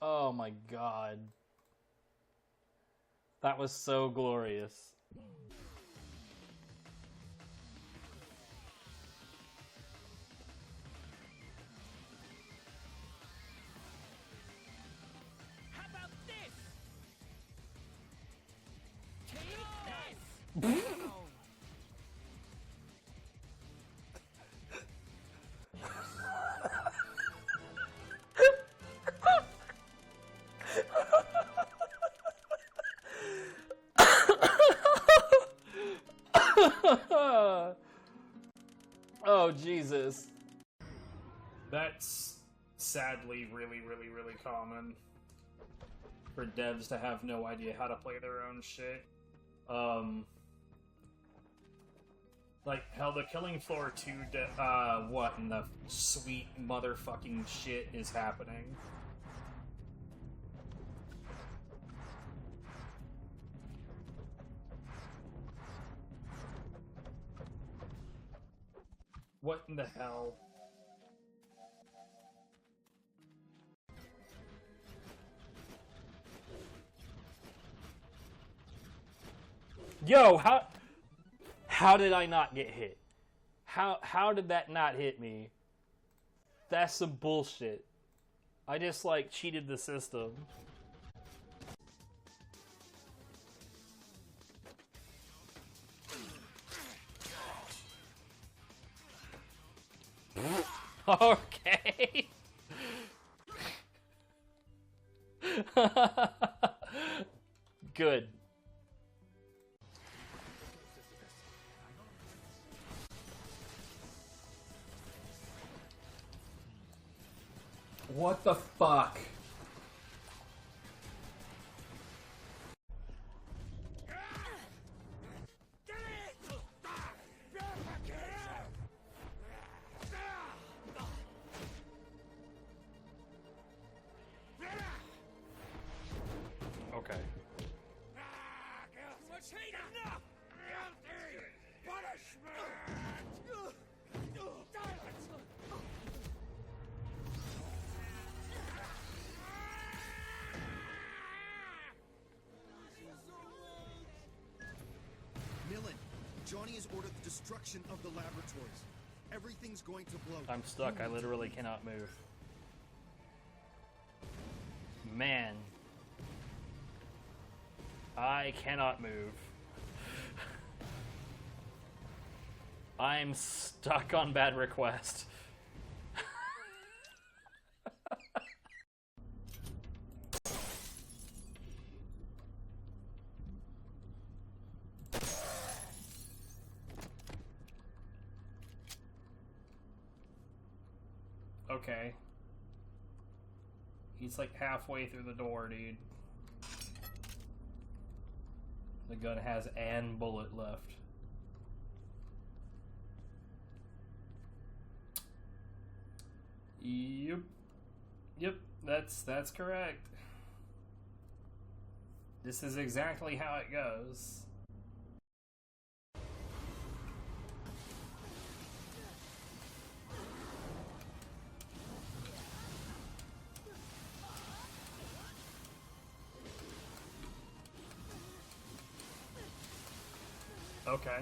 Speaker 1: Oh my god. That was so glorious. Jesus.
Speaker 2: That's sadly really, really, really common for devs to have no idea how to play their own shit. Like, hell, the Killing Floor 2, what in the sweet motherfucking shit is happening? What in the hell?
Speaker 1: Yo, how did I not get hit? How did that not hit me? That's some bullshit. I just like cheated the system. Okay. Good.
Speaker 2: What the fuck?
Speaker 1: Okay.
Speaker 6: Millen, Johnny has ordered the destruction of the laboratories. Everything's going to blow.
Speaker 1: I'm stuck. I literally cannot move. Man. I cannot move. I'm stuck on bad request.
Speaker 2: Okay. He's like halfway through the door, dude. The gun has an bullet left. Yep. Yep, that's correct. This is exactly how it goes. Okay.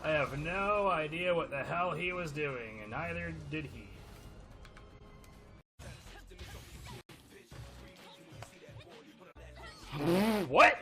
Speaker 2: I have no idea what the hell he was doing, and neither did he.
Speaker 1: What?